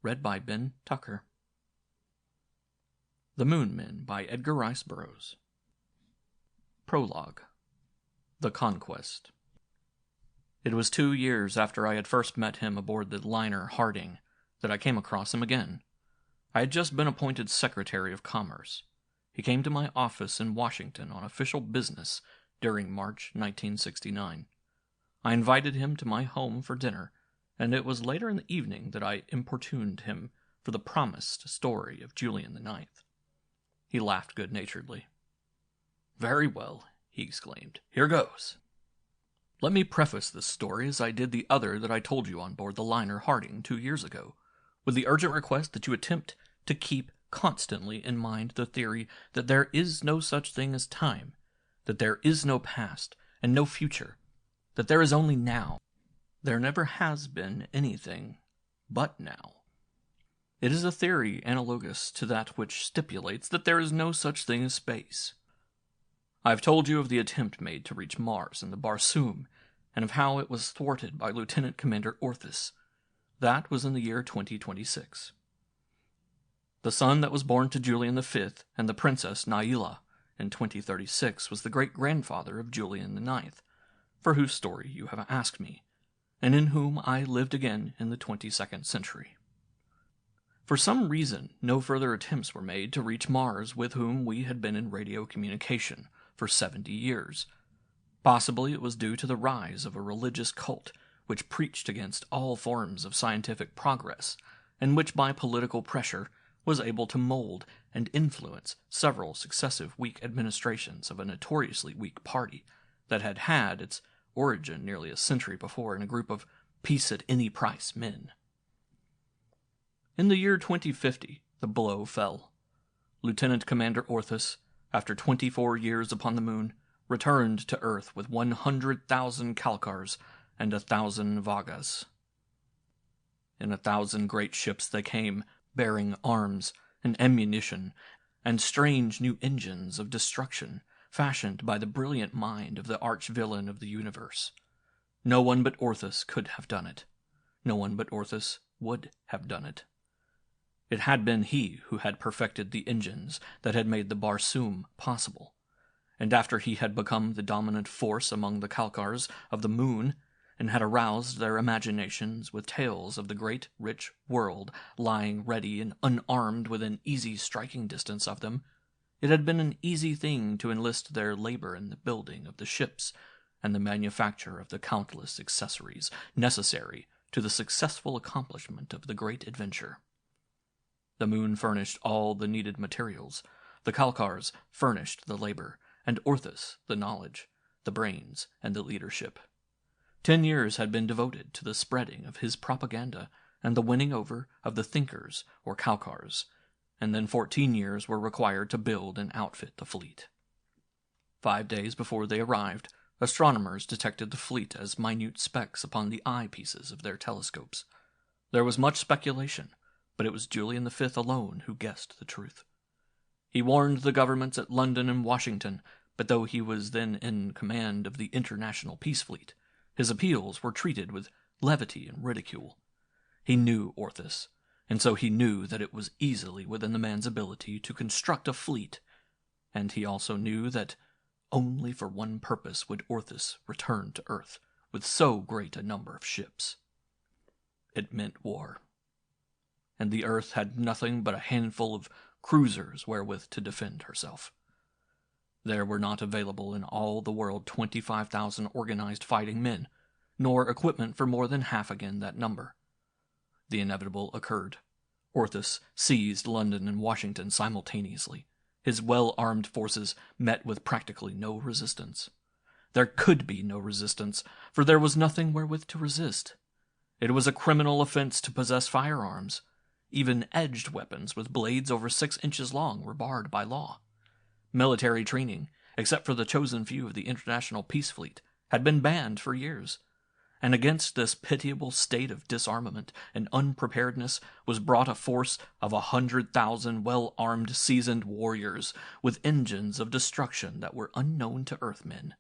Read by Ben Tucker. The Moon Men by Edgar Rice Burroughs. Prologue The Conquest. It was 2 years after I had first met him aboard the liner Harding that I came across him again. I had just been appointed Secretary of Commerce. He came to my office in Washington on official business during March 1969. I invited him to my home for dinner, and it was later in the evening that I importuned him for the promised story of Julian IX. He laughed good-naturedly. "Very well," he exclaimed. "Here goes. Let me preface this story as I did the other that I told you on board the liner Harding 2 years ago, with the urgent request that you attempt to keep constantly in mind the theory that there is no such thing as time, that there is no past and no future, that there is only now. There never has been anything but now. It is a theory analogous to that which stipulates that there is no such thing as space. I have told you of the attempt made to reach Mars in the Barsoom, and of how it was thwarted by Lieutenant Commander Orthus. That was in the year 2026. The son that was born to Julian V and the Princess Naila in 2036 was the great-grandfather of Julian IX, for whose story you have asked me, and in whom I lived again in the 22nd century. For some reason, no further attempts were made to reach Mars, with whom we had been in radio communication for 70 years. Possibly it was due to the rise of a religious cult which preached against all forms of scientific progress, and which by political pressure was able to mold and influence several successive weak administrations of a notoriously weak party that had had its origin nearly a century before in a group of peace-at-any-price men. In the year 2050, the blow fell. Lieutenant Commander Orthus, after 24 years upon the moon, returned to Earth with 100,000 Kalkars and 1,000 Vagas. In 1,000 great ships they came, bearing arms and ammunition and strange new engines of destruction, fashioned by the brilliant mind of the arch-villain of the universe. No one but Orthus could have done it. No one but Orthus would have done it. It had been he who had perfected the engines that had made the Barsoom possible, and after he had become the dominant force among the Kalkars of the moon, and had aroused their imaginations with tales of the great rich world lying ready and unarmed within easy striking distance of them, it had been an easy thing to enlist their labor in the building of the ships and the manufacture of the countless accessories necessary to the successful accomplishment of the great adventure. The moon furnished all the needed materials, the Kalkars furnished the labor, and Orthus the knowledge, the brains, and the leadership. 10 years had been devoted to the spreading of his propaganda and the winning over of the thinkers or Kalkars, and then 14 years were required to build and outfit the fleet. 5 days before they arrived, astronomers detected the fleet as minute specks upon the eyepieces of their telescopes. There was much speculation, but it was Julian V alone who guessed the truth. He warned the governments at London and Washington, but though he was then in command of the International Peace Fleet, his appeals were treated with levity and ridicule. He knew Orthus, and so he knew that it was easily within the man's ability to construct a fleet, and he also knew that only for one purpose would Orthus return to Earth with so great a number of ships. It meant war, and the Earth had nothing but a handful of cruisers wherewith to defend herself. There were not available in all the world 25,000 organized fighting men, nor equipment for more than half again that number. The inevitable occurred. Orthus seized London and Washington simultaneously. His well-armed forces met with practically no resistance. There could be no resistance, for there was nothing wherewith to resist. It was a criminal offense to possess firearms. Even edged weapons with blades over 6 inches long were barred by law. Military training, except for the chosen few of the International Peace Fleet, had been banned for years. And against this pitiable state of disarmament and unpreparedness was brought a force of 100,000 well-armed, seasoned warriors with engines of destruction that were unknown to Earthmen.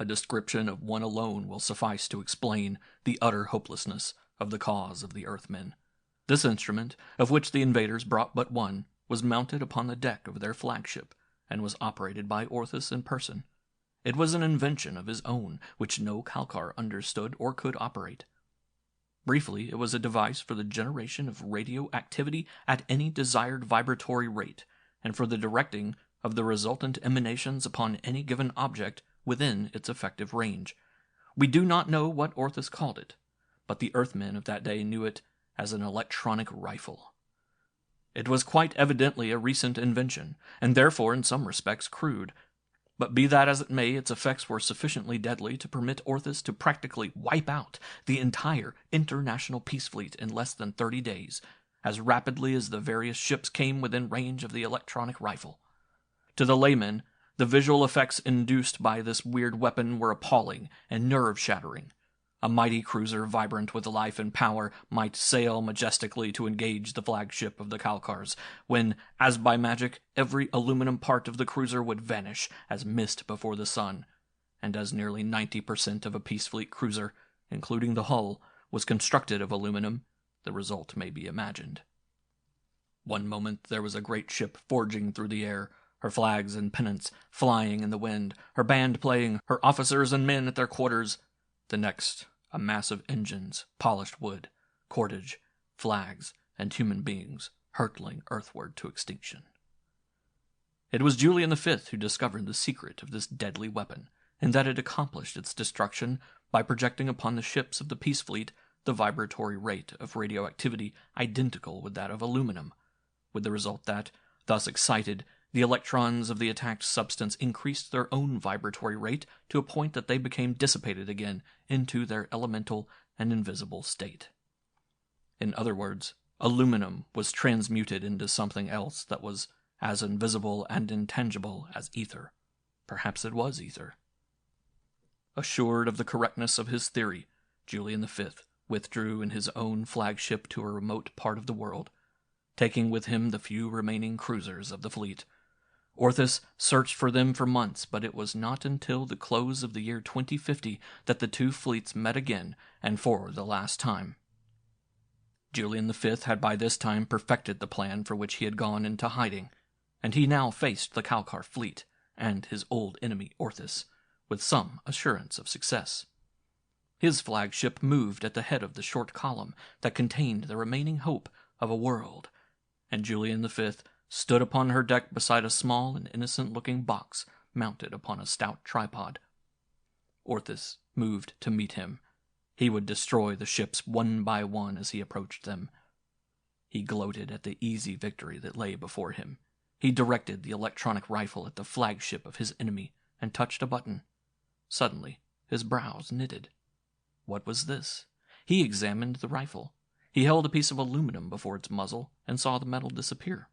A description of one alone will suffice to explain the utter hopelessness of the cause of the Earthmen. This instrument, of which the invaders brought but one, was mounted upon the deck of their flagship, and was operated by Orthus in person. It was an invention of his own, which no Kalkar understood or could operate. Briefly, it was a device for the generation of radioactivity at any desired vibratory rate, and for the directing of the resultant emanations upon any given object within its effective range. We do not know what Orthus called it, but the Earthmen of that day knew it as an electronic rifle. It was quite evidently a recent invention, and therefore in some respects crude. But be that as it may, its effects were sufficiently deadly to permit Orthus to practically wipe out the entire international peace fleet in less than 30 days, as rapidly as the various ships came within range of the electronic rifle. To the layman, the visual effects induced by this weird weapon were appalling and nerve-shattering. A mighty cruiser vibrant with life and power might sail majestically to engage the flagship of the Kalkars, when, as by magic, every aluminum part of the cruiser would vanish as mist before the sun, and as nearly 90% of a peace fleet cruiser, including the hull, was constructed of aluminum, the result may be imagined. One moment there was a great ship forging through the air, her flags and pennants flying in the wind, her band playing, her officers and men at their quarters. The next, a mass of engines, polished wood, cordage, flags, and human beings hurtling earthward to extinction. It was Julian V who discovered the secret of this deadly weapon, and that it accomplished its destruction by projecting upon the ships of the peace fleet the vibratory rate of radioactivity identical with that of aluminum, with the result that, thus excited, the electrons of the attacked substance increased their own vibratory rate to a point that they became dissipated again into their elemental and invisible state. In other words, aluminum was transmuted into something else that was as invisible and intangible as ether. Perhaps it was ether. Assured of the correctness of his theory, Julian V withdrew in his own flagship to a remote part of the world, taking with him the few remaining cruisers of the fleet. Orthus searched for them for months, but it was not until the close of the year 2050 that the two fleets met again, and for the last time. Julian V had by this time perfected the plan for which he had gone into hiding, and he now faced the Kalkar fleet and his old enemy Orthus with some assurance of success. His flagship moved at the head of the short column that contained the remaining hope of a world, and Julian V stood upon her deck beside a small and innocent-looking box mounted upon a stout tripod. Orthus moved to meet him. He would destroy the ships one by one as he approached them. He gloated at the easy victory that lay before him. He directed the electronic rifle at the flagship of his enemy and touched a button. Suddenly, his brows knitted. What was this? He examined the rifle. He held a piece of aluminum before its muzzle and saw the metal disappear.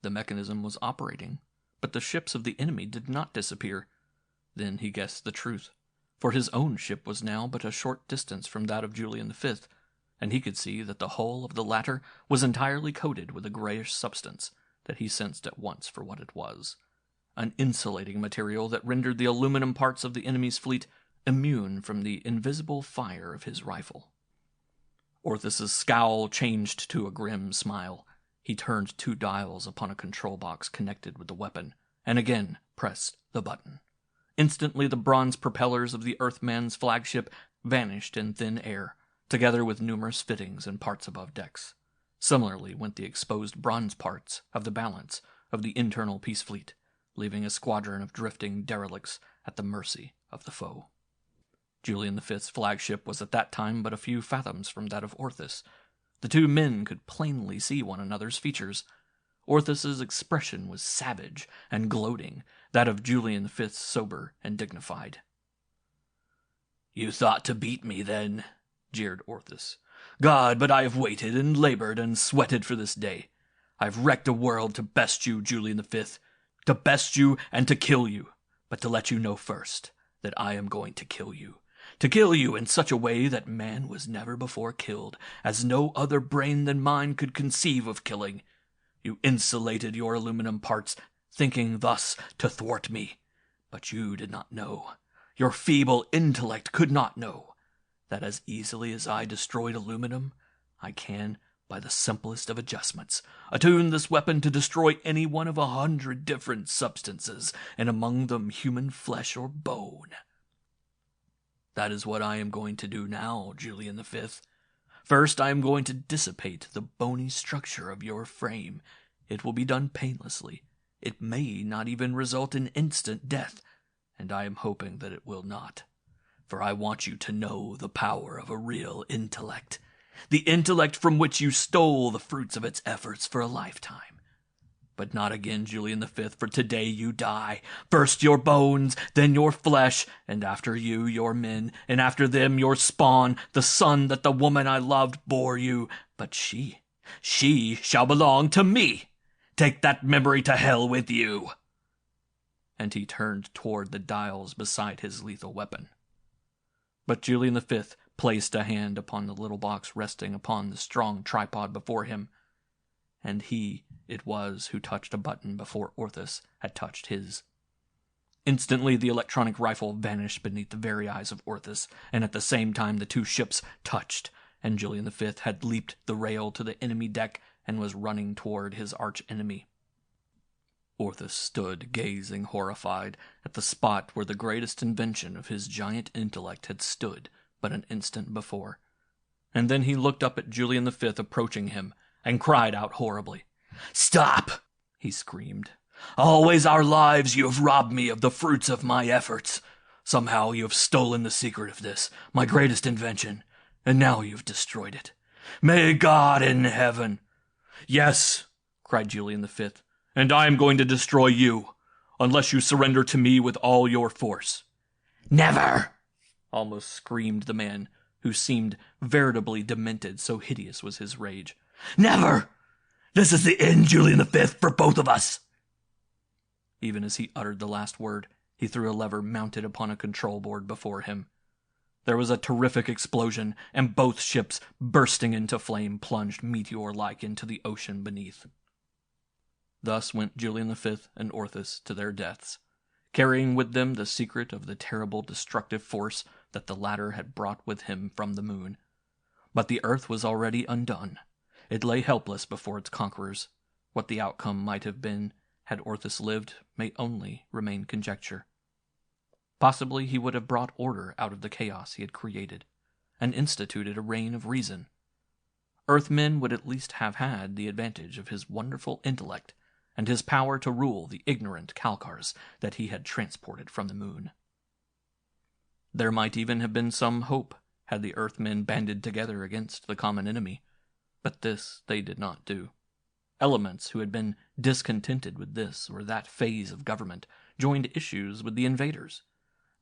The mechanism was operating, but the ships of the enemy did not disappear. Then he guessed the truth, for his own ship was now but a short distance from that of Julian V, and he could see that the hull of the latter was entirely coated with a grayish substance that he sensed at once for what it was, an insulating material that rendered the aluminum parts of the enemy's fleet immune from the invisible fire of his rifle. Orthus's scowl changed to a grim smile. He turned 2 dials upon a control box connected with the weapon, and again pressed the button. Instantly the bronze propellers of the Earthman's flagship vanished in thin air, together with numerous fittings and parts above decks. Similarly went the exposed bronze parts of the balance of the internal peace fleet, leaving a squadron of drifting derelicts at the mercy of the foe. Julian V's flagship was at that time but a few fathoms from that of Orthus. The two men could plainly see one another's features. Orthus's expression was savage and gloating, that of Julian V sober and dignified. "You thought to beat me, then?" jeered Orthus. "God, but I have waited and labored and sweated for this day. I've wrecked a world to best you, Julian V, to best you and to kill you, but to let you know first that I am going to kill you. To kill you in such a way that man was never before killed, as no other brain than mine could conceive of killing. You insulated your aluminum parts, thinking thus to thwart me. But you did not know, your feeble intellect could not know, that as easily as I destroyed aluminum, I can, by the simplest of adjustments, attune this weapon to destroy any one of 100 different substances, and among them human flesh or bone. That is what I am going to do now, Julian V. First, I am going to dissipate the bony structure of your frame. It will be done painlessly. It may not even result in instant death, and I am hoping that it will not. For I want you to know the power of a real intellect. The intellect from which you stole the fruits of its efforts for a lifetime. But not again, Julian V, for today you die. First your bones, then your flesh, and after you, your men, and after them your spawn, the son that the woman I loved bore you. But she shall belong to me. Take that memory to hell with you. And he turned toward the dials beside his lethal weapon. But Julian V placed a hand upon the little box resting upon the strong tripod before him, and he it was who touched a button before Orthus had touched his. Instantly the electronic rifle vanished beneath the very eyes of Orthus, and at the same time the two ships touched, and Julian V had leaped the rail to the enemy deck and was running toward his arch-enemy. Orthus stood gazing horrified at the spot where the greatest invention of his giant intellect had stood but an instant before. And then he looked up at Julian V approaching him, and cried out horribly. "Stop!" he screamed. "Always our lives you have robbed me of the fruits of my efforts. Somehow you have stolen the secret of this, my greatest invention, and now you have destroyed it. May God in heaven—" "Yes," cried Julian V, "and I am going to destroy you, unless you surrender to me with all your force." "Never!" almost screamed the man, who seemed veritably demented, so hideous was his rage. "Never! This is the end, Julian V, for both of us!" Even as he uttered the last word, he threw a lever mounted upon a control board before him. There was a terrific explosion, and both ships, bursting into flame, plunged meteor-like into the ocean beneath. Thus went Julian V and Orthus to their deaths, carrying with them the secret of the terrible destructive force that the latter had brought with him from the moon. But the earth was already undone. It lay helpless before its conquerors. What the outcome might have been had Orthus lived may only remain conjecture. Possibly he would have brought order out of the chaos he had created, and instituted a reign of reason. Earthmen would at least have had the advantage of his wonderful intellect and his power to rule the ignorant Kalkars that he had transported from the moon. There might even have been some hope had the Earthmen banded together against the common enemy, but this they did not do. Elements who had been discontented with this or that phase of government joined issues with the invaders.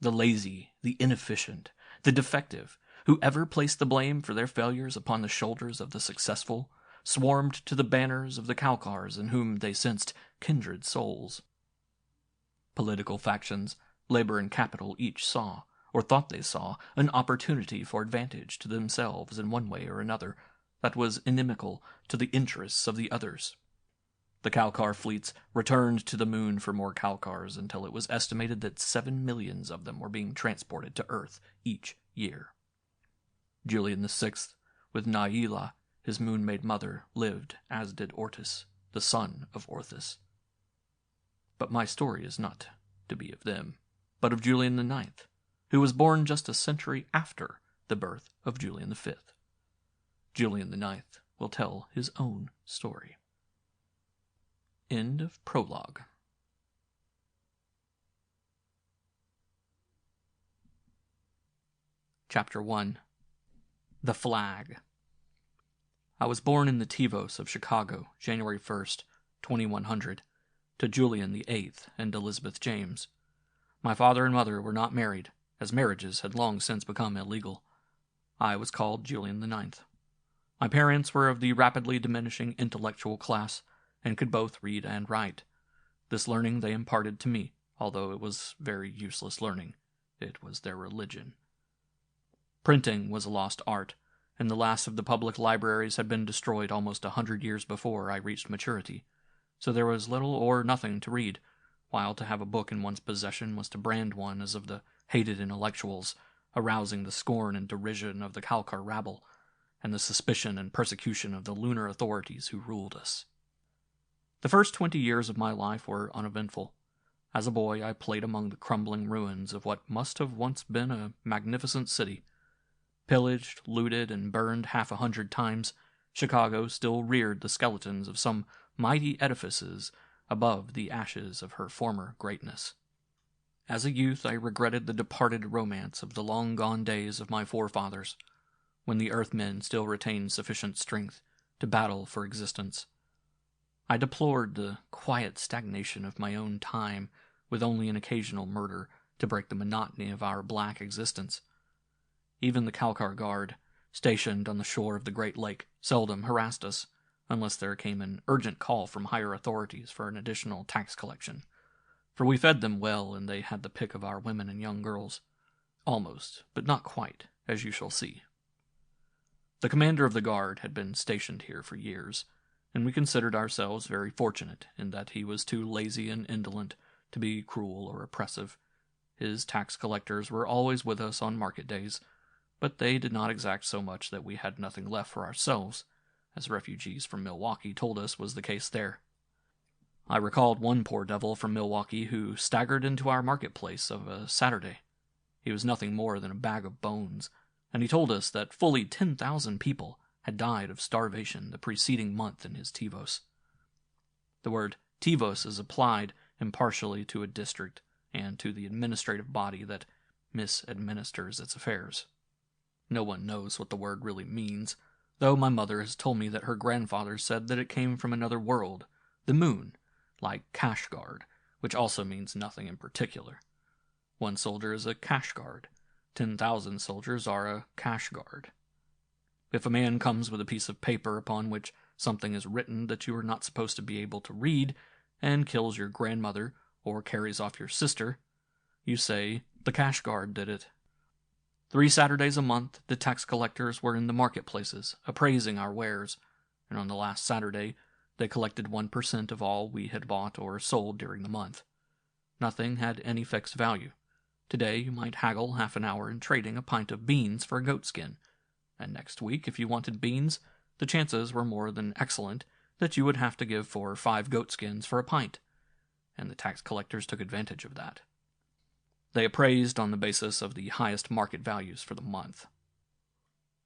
The lazy, the inefficient, the defective, whoever placed the blame for their failures upon the shoulders of the successful, swarmed to the banners of the Kalkars in whom they sensed kindred souls. Political factions, labor and capital each saw, or thought they saw, an opportunity for advantage to themselves in one way or another that was inimical to the interests of the others. The Kalkar fleets returned to the moon for more Kalkars until it was estimated that 7 millions of them were being transported to Earth each year. Julian VI, with Naila, his Moon Maid mother, lived, as did Orthus, the son of Orthus. But my story is not to be of them, but of Julian IX, who was born just a century after the birth of Julian V. Julian IX will tell his own story. End of prologue. Chapter 1. The Flag. I was born in the Tivos of Chicago, January 1st, 2100, to Julian VIII and Elizabeth James. My father and mother were not married, as marriages had long since become illegal. I was called Julian IX. My parents were of the rapidly diminishing intellectual class, and could both read and write. This learning they imparted to me, although it was very useless learning. It was their religion. Printing was a lost art, and the last of the public libraries had been destroyed almost 100 years before I reached maturity, so there was little or nothing to read, while to have a book in one's possession was to brand one as of the hated intellectuals, arousing the scorn and derision of the Kalkar rabble, and the suspicion and persecution of the lunar authorities who ruled us. The first 20 years of my life were uneventful. As a boy, I played among the crumbling ruins of what must have once been a magnificent city. Pillaged, looted, and burned 100 times, Chicago still reared the skeletons of some mighty edifices above the ashes of her former greatness. As a youth, I regretted the departed romance of the long-gone days of my forefathers, when the Earthmen still retained sufficient strength to battle for existence. I deplored the quiet stagnation of my own time, with only an occasional murder to break the monotony of our black existence. Even the Kalkar guard, stationed on the shore of the Great Lake, seldom harassed us, unless there came an urgent call from higher authorities for an additional tax collection, for we fed them well and they had the pick of our women and young girls. Almost, but not quite, as you shall see. The commander of the guard had been stationed here for years, and we considered ourselves very fortunate in that he was too lazy and indolent to be cruel or oppressive. His tax collectors were always with us on market days, but they did not exact so much that we had nothing left for ourselves, as refugees from Milwaukee told us was the case there. I recalled one poor devil from Milwaukee who staggered into our marketplace of a Saturday. He was nothing more than a bag of bones, and he told us that fully 10,000 people had died of starvation the preceding month in his tivos. The word tivos is applied impartially to a district and to the administrative body that misadministers its affairs. No one knows what the word really means, though my mother has told me that her grandfather said that it came from another world, the moon, like cash guard, which also means nothing in particular. One soldier is a cash guard. 10,000 soldiers are a cash guard. If a man comes with a piece of paper upon which something is written that you are not supposed to be able to read, and kills your grandmother or carries off your sister, you say, "The cash guard did it." 3 Saturdays a month, the tax collectors were in the marketplaces, appraising our wares, and on the last Saturday, they collected 1% of all we had bought or sold during the month. Nothing had any fixed value. Today, you might haggle half an hour in trading a pint of beans for a goatskin, and next week, if you wanted beans, the chances were more than excellent that you would have to give 4 or 5 goatskins for a pint, and the tax collectors took advantage of that. They appraised on the basis of the highest market values for the month.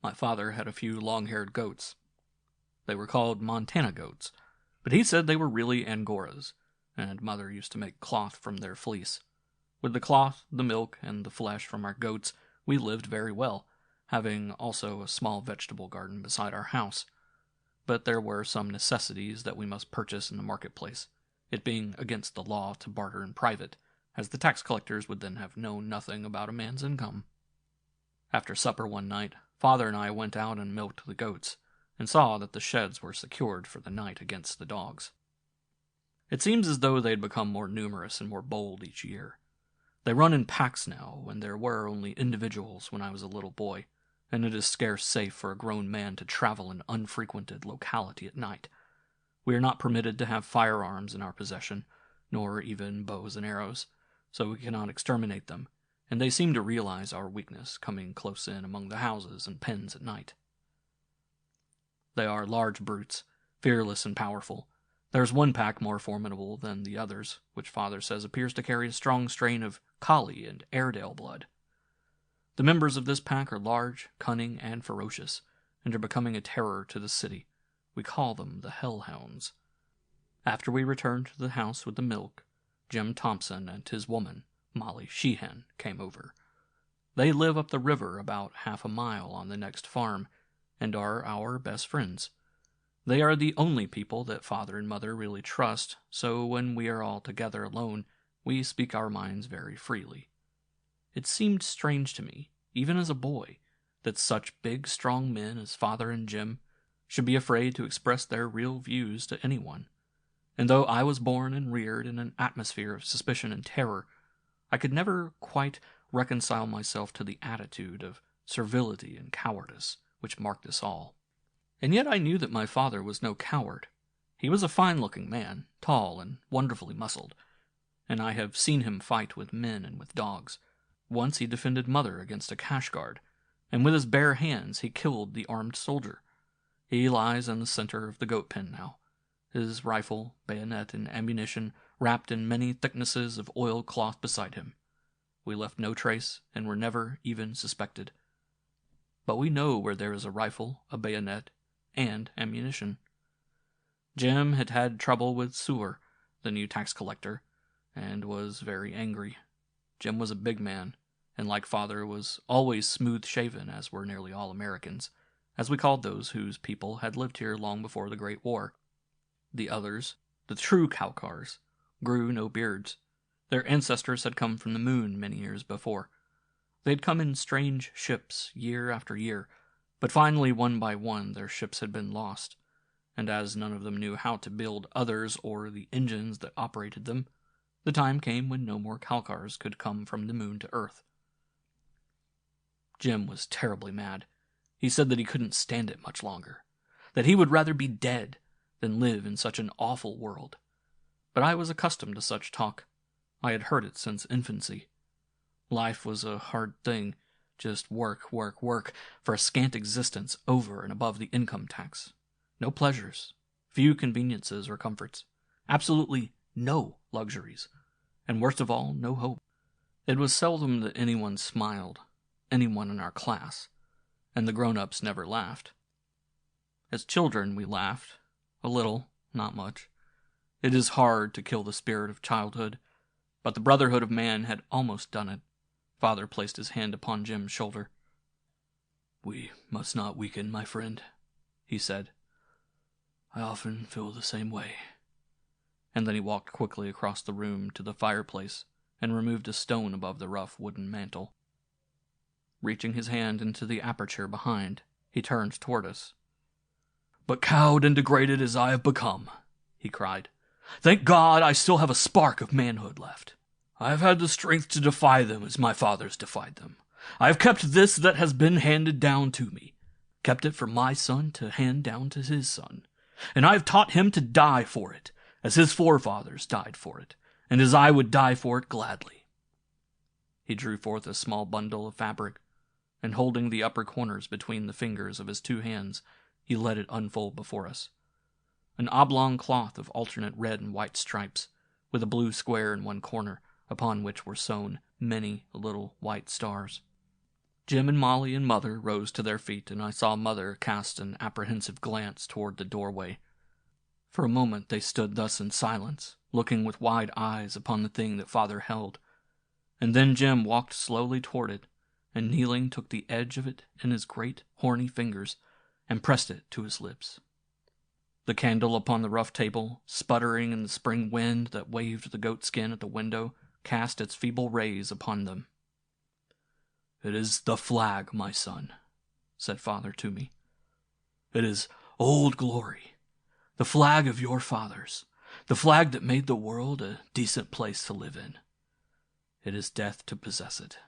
My father had a few long-haired goats. They were called Montana goats, but he said they were really Angoras, and Mother used to make cloth from their fleece. With the cloth, the milk, and the flesh from our goats, we lived very well, having also a small vegetable garden beside our house. But there were some necessities that we must purchase in the marketplace, it being against the law to barter in private, as the tax collectors would then have known nothing about a man's income. After supper one night, Father and I went out and milked the goats, and saw that the sheds were secured for the night against the dogs. It seems as though they had become more numerous and more bold each year. They run in packs now, when there were only individuals when I was a little boy, and it is scarce safe for a grown man to travel in unfrequented locality at night. We are not permitted to have firearms in our possession, nor even bows and arrows, so we cannot exterminate them, and they seem to realize our weakness, coming close in among the houses and pens at night. They are large brutes, fearless and powerful. There is one pack more formidable than the others, which Father says appears to carry a strong strain of Collie and Airedale blood. The members of this pack are large, cunning, and ferocious, and are becoming a terror to the city. We call them the Hellhounds. After we returned to the house with the milk, Jim Thompson and his woman, Molly Sheehan, came over. They live up the river about half a mile on the next farm, and are our best friends. They are the only people that Father and Mother really trust, so when we are all together alone, we speak our minds very freely. It seemed strange to me, even as a boy, that such big, strong men as Father and Jim should be afraid to express their real views to anyone. And though I was born and reared in an atmosphere of suspicion and terror, I could never quite reconcile myself to the attitude of servility and cowardice which marked us all. And yet I knew that my father was no coward. He was a fine-looking man, tall and wonderfully muscled, and I have seen him fight with men and with dogs. Once he defended Mother against a cash guard, and with his bare hands he killed the armed soldier. He lies in the center of the goat pen now, his rifle, bayonet, and ammunition wrapped in many thicknesses of oiled cloth beside him. We left no trace, and were never even suspected. But we know where there is a rifle, a bayonet, and ammunition. Jim had had trouble with Sewer, the new tax collector, and was very angry. Jim was a big man, and like father was always smooth-shaven, as were nearly all Americans, as we called those whose people had lived here long before the Great War. The others, the true Kalkars, grew no beards. Their ancestors had come from the moon many years before. They had come in strange ships year after year, but finally one by one their ships had been lost, and as none of them knew how to build others or the engines that operated them, the time came when no more Kalkars could come from the moon to Earth. Jim was terribly mad. He said that he couldn't stand it much longer, that he would rather be dead than live in such an awful world. But I was accustomed to such talk. I had heard it since infancy. Life was a hard thing, just work, work, work, for a scant existence over and above the income tax. No pleasures, few conveniences or comforts, absolutely no luxuries, and worst of all, no hope. It was seldom that anyone smiled, anyone in our class, and the grown-ups never laughed. As children we laughed, a little, not much. It is hard to kill the spirit of childhood, but the brotherhood of man had almost done it. Father placed his hand upon Jim's shoulder. "We must not weaken, my friend," he said. "I often feel the same way." And then he walked quickly across the room to the fireplace and removed a stone above the rough wooden mantel. Reaching his hand into the aperture behind, he turned toward us. "But cowed and degraded as I have become," he cried, "thank God I still have a spark of manhood left. I have had the strength to defy them as my fathers defied them. I have kept this that has been handed down to me, kept it for my son to hand down to his son, and I have taught him to die for it, as his forefathers died for it, and as I would die for it gladly." He drew forth a small bundle of fabric, and holding the upper corners between the fingers of his two hands, he let it unfold before us. An oblong cloth of alternate red and white stripes, with a blue square in one corner, upon which were sewn many little white stars. Jim and Molly and Mother rose to their feet, and I saw Mother cast an apprehensive glance toward the doorway. For a moment they stood thus in silence, looking with wide eyes upon the thing that Father held, and then Jim walked slowly toward it, and kneeling took the edge of it in his great horny fingers, and pressed it to his lips. The candle upon the rough table, sputtering in the spring wind that waved the goatskin at the window, cast its feeble rays upon them. "It is the flag, my son," said Father to me. "It is Old Glory, the flag of your fathers, the flag that made the world a decent place to live in. It is death to possess it.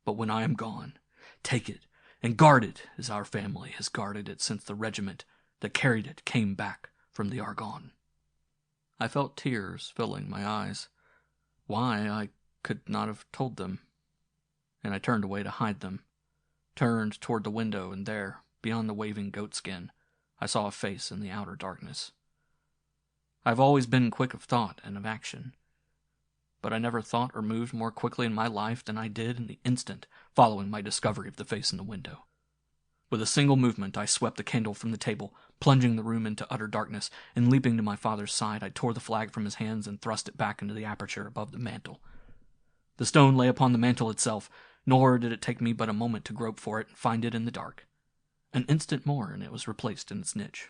But when I am gone, take it and guard it as our family has guarded it since the regiment that carried it came back from the Argonne." I felt tears filling my eyes. Why, I could not have told them. And I turned away to hide them, turned toward the window, and there, beyond the waving goatskin, I saw a face in the outer darkness. I have always been quick of thought and of action, but I never thought or moved more quickly in my life than I did in the instant following my discovery of the face in the window. With a single movement, I swept the candle from the table, plunging the room into utter darkness, and leaping to my father's side, I tore the flag from his hands and thrust it back into the aperture above the mantel. The stone lay upon the mantel itself, nor did it take me but a moment to grope for it and find it in the dark. An instant more, and it was replaced in its niche.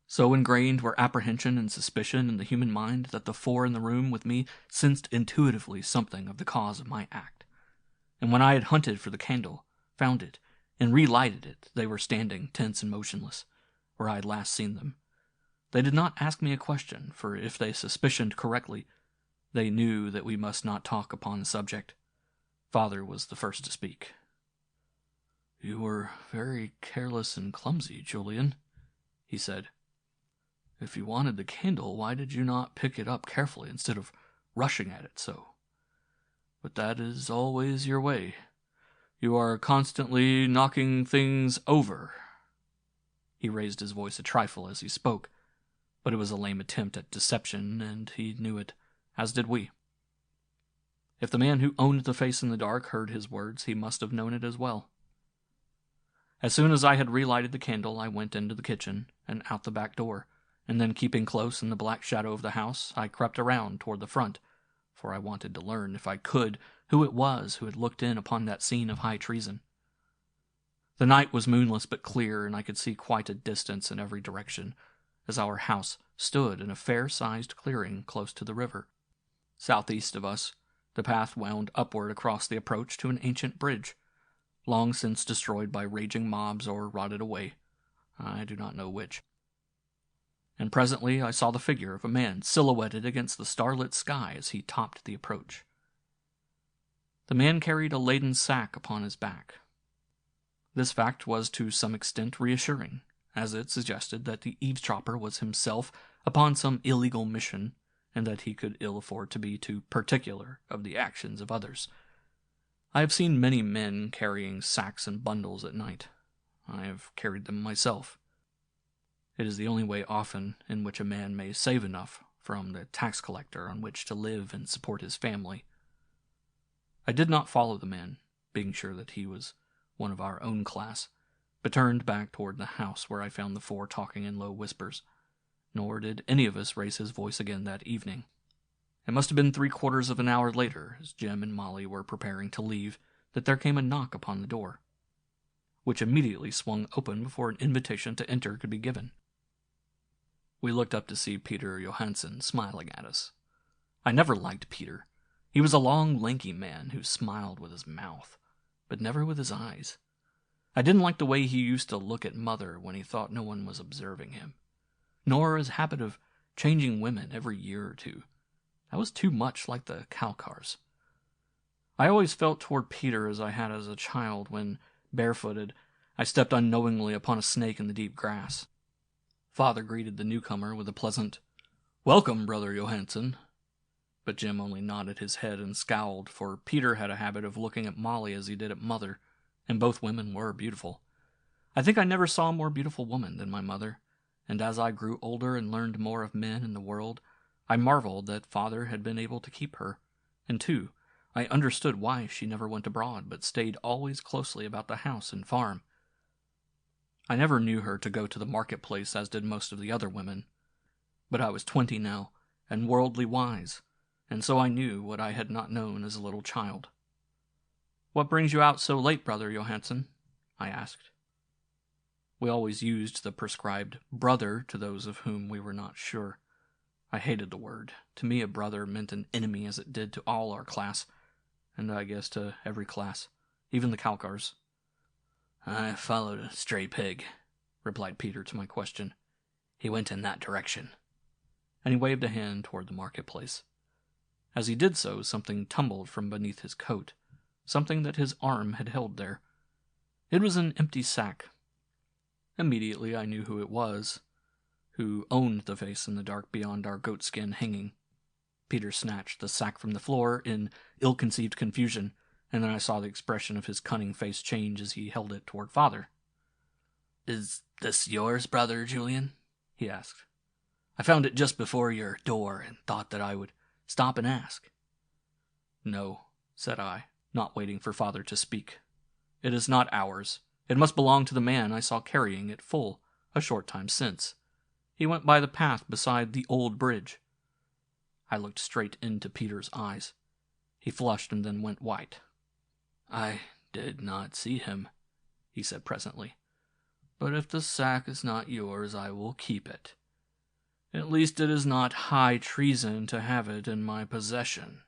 So ingrained were apprehension and suspicion in the human mind that the four in the room with me sensed intuitively something of the cause of my act. And when I had hunted for the candle, found it, and relighted it, they were standing tense and motionless, where I had last seen them. They did not ask me a question, for if they suspicioned correctly, they knew that we must not talk upon the subject. Father was the first to speak. "You were very careless and clumsy, Julian," he said. "If you wanted the candle, why did you not pick it up carefully instead of rushing at it so? But that is always your way. You are constantly knocking things over." He raised his voice a trifle as he spoke, but it was a lame attempt at deception, and he knew it, as did we. If the man who owned the face in the dark heard his words, he must have known it as well. As soon as I had relighted the candle, I went into the kitchen and out the back door, and then keeping close in the black shadow of the house, I crept around toward the front, for I wanted to learn, if I could, who it was who had looked in upon that scene of high treason. The night was moonless but clear, and I could see quite a distance in every direction, as our house stood in a fair-sized clearing close to the river. Southeast of us, the path wound upward across the approach to an ancient bridge, long since destroyed by raging mobs or rotted away. I do not know which. And presently I saw the figure of a man silhouetted against the starlit sky as he topped the approach. The man carried a laden sack upon his back. This fact was to some extent reassuring, as it suggested that the eavesdropper was himself upon some illegal mission, and that he could ill afford to be too particular of the actions of others. I have seen many men carrying sacks and bundles at night. I have carried them myself. It is the only way often in which a man may save enough from the tax collector on which to live and support his family. I did not follow the man, being sure that he was one of our own class, but turned back toward the house where I found the four talking in low whispers, nor did any of us raise his voice again that evening. It must have been 3/4 of an hour later, as Jim and Molly were preparing to leave, that there came a knock upon the door, which immediately swung open before an invitation to enter could be given. We looked up to see Peter Johansson smiling at us. I never liked Peter. He was a long, lanky man who smiled with his mouth, but never with his eyes. I didn't like the way he used to look at Mother when he thought no one was observing him, nor his habit of changing women every year or two. That was too much like the Kalkars. I always felt toward Peter as I had as a child when, barefooted, I stepped unknowingly upon a snake in the deep grass. Father greeted the newcomer with a pleasant, "Welcome, Brother Johansson." But Jim only nodded his head and scowled, for Peter had a habit of looking at Molly as he did at Mother, and both women were beautiful. I think I never saw a more beautiful woman than my mother, and as I grew older and learned more of men and the world, I marveled that Father had been able to keep her, and too, I understood why she never went abroad, but stayed always closely about the house and farm. I never knew her to go to the marketplace as did most of the other women, but I was 20 now, and worldly wise, and so I knew what I had not known as a little child. "What brings you out so late, Brother Johansson?" I asked. We always used the prescribed brother to those of whom we were not sure. I hated the word. To me a brother meant an enemy as it did to all our class, and I guess to every class, even the Kalkars. "I followed a stray pig," replied Peter to my question. "He went in that direction." And he waved a hand toward the marketplace. As he did so, something tumbled from beneath his coat, something that his arm had held there. It was an empty sack. Immediately I knew who it was, who owned the face in the dark beyond our goatskin hanging. Peter snatched the sack from the floor in ill-conceived confusion, and then I saw the expression of his cunning face change as he held it toward Father. "Is this yours, Brother Julian?" he asked. "I found it just before your door and thought that I would stop and ask." "No," said I, not waiting for Father to speak. "It is not ours. It must belong to the man I saw carrying it full a short time since. He went by the path beside the old bridge." I looked straight into Peter's eyes. He flushed and then went white. "I did not see him," he said presently. "But if the sack is not yours, I will keep it. At least it is not high treason to have it in my possession."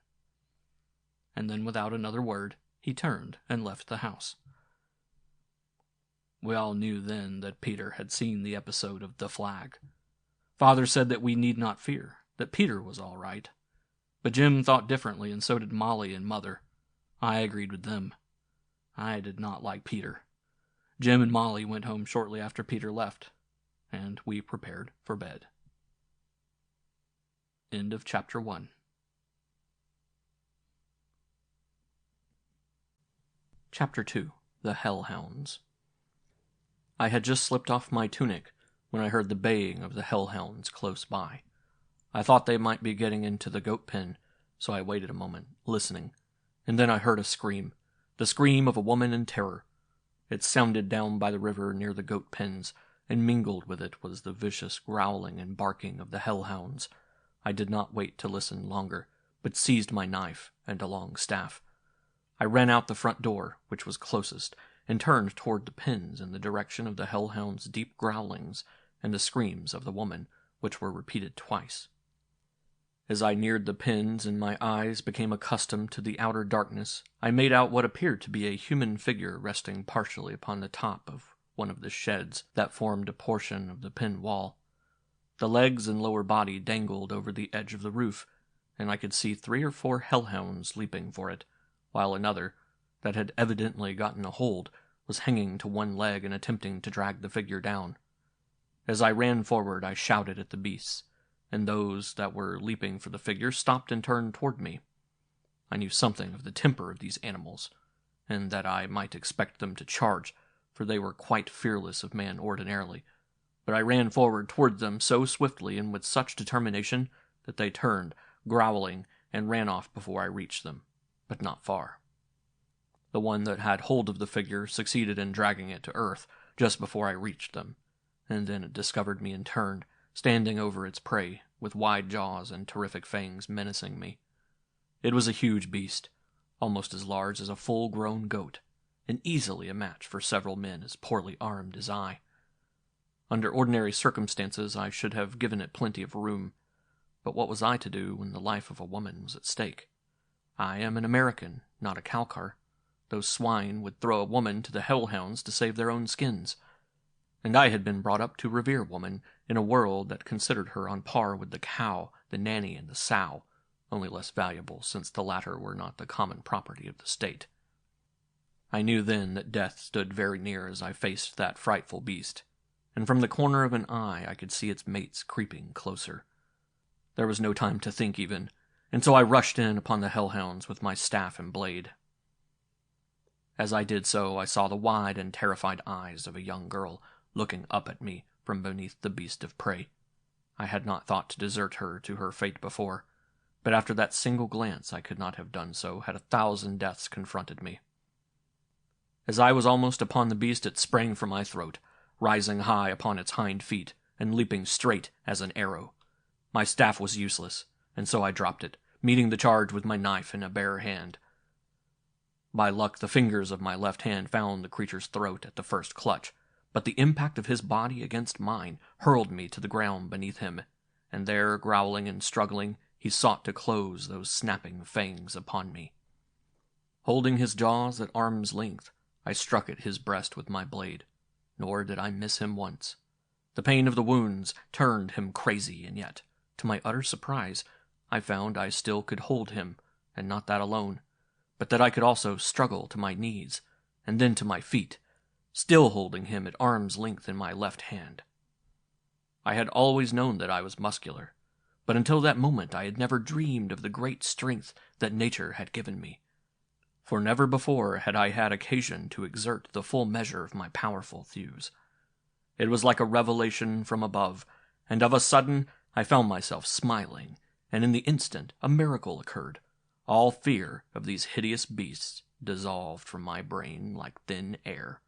And then without another word, he turned and left the house. We all knew then that Peter had seen the episode of the flag. Father said that we need not fear, that Peter was all right. But Jim thought differently, and so did Molly and Mother. I agreed with them. I did not like Peter. Jim and Molly went home shortly after Peter left, and we prepared for bed. End of Chapter 1. Chapter 2. The Hellhounds. I had just slipped off my tunic when I heard the baying of the Hellhounds close by. I thought they might be getting into the goat pen, so I waited a moment, listening, and then I heard a scream, the scream of a woman in terror. It sounded down by the river near the goat pens, and mingled with it was the vicious growling and barking of the Hellhounds. I did not wait to listen longer, but seized my knife and a long staff. I ran out the front door, which was closest, and turned toward the pens in the direction of the Hellhound's deep growlings and the screams of the woman, which were repeated twice. As I neared the pens and my eyes became accustomed to the outer darkness, I made out what appeared to be a human figure resting partially upon the top of one of the sheds that formed a portion of the pen wall. The legs and lower body dangled over the edge of the roof, and I could see 3 or 4 hellhounds leaping for it, while another, that had evidently gotten a hold, was hanging to one leg and attempting to drag the figure down. As I ran forward, I shouted at the beasts, and those that were leaping for the figure stopped and turned toward me. I knew something of the temper of these animals, and that I might expect them to charge, for they were quite fearless of man ordinarily, but I ran forward toward them so swiftly and with such determination that they turned, growling, and ran off before I reached them, but not far. The one that had hold of the figure succeeded in dragging it to earth just before I reached them, and then it discovered me and turned, standing over its prey, with wide jaws and terrific fangs menacing me. It was a huge beast, almost as large as a full-grown goat, and easily a match for several men as poorly armed as I. Under ordinary circumstances, I should have given it plenty of room, but what was I to do when the life of a woman was at stake? I am an American, not a Kalkar. Those swine would throw a woman to the Hellhounds to save their own skins. And I had been brought up to revere woman in a world that considered her on par with the cow, the nanny, and the sow, only less valuable since the latter were not the common property of the state. I knew then that death stood very near as I faced that frightful beast, and from the corner of an eye I could see its mates creeping closer. There was no time to think even, and so I rushed in upon the Hellhounds with my staff and blade. As I did so, I saw the wide and terrified eyes of a young girl looking up at me from beneath the beast of prey. I had not thought to desert her to her fate before, but after that single glance I could not have done so had 1,000 deaths confronted me. As I was almost upon the beast, it sprang from my throat, rising high upon its hind feet and leaping straight as an arrow. My staff was useless, and so I dropped it, meeting the charge with my knife in a bare hand. By luck, the fingers of my left hand found the creature's throat at the first clutch, but the impact of his body against mine hurled me to the ground beneath him, and there, growling and struggling, he sought to close those snapping fangs upon me. Holding his jaws at arm's length, I struck at his breast with my blade, nor did I miss him once. The pain of the wounds turned him crazy, and yet, to my utter surprise, I found I still could hold him, and not that alone, but that I could also struggle to my knees, and then to my feet, still holding him at arm's length in my left hand. I had always known that I was muscular, but until that moment I had never dreamed of the great strength that nature had given me, for never before had I had occasion to exert the full measure of my powerful thews. It was like a revelation from above, and of a sudden I found myself smiling, and in the instant a miracle occurred. All fear of these hideous beasts dissolved from my brain like thin air,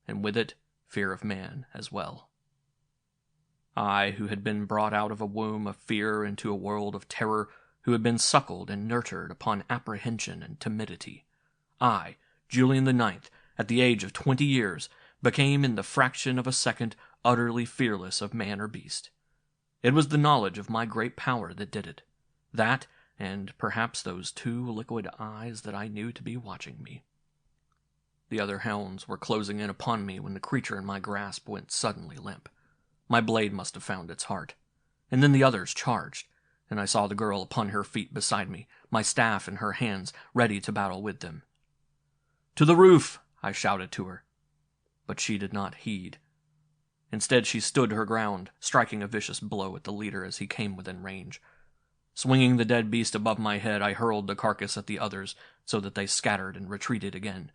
and with it fear of man as well. I, who had been brought out of a womb of fear into a world of terror, who had been suckled and nurtured upon apprehension and timidity, I, Julian the IX, at the age of 20 years, became in the fraction of a second utterly fearless of man or beast. It was the knowledge of my great power that did it. That, and perhaps those 2 liquid eyes that I knew to be watching me. The other hounds were closing in upon me when the creature in my grasp went suddenly limp. My blade must have found its heart. And then the others charged, and I saw the girl upon her feet beside me, my staff in her hands, ready to battle with them. "To the roof!" I shouted to her. But she did not heed. Instead, she stood her ground, striking a vicious blow at the leader as he came within range. Swinging the dead beast above my head, I hurled the carcass at the others so that they scattered and retreated again.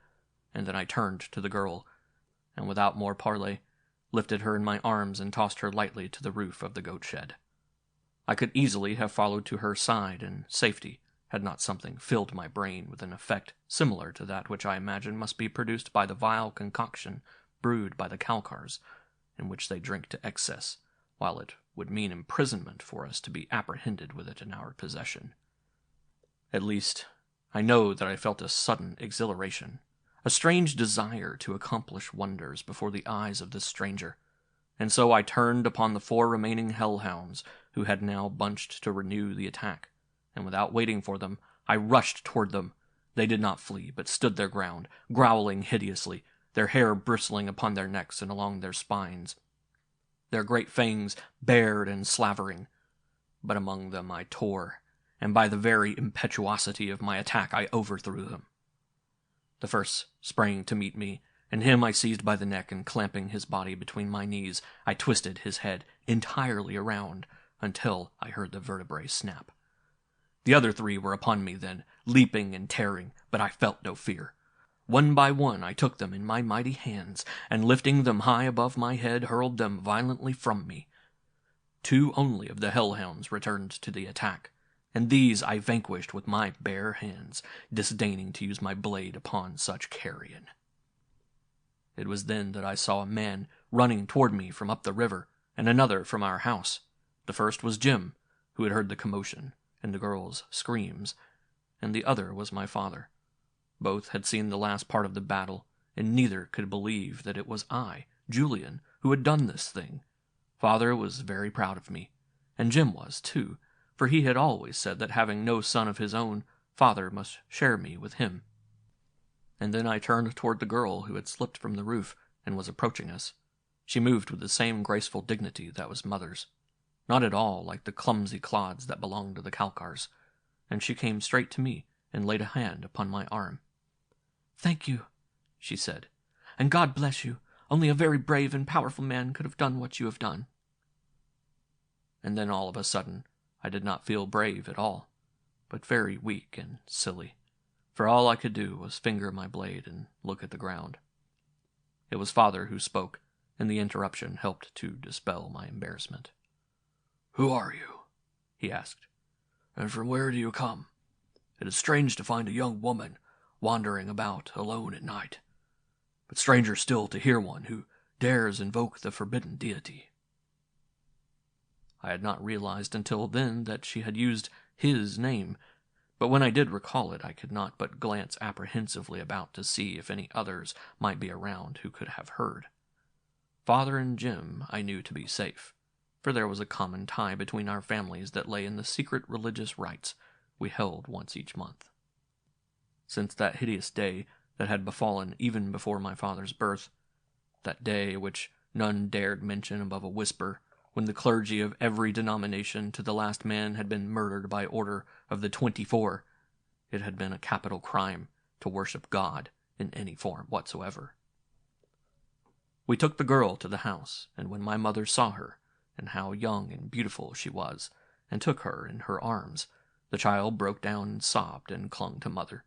and then I turned to the girl, and without more parley, lifted her in my arms and tossed her lightly to the roof of the goat shed. I could easily have followed to her side in safety, had not something filled my brain with an effect similar to that which I imagine must be produced by the vile concoction brewed by the Kalkars, in which they drink to excess, while it would mean imprisonment for us to be apprehended with it in our possession. At least, I know that I felt a sudden exhilaration, a strange desire to accomplish wonders before the eyes of this stranger, and so I turned upon the 4 remaining Hellhounds, who had now bunched to renew the attack, and without waiting for them, I rushed toward them. They did not flee, but stood their ground, growling hideously, their hair bristling upon their necks and along their spines, their great fangs bared and slavering. But among them I tore, and by the very impetuosity of my attack I overthrew them. The first sprang to meet me, and him I seized by the neck, and clamping his body between my knees, I twisted his head entirely around until I heard the vertebrae snap. The other 3 were upon me then, leaping and tearing, but I felt no fear. One by one I took them in my mighty hands, and lifting them high above my head, hurled them violently from me. 2 only of the Hellhounds returned to the attack, and these I vanquished with my bare hands, disdaining to use my blade upon such carrion. It was then that I saw a man running toward me from up the river, and another from our house. The first was Jim, who had heard the commotion and the girl's screams, and the other was my father. Both had seen the last part of the battle, and neither could believe that it was I, Julian, who had done this thing. Father was very proud of me, and Jim was, too, for he had always said that having no son of his own, father must share me with him. And then I turned toward the girl who had slipped from the roof and was approaching us. She moved with the same graceful dignity that was mother's, not at all like the clumsy clods that belonged to the Kalkars, and she came straight to me and laid a hand upon my arm. "Thank you," she said, "and God bless you. Only a very brave and powerful man could have done what you have done." And then all of a sudden, I did not feel brave at all, but very weak and silly, for all I could do was finger my blade and look at the ground. It was Father who spoke, and the interruption helped to dispel my embarrassment. "Who are you?" he asked, "and from where do you come? It is strange to find a young woman wandering about alone at night, but stranger still to hear one who dares invoke the forbidden deity." I had not realized until then that she had used his name, but when I did recall it, I could not but glance apprehensively about to see if any others might be around who could have heard. Father and Jim I knew to be safe, for there was a common tie between our families that lay in the secret religious rites we held once each month. Since that hideous day that had befallen even before my father's birth, that day which none dared mention above a whisper, when the clergy of every denomination to the last man had been murdered by order of the 24, it had been a capital crime to worship God in any form whatsoever. We took the girl to the house, and when my mother saw her, and how young and beautiful she was, and took her in her arms, the child broke down and sobbed and clung to mother,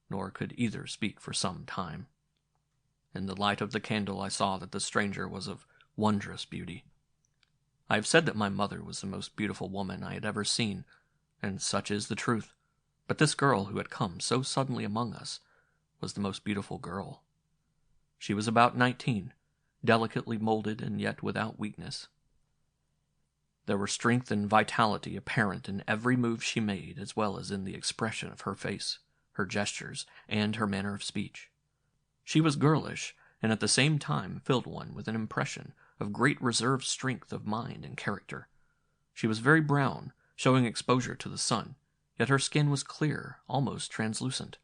nor could either speak for some time. In the light of the candle I saw that the stranger was of wondrous beauty. I have said that my mother was the most beautiful woman I had ever seen, and such is the truth, but this girl who had come so suddenly among us was the most beautiful girl. She was about 19, delicately molded and yet without weakness. There were strength and vitality apparent in every move she made, as well as in the expression of her face, her gestures, and her manner of speech. She was girlish, and at the same time filled one with an impression of great reserved strength of mind and character. She was very brown, showing exposure to the sun, yet her skin was clear, almost translucent.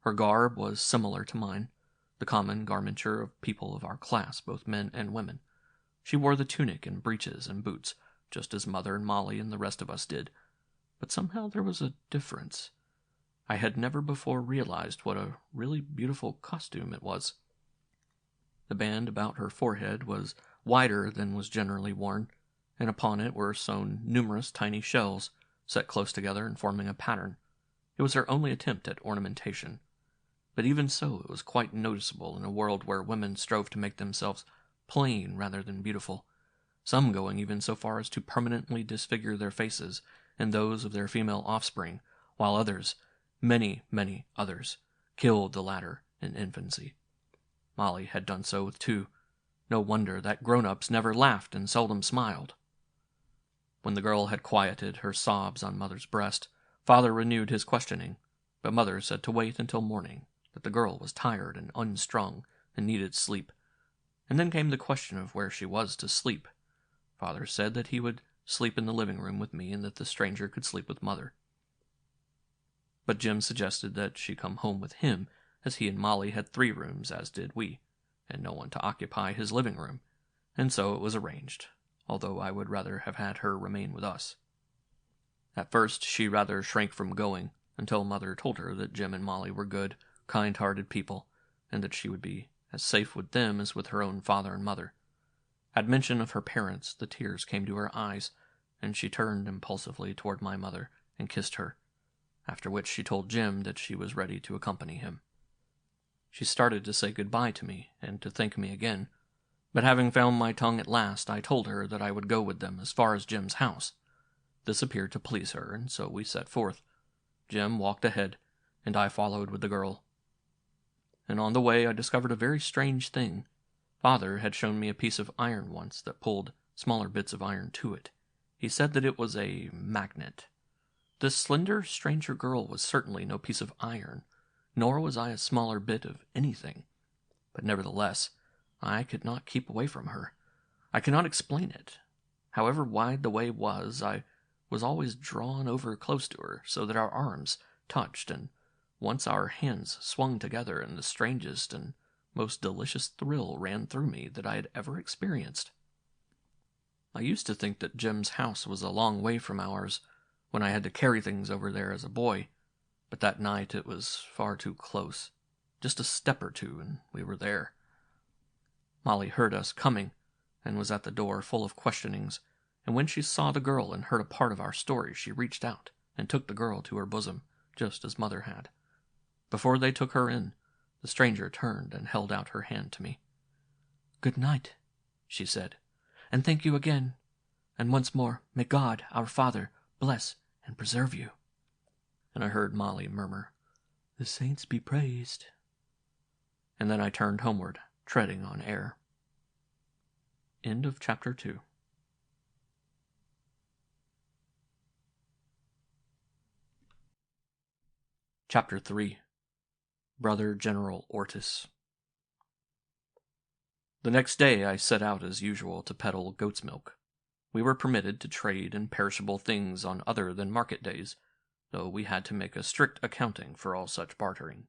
Her garb was similar to mine, the common garmenture of people of our class, both men and women. She wore the tunic and breeches and boots, just as Mother and Molly and the rest of us did, but somehow there was a difference. I had never before realized what a really beautiful costume it was. The band about her forehead was wider than was generally worn, and upon it were sewn numerous tiny shells, set close together and forming a pattern. It was her only attempt at ornamentation. but even so it was quite noticeable in a world where women strove to make themselves plain rather than beautiful, some going even so far as to permanently disfigure their faces and those of their female offspring, while others, many, many others, killed the latter in infancy. Molly had done so too. No wonder that grown-ups never laughed and seldom smiled. When the girl had quieted her sobs on Mother's breast, Father renewed his questioning, but Mother said to wait until morning, that the girl was tired and unstrung and needed sleep. And then came the question of where she was to sleep. Father said that he would sleep in the living room with me and that the stranger could sleep with Mother. But Jim suggested that she come home with him, as he and Molly had 3 rooms, as did we, and no one to occupy his living room, and so it was arranged, although I would rather have had her remain with us. At first she rather shrank from going, until Mother told her that Jim and Molly were good, kind-hearted people, and that she would be as safe with them as with her own father and mother. At mention of her parents, the tears came to her eyes, and she turned impulsively toward my mother and kissed her, after which she told Jim that she was ready to accompany him. She started to say goodbye to me and to thank me again, but having found my tongue at last, I told her that I would go with them as far as Jim's house. This appeared to please her, and so we set forth. Jim walked ahead, and I followed with the girl. And on the way I discovered a very strange thing. Father had shown me a piece of iron once that pulled smaller bits of iron to it. He said that it was a magnet. This slender stranger girl was certainly no piece of iron, nor was I a smaller bit of anything. But nevertheless, I could not keep away from her. I cannot explain it. However wide the way was, I was always drawn over close to her, so that our arms touched, and once our hands swung together, and the strangest and most delicious thrill ran through me that I had ever experienced. I used to think that Jim's house was a long way from ours, when I had to carry things over there as a boy, but that night it was far too close. Just a step or two, and we were there. Molly heard us coming, and was at the door full of questionings, and when she saw the girl and heard a part of our story, she reached out and took the girl to her bosom, just as Mother had. Before they took her in, the stranger turned and held out her hand to me. "Good night," she said, "and thank you again, and once more may God, our Father, bless and preserve you." And I heard Molly murmur, "The saints be praised." And then I turned homeward, treading on air. End of Chapter 2. Chapter 3. Brother General Ortis. The next day I set out as usual to peddle goat's milk. We were permitted to trade in perishable things on other than market days, though we had to make a strict accounting for all such bartering.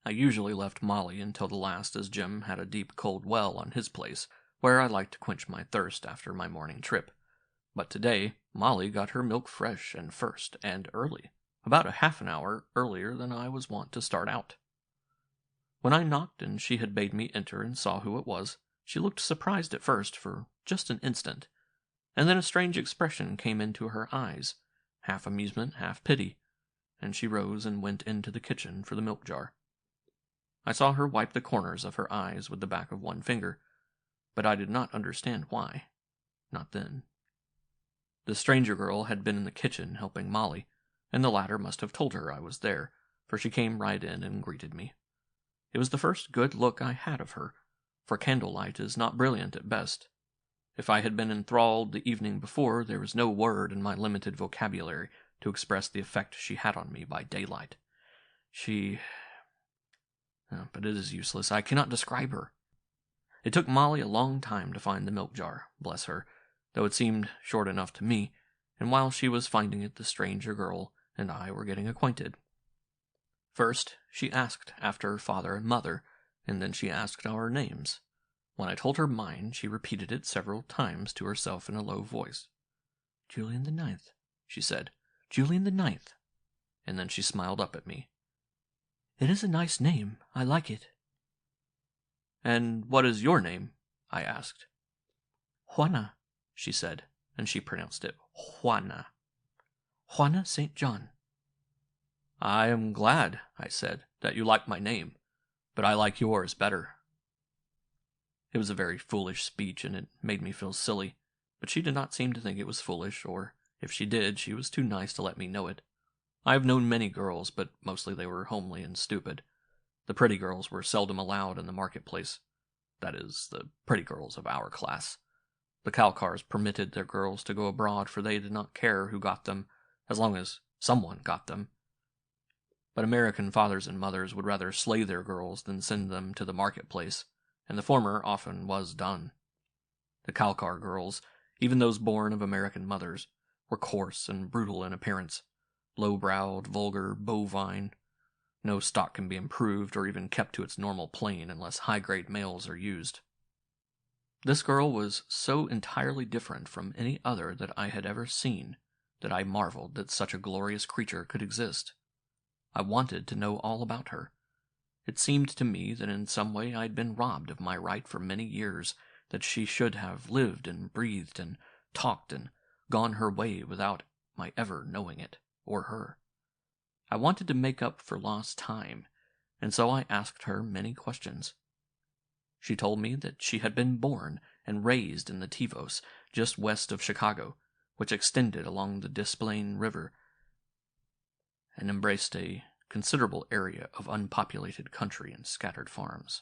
I usually left Molly until the last, as Jim had a deep cold well on his place, where I liked to quench my thirst after my morning trip. But today Molly got her milk fresh and first, and early, about a half an hour earlier than I was wont to start out. When I knocked and she had bade me enter and saw who it was, she looked surprised at first for just an instant, and then a strange expression came into her eyes, half amusement, half pity, and she rose and went into the kitchen for the milk jar. I saw her wipe the corners of her eyes with the back of one finger, but I did not understand why. Not then. The stranger girl had been in the kitchen helping Molly, and the latter must have told her I was there, for she came right in and greeted me. It was the first good look I had of her, for candlelight is not brilliant at best. If I had been enthralled the evening before, there was no word in my limited vocabulary to express the effect she had on me by daylight. But it is useless. I cannot describe her. It took Molly a long time to find the milk jar, bless her, though it seemed short enough to me, and while she was finding it, the stranger girl and I were getting acquainted. First, she asked after father and mother, and then she asked our names. When I told her mine, she repeated it several times to herself in a low voice. "Julian the 9th," she said. "Julian the 9th." And then she smiled up at me. "It is a nice name. I like it." "And what is your name?" I asked. "Juana," she said, and she pronounced it Juana. "Juana St. John." I am glad, I said, that you like my name, but I like yours better. It was a very foolish speech, and it made me feel silly, but she did not seem to think it was foolish, or if she did, she was too nice to let me know it. I have known many girls, but mostly they were homely and stupid. The pretty girls were seldom allowed in the marketplace. That is, the pretty girls of our class. The Kalkars permitted their girls to go abroad, for they did not care who got them, as long as someone got them. But American fathers and mothers would rather slay their girls than send them to the marketplace, and the former often was done. The Kalkar girls, even those born of American mothers, were coarse and brutal in appearance, low-browed, vulgar, bovine. No stock can be improved or even kept to its normal plane unless high-grade males are used. This girl was so entirely different from any other that I had ever seen that I marveled that such a glorious creature could exist. I wanted to know all about her. It seemed to me that in some way I had been robbed of my right for many years, that she should have lived and breathed and talked and gone her way without my ever knowing it, or her. I wanted to make up for lost time, and so I asked her many questions. She told me that she had been born and raised in the Tivos, just west of Chicago, which extended along the Des Plaines River and embraced a considerable area of unpopulated country and scattered farms.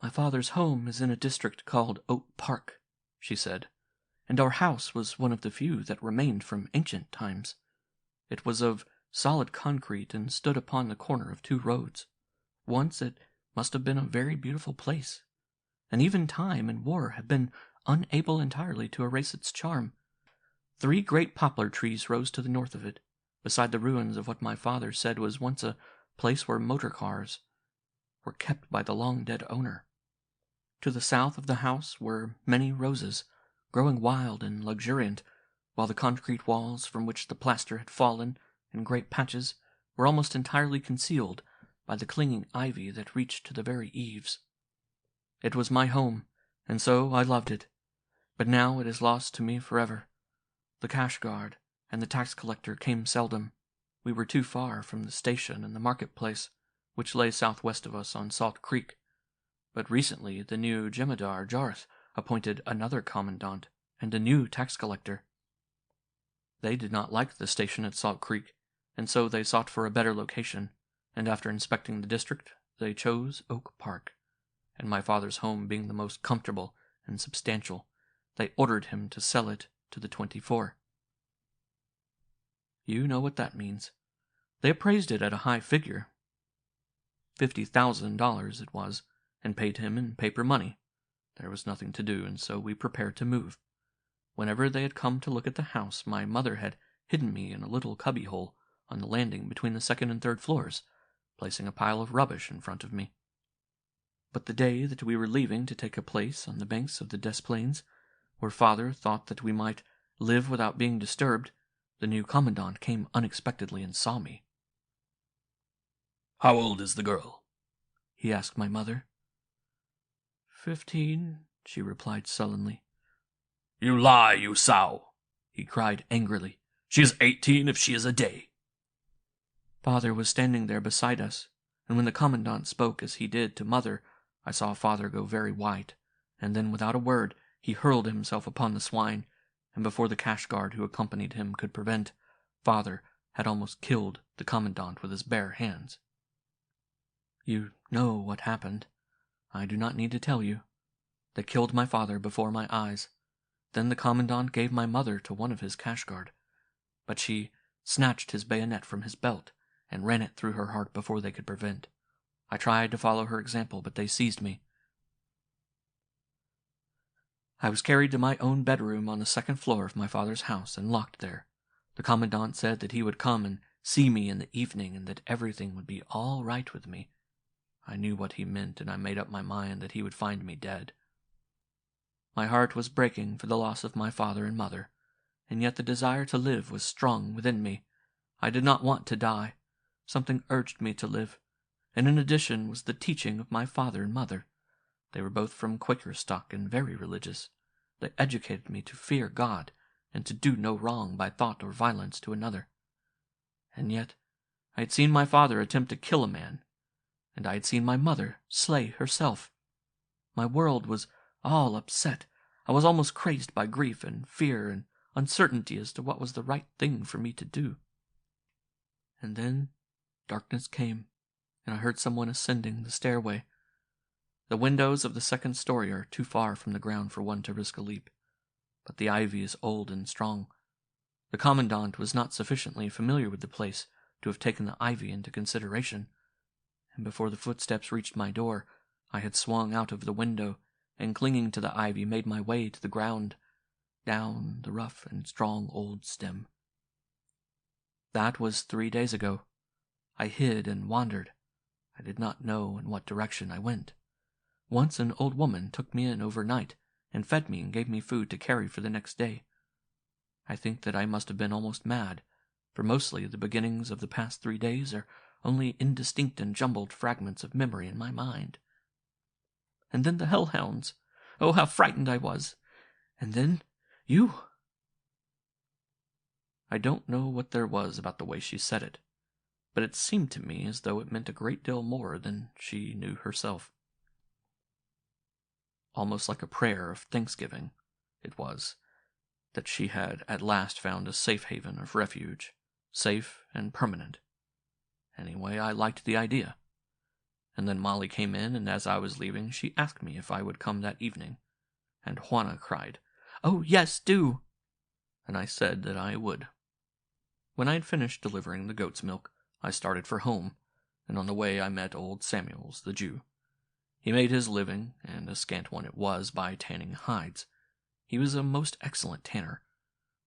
"My father's home is in a district called Oak Park," she said, "and our house was one of the few that remained from ancient times. It was of solid concrete and stood upon the corner of two roads. Once it must have been a very beautiful place, and even time and war have been unable entirely to erase its charm. 3 great poplar trees rose to the north of it, beside the ruins of what my father said was once a place where motor cars were kept by the long-dead owner. To the south of the house were many roses, growing wild and luxuriant, while the concrete walls from which the plaster had fallen in great patches were almost entirely concealed by the clinging ivy that reached to the very eaves. It was my home, and so I loved it, but now it is lost to me forever. The cash guard and the tax collector came seldom. We were too far from the station and the marketplace, which lay southwest of us on Salt Creek. But recently the new Jemadar Jarth appointed another commandant and a new tax collector. They did not like the station at Salt Creek, and so they sought for a better location, and after inspecting the district, they chose Oak Park, and my father's home being the most comfortable and substantial, they ordered him to sell it to the 24. You know what that means. They appraised it at a high figure. $50,000 it was, and paid him in paper money. There was nothing to do, and so we prepared to move. Whenever they had come to look at the house, my mother had hidden me in a little cubbyhole on the landing between the 2nd and 3rd floors, placing a pile of rubbish in front of me. But the day that we were leaving to take a place on the banks of the Des Plaines, where father thought that we might live without being disturbed, the new commandant came unexpectedly and saw me. "How old is the girl?" he asked my mother. 15, she replied sullenly. "You lie, you sow!" he cried angrily. "She is 18 if she is a day." Father was standing there beside us, and when the commandant spoke as he did to mother, I saw father go very white, and then without a word he hurled himself upon the swine, and before the cash guard who accompanied him could prevent, father had almost killed the commandant with his bare hands. You know what happened. I do not need to tell you. They killed my father before my eyes. Then the commandant gave my mother to one of his cash guard, but she snatched his bayonet from his belt and ran it through her heart before they could prevent. I tried to follow her example, but they seized me. I was carried to my own bedroom on the 2nd floor of my father's house and locked there. The commandant said that he would come and see me in the evening and that everything would be all right with me. I knew what he meant, and I made up my mind that he would find me dead. My heart was breaking for the loss of my father and mother, and yet the desire to live was strong within me. I did not want to die. Something urged me to live, and in addition was the teaching of my father and mother. They were both from Quaker stock and very religious. They educated me to fear God and to do no wrong by thought or violence to another. And yet I had seen my father attempt to kill a man, and I had seen my mother slay herself. My world was all upset. I was almost crazed by grief and fear and uncertainty as to what was the right thing for me to do. And then darkness came, and I heard someone ascending the stairway. The windows of the second story are too far from the ground for one to risk a leap, but the ivy is old and strong. The commandant was not sufficiently familiar with the place to have taken the ivy into consideration, and before the footsteps reached my door, I had swung out of the window, and clinging to the ivy made my way to the ground, down the rough and strong old stem. That was 3 days ago. I hid and wandered. I did not know in what direction I went. Once an old woman took me in overnight, and fed me and gave me food to carry for the next day. I think that I must have been almost mad, for mostly the beginnings of the past 3 days are only indistinct and jumbled fragments of memory in my mind. And then the Hellhounds. Oh, how frightened I was. And then you. I don't know what there was about the way she said it, but it seemed to me as though it meant a great deal more than she knew herself. Almost like a prayer of thanksgiving, it was, that she had at last found a safe haven of refuge, safe and permanent. Anyway, I liked the idea. And then Molly came in, and as I was leaving, she asked me if I would come that evening, and Juana cried, "Oh, yes, do!" And I said that I would. When I had finished delivering the goat's milk, I started for home, and on the way I met old Samuels, the Jew. He made his living, and a scant one it was, by tanning hides. He was a most excellent tanner,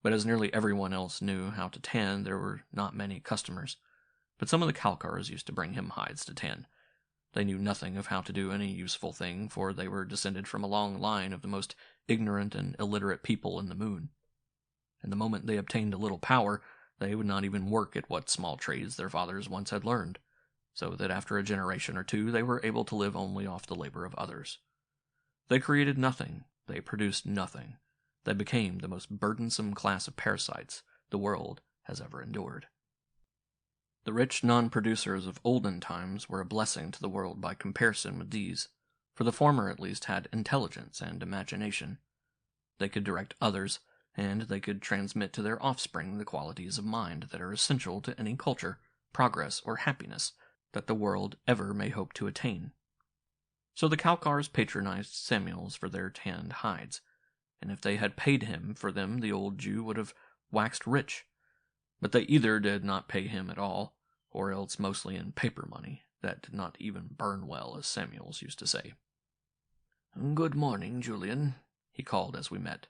but as nearly everyone else knew how to tan, there were not many customers. But some of the Kalkars used to bring him hides to tan. They knew nothing of how to do any useful thing, for they were descended from a long line of the most ignorant and illiterate people in the moon. And the moment they obtained a little power, they would not even work at what small trades their fathers once had learned, so that after a generation or two they were able to live only off the labor of others. They created nothing, they produced nothing. They became the most burdensome class of parasites the world has ever endured. The rich non-producers of olden times were a blessing to the world by comparison with these, for the former at least had intelligence and imagination. They could direct others, and they could transmit to their offspring the qualities of mind that are essential to any culture, progress, or happiness that the world ever may hope to attain. So the Kalkars patronized Samuels for their tanned hides, and if they had paid him for them the old Jew would have waxed rich. But they either did not pay him at all, or else mostly in paper money that did not even burn well, as Samuels used to say. "Good morning, Julian," he called as we met.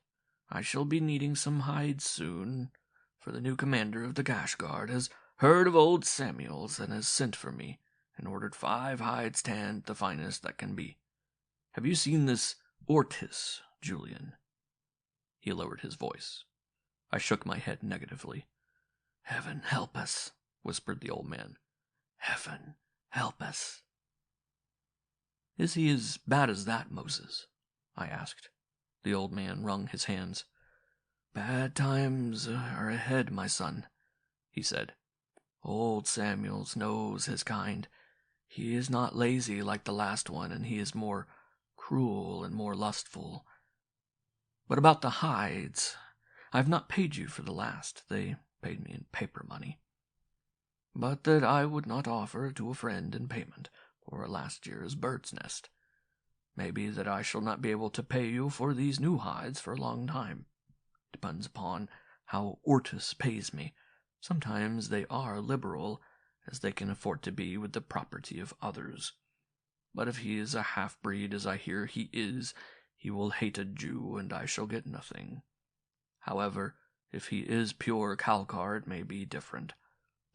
"I shall be needing some hides soon, for the new commander of the Gash Guard has heard of old Samuels and has sent for me and ordered 5 hides tanned, the finest that can be. Have you seen this Ortis, Julian?" He lowered his voice. I shook my head negatively. "Heaven help us," whispered the old man. "Heaven help us." "Is he as bad as that, Moses?" I asked. The old man wrung his hands. "Bad times are ahead, my son," he said. "Old Samuels knows his kind. He is not lazy like the last one, and he is more cruel and more lustful. But about the hides, I have not paid you for the last. They paid me in paper money. But that I would not offer to a friend in payment for a last year's bird's nest. Maybe that I shall not be able to pay you for these new hides for a long time. Depends upon how Ortis pays me. Sometimes they are liberal, as they can afford to be with the property of others. But if he is a half-breed, as I hear he is, he will hate a Jew, and I shall get nothing. However, if he is pure Kalkar, it may be different.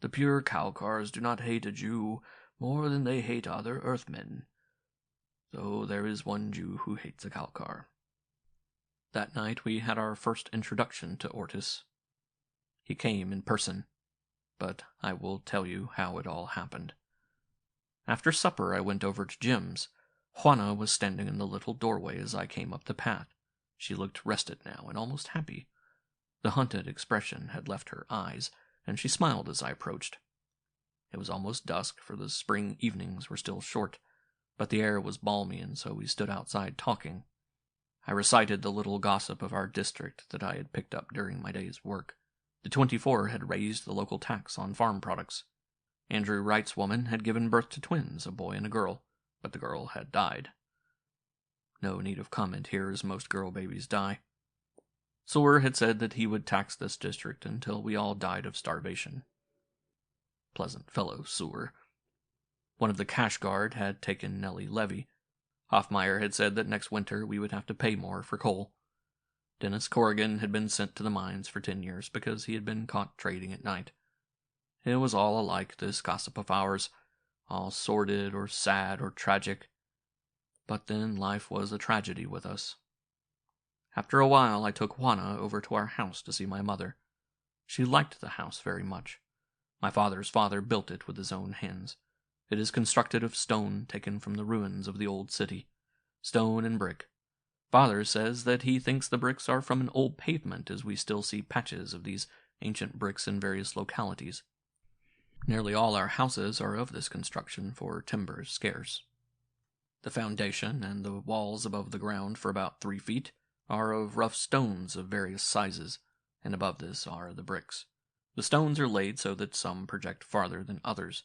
The pure Kalkars do not hate a Jew more than they hate other Earthmen. Though there is one Jew who hates a Kalkar." That night we had our first introduction to Ortis. He came in person, but I will tell you how it all happened. After supper I went over to Jim's. Juana was standing in the little doorway as I came up the path. She looked rested now and almost happy. The hunted expression had left her eyes, and she smiled as I approached. It was almost dusk, for the spring evenings were still short, but the air was balmy, and so we stood outside talking. I recited the little gossip of our district that I had picked up during my day's work. The 24 had raised the local tax on farm products. Andrew Wright's woman had given birth to twins, a boy and a girl, but the girl had died. No need of comment here, as most girl babies die. Seward had said that he would tax this district until we all died of starvation. Pleasant fellow, Seward. One of the cash guard had taken Nellie Levy. Hoffmeyer had said that next winter we would have to pay more for coal. Dennis Corrigan had been sent to the mines for 10 years because he had been caught trading at night. It was all alike, this gossip of ours, all sordid or sad or tragic. But then life was a tragedy with us. After a while, I took Juana over to our house to see my mother. She liked the house very much. My father's father built it with his own hands. It is constructed of stone taken from the ruins of the old city. Stone and brick. Father says that he thinks the bricks are from an old pavement, as we still see patches of these ancient bricks in various localities. Nearly all our houses are of this construction, for timber is scarce. The foundation and the walls above the ground for about 3 feet are of rough stones of various sizes, and above this are the bricks. The stones are laid so that some project farther than others,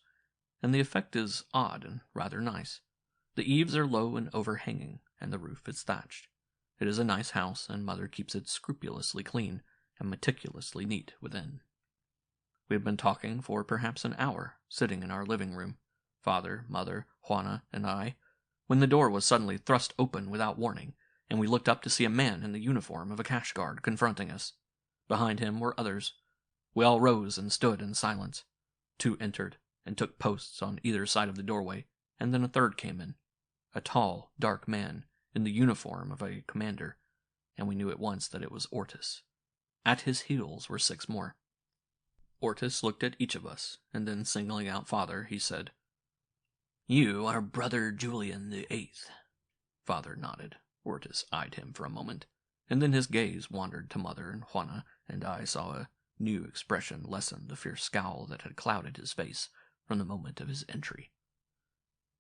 and the effect is odd and rather nice. The eaves are low and overhanging, and the roof is thatched. It is a nice house, and Mother keeps it scrupulously clean and meticulously neat within. We had been talking for perhaps an hour, sitting in our living room, Father, Mother, Juana, and I, when the door was suddenly thrust open without warning, and we looked up to see a man in the uniform of a cash guard confronting us. Behind him were others. We all rose and stood in silence. 2 entered, and took posts on either side of the doorway, and then a third came in. A tall, dark man, in the uniform of a commander, and we knew at once that it was Ortis. At his heels were 6 more. Ortis looked at each of us, and then singling out Father, he said, "You are Brother Julian the Eighth." Father nodded. Ortis eyed him for a moment, and then his gaze wandered to Mother and Juana, and I saw a new expression lessen the fierce scowl that had clouded his face from the moment of his entry.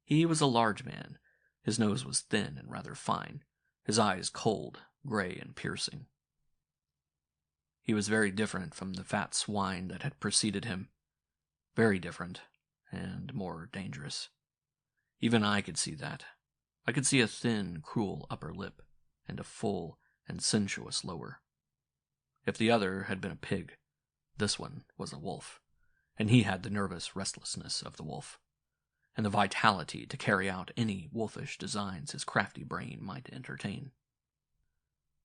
He was a large man. His nose was thin and rather fine, his eyes cold, gray, and piercing. He was very different from the fat swine that had preceded him. Very different, and more dangerous. Even I could see that. I could see a thin, cruel upper lip, and a full and sensuous lower. If the other had been a pig, this one was a wolf, and he had the nervous restlessness of the wolf, and the vitality to carry out any wolfish designs his crafty brain might entertain.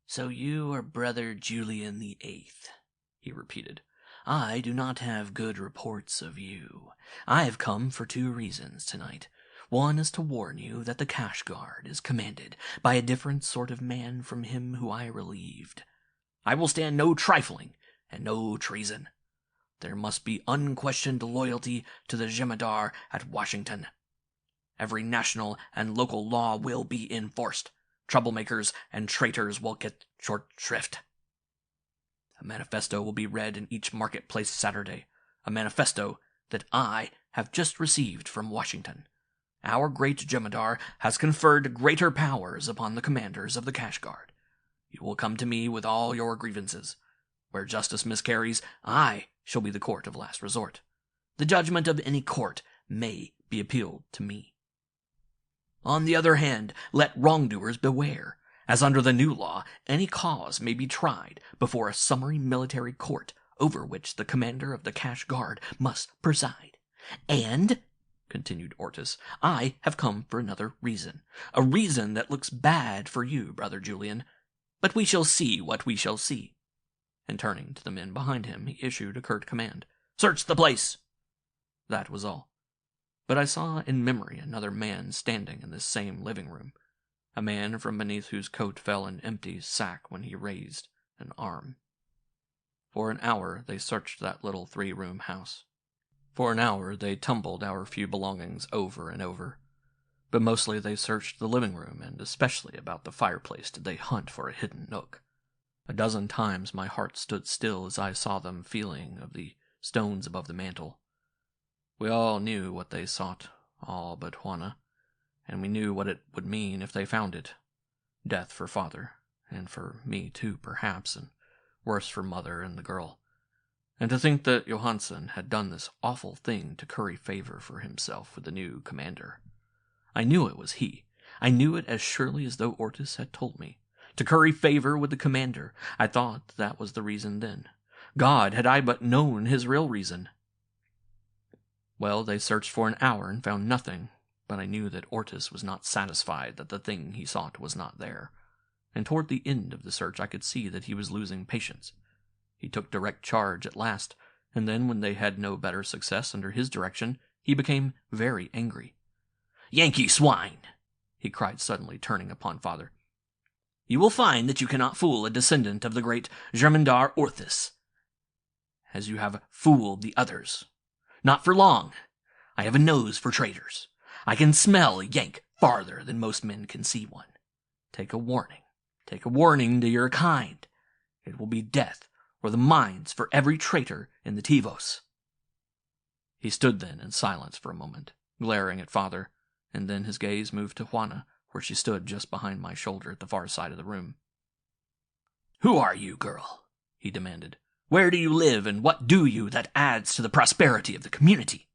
"So you are Brother Julian the Eighth," he repeated. "I do not have good reports of you. I have come for 2 reasons tonight. One is to warn you that the cash guard is commanded by a different sort of man from him who I relieved. I will stand no trifling and no treason. There must be unquestioned loyalty to the jemadar at Washington. Every national and local law will be enforced. Troublemakers and traitors will get short shrift. A manifesto will be read in each marketplace Saturday, a manifesto that I have just received from Washington. Our great jemadar has conferred greater powers upon the commanders of the cash guard. You will come to me with all your grievances. Where justice miscarries, I shall be the court of last resort. The judgment of any court may be appealed to me. On the other hand, let wrongdoers beware, as under the new law, any cause may be tried before a summary military court over which the commander of the cash guard must preside. And, continued Ortis, I have come for another reason, a reason that looks bad for you, Brother Julian, but we shall see what we shall see." And turning to the men behind him, he issued a curt command, "Search the place!" That was all. But I saw in memory another man standing in this same living room, a man from beneath whose coat fell an empty sack when he raised an arm. For an hour they searched that little 3-room house. For an hour they tumbled our few belongings over and over. But mostly they searched the living room, and especially about the fireplace did they hunt for a hidden nook. A dozen times my heart stood still as I saw them feeling of the stones above the mantel. We all knew what they sought, all but Juana, and we knew what it would mean if they found it. Death for father, and for me too, perhaps, and worse for mother and the girl. And to think that Johansen had done this awful thing to curry favor for himself with the new commander. I knew it was he. I knew it as surely as though Ortis had told me. To curry favor with the commander. I thought that was the reason then. God, had I but known his real reason. Well, they searched for an hour and found nothing, but I knew that Ortis was not satisfied that the thing he sought was not there. And toward the end of the search I could see that he was losing patience. He took direct charge at last, and then when they had no better success under his direction, he became very angry. "Yankee swine!" he cried suddenly, turning upon father. "You will find that you cannot fool a descendant of the great Germandar Orthus, as you have fooled the others. Not for long. I have a nose for traitors. I can smell a Yank farther than most men can see one. Take a warning. Take a warning to your kind. It will be death or the mines for every traitor in the Tivos." He stood then in silence for a moment, glaring at father, and then his gaze moved to Juana, where she stood just behind my shoulder at the far side of the room. "Who are you, girl?" he demanded. "Where do you live, and what do you that adds to the prosperity of the community?"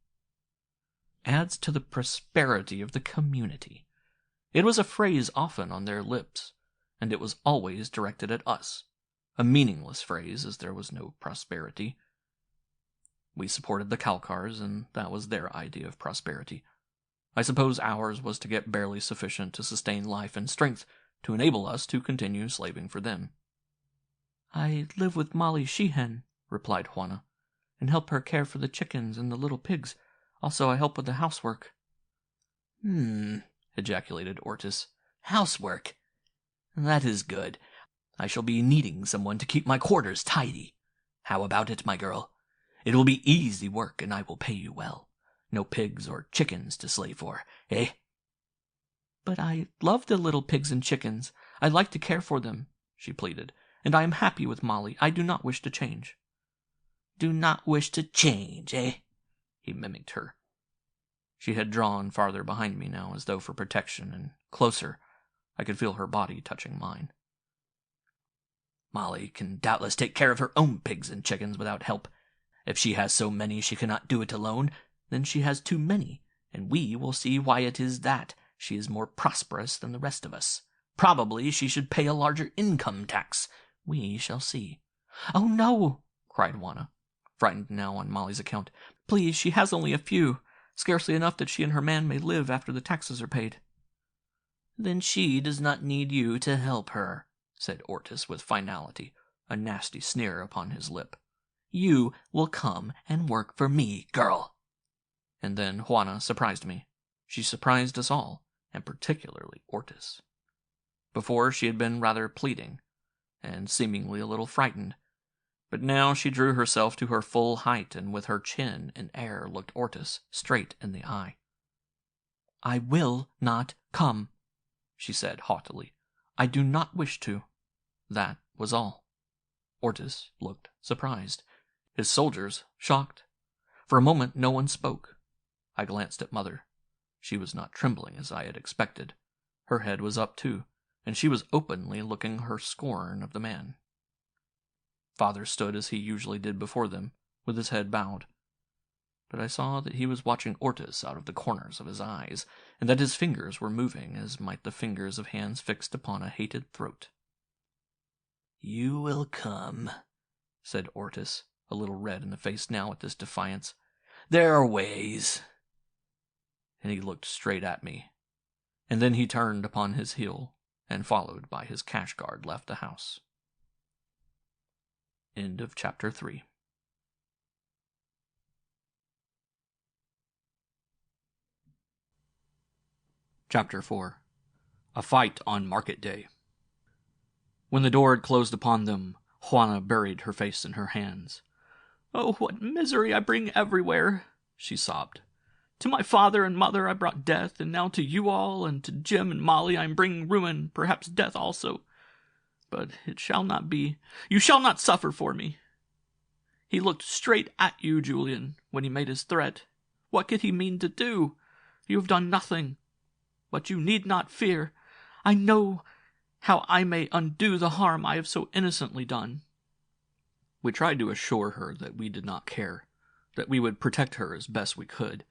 Adds to the prosperity of the community. It was a phrase often on their lips, and it was always directed at us. A meaningless phrase, as there was no prosperity. We supported the Kalkars, and that was their idea of prosperity. I suppose ours was to get barely sufficient to sustain life and strength to enable us to continue slaving for them. "I live with Molly Sheehan," replied Juana, "and help her care for the chickens and the little pigs. Also, I help with the housework." Ejaculated Ortis. "Housework? That is good. I shall be needing someone to keep my quarters tidy. How about it, my girl? It will be easy work, and I will pay you well. No pigs or chickens to slave for, eh?" "But I love the little pigs and chickens. I like to care for them," she pleaded, "and I am happy with Molly. I do not wish to change." "Do not wish to change, eh?" he mimicked her. She had drawn farther behind me now, as though for protection, and closer. I could feel her body touching mine. "Molly can doubtless take care of her own pigs and chickens without help. If she has so many she cannot do it alone, then she has too many, and we will see why it is that she is more prosperous than the rest of us. Probably she should pay a larger income tax. We shall see." "Oh, no!" cried Juana, frightened now on Molly's account. "Please, she has only a few, scarcely enough that she and her man may live after the taxes are paid." "Then she does not need you to help her," said Ortis with finality, a nasty sneer upon his lip. "You will come and work for me, girl." And then Juana surprised me. She surprised us all, and particularly Ortis. Before she had been rather pleading, and seemingly a little frightened, but now she drew herself to her full height, and with her chin in air looked Ortis straight in the eye. "I will not come," she said haughtily. "I do not wish to." That was all. Ortis looked surprised. His soldiers shocked. For a moment no one spoke. I glanced at Mother. She was not trembling as I had expected. Her head was up too, and she was openly looking her scorn of the man. Father stood as he usually did before them, with his head bowed. But I saw that he was watching Ortis out of the corners of his eyes, and that his fingers were moving as might the fingers of hands fixed upon a hated throat. "You will come," said Ortis, a little red in the face now at this defiance. "There are ways." And he looked straight at me, and then he turned upon his heel, and followed by his cash guard left the house. End of Chapter 3. Chapter 4. A Fight on Market Day. When the door had closed upon them, Juana buried her face in her hands. "Oh, what misery I bring everywhere," she sobbed. "To my father and mother I brought death, and now to you all, and to Jim and Molly I am bringing ruin, perhaps death also. But it shall not be. You shall not suffer for me. He looked straight at you, Julian, when he made his threat. What could he mean to do? You have done nothing. But you need not fear. I know how I may undo the harm I have so innocently done." We tried to assure her that we did not care, that we would protect her as best we could,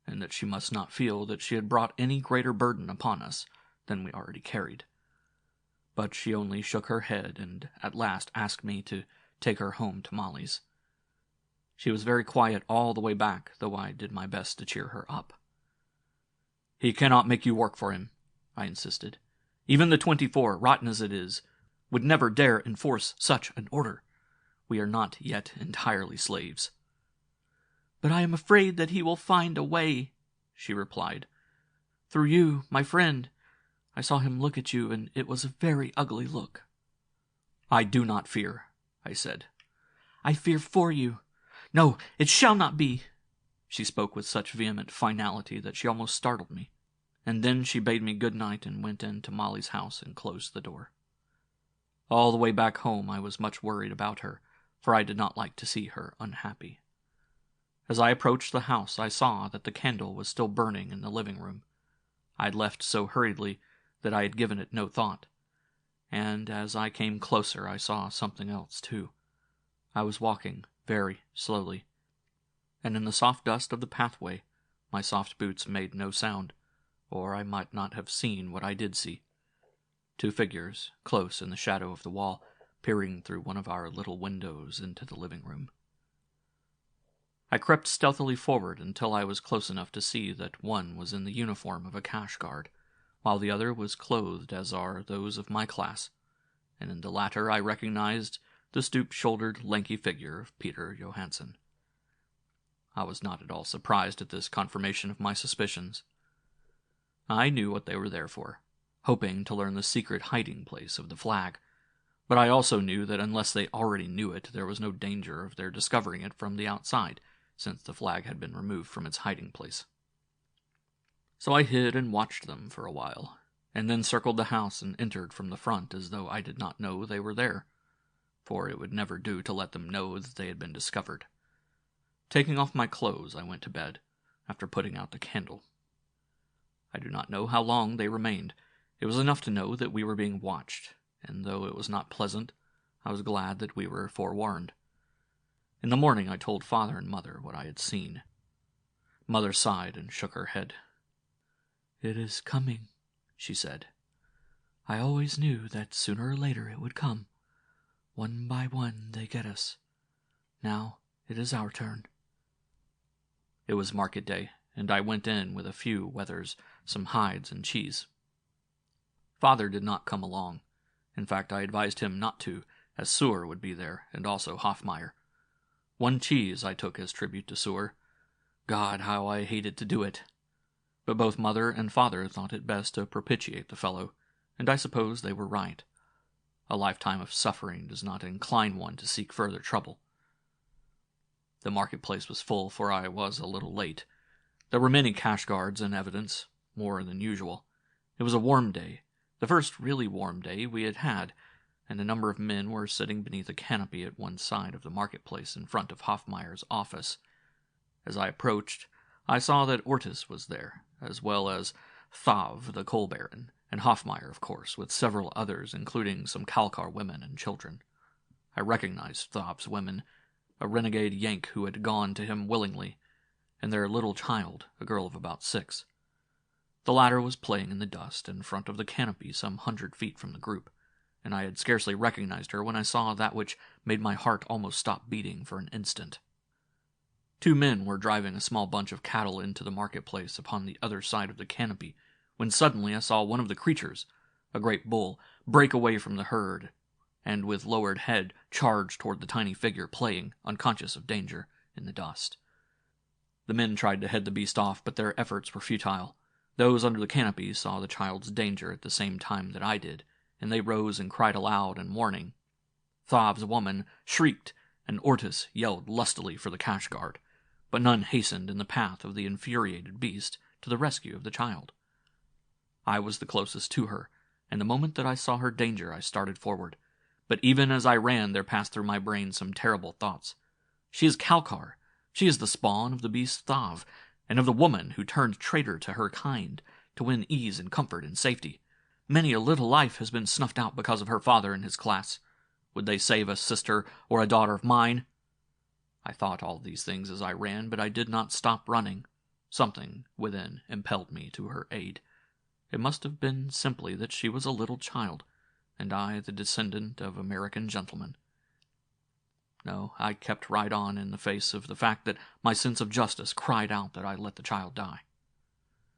and that she must not feel that she had brought any greater burden upon us than we already carried. But she only shook her head and at last asked me to take her home to Molly's. She was very quiet all the way back, though I did my best to cheer her up. "He cannot make you work for him," I insisted. "Even the 24, rotten as it is, would never dare enforce such an order. We are not yet entirely slaves." "But I am afraid that he will find a way," she replied. "Through you, my friend. I saw him look at you, and it was a very ugly look." "I do not fear," I said. "I fear for you. No, it shall not be." She spoke with such vehement finality that she almost startled me, and then she bade me good night and went into Molly's house and closed the door. All the way back home I was much worried about her, for I did not like to see her unhappy. As I approached the house, I saw that the candle was still burning in the living room. I had left so hurriedly that I had given it no thought, and as I came closer I saw something else too. I was walking very slowly, and in the soft dust of the pathway my soft boots made no sound, or I might not have seen what I did see. 2 figures, close in the shadow of the wall, peering through one of our little windows into the living room. I crept stealthily forward until I was close enough to see that one was in the uniform of a cash guard, while the other was clothed as are those of my class, and in the latter I recognized the stoop-shouldered, lanky figure of Peter Johansson. I was not at all surprised at this confirmation of my suspicions. I knew what they were there for, hoping to learn the secret hiding place of the flag, but I also knew that unless they already knew it, there was no danger of their discovering it from the outside, since the flag had been removed from its hiding place. So I hid and watched them for a while, and then circled the house and entered from the front as though I did not know they were there, for it would never do to let them know that they had been discovered. Taking off my clothes, I went to bed, after putting out the candle. I do not know how long they remained. It was enough to know that we were being watched, and though it was not pleasant, I was glad that we were forewarned. In the morning I told Father and Mother what I had seen. Mother sighed and shook her head. "It is coming," she said. "I always knew that sooner or later it would come. One by one they get us. Now it is our turn." It was market day, and I went in with a few wethers, some hides, and cheese. Father did not come along. In fact, I advised him not to, as Sewer would be there, and also Hoffmeyer. 1 cheese I took as tribute to Sewer. God, how I hated to do it. But both Mother and Father thought it best to propitiate the fellow, and I suppose they were right. A lifetime of suffering does not incline one to seek further trouble. The marketplace was full, for I was a little late. There were many cash guards and evidence, more than usual. It was a warm day, the first really warm day we had had, and a number of men were sitting beneath a canopy at one side of the marketplace in front of Hoffmeyer's office. As I approached, I saw that Ortis was there, as well as Thav, the coal baron, and Hoffmeyer, of course, with several others, including some Kalkar women and children. I recognized Thav's women, a renegade Yank who had gone to him willingly, and their little child, a girl of about 6. The latter was playing in the dust in front of the canopy some 100 feet from the group, and I had scarcely recognized her when I saw that which made my heart almost stop beating for an instant. 2 men were driving a small bunch of cattle into the marketplace upon the other side of the canopy, when suddenly I saw one of the creatures, a great bull, break away from the herd, and with lowered head charge toward the tiny figure playing, unconscious of danger, in the dust. The men tried to head the beast off, but their efforts were futile. Those under the canopy saw the child's danger at the same time that I did, and they rose and cried aloud in warning. Thav's woman shrieked, and Ortis yelled lustily for the cash guard, but none hastened in the path of the infuriated beast to the rescue of the child. I was the closest to her, and the moment that I saw her danger I started forward. But even as I ran there passed through my brain some terrible thoughts. She is Kalkar. She is the spawn of the beast Thav. and of the woman who turned traitor to her kind to win ease and comfort and safety. Many a little life has been snuffed out because of her father and his class. Would they save a sister or a daughter of mine? I thought all these things as I ran, but I did not stop running. Something within impelled me to her aid. It must have been simply that she was a little child, and I the descendant of American gentlemen. No, I kept right on in the face of the fact that my sense of justice cried out that I let the child die.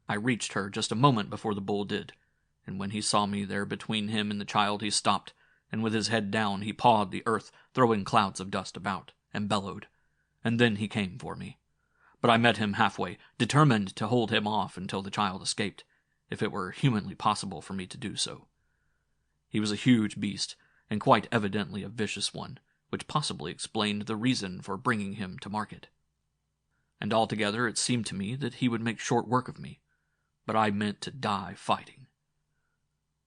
I reached her just a moment before the bull did, and when he saw me there between him and the child he stopped, and with his head down he pawed the earth, throwing clouds of dust about, and bellowed. And then he came for me. But I met him halfway, determined to hold him off until the child escaped, if it were humanly possible for me to do so. He was a huge beast, and quite evidently a vicious one, which possibly explained the reason for bringing him to market. And altogether it seemed to me that he would make short work of me, but I meant to die fighting.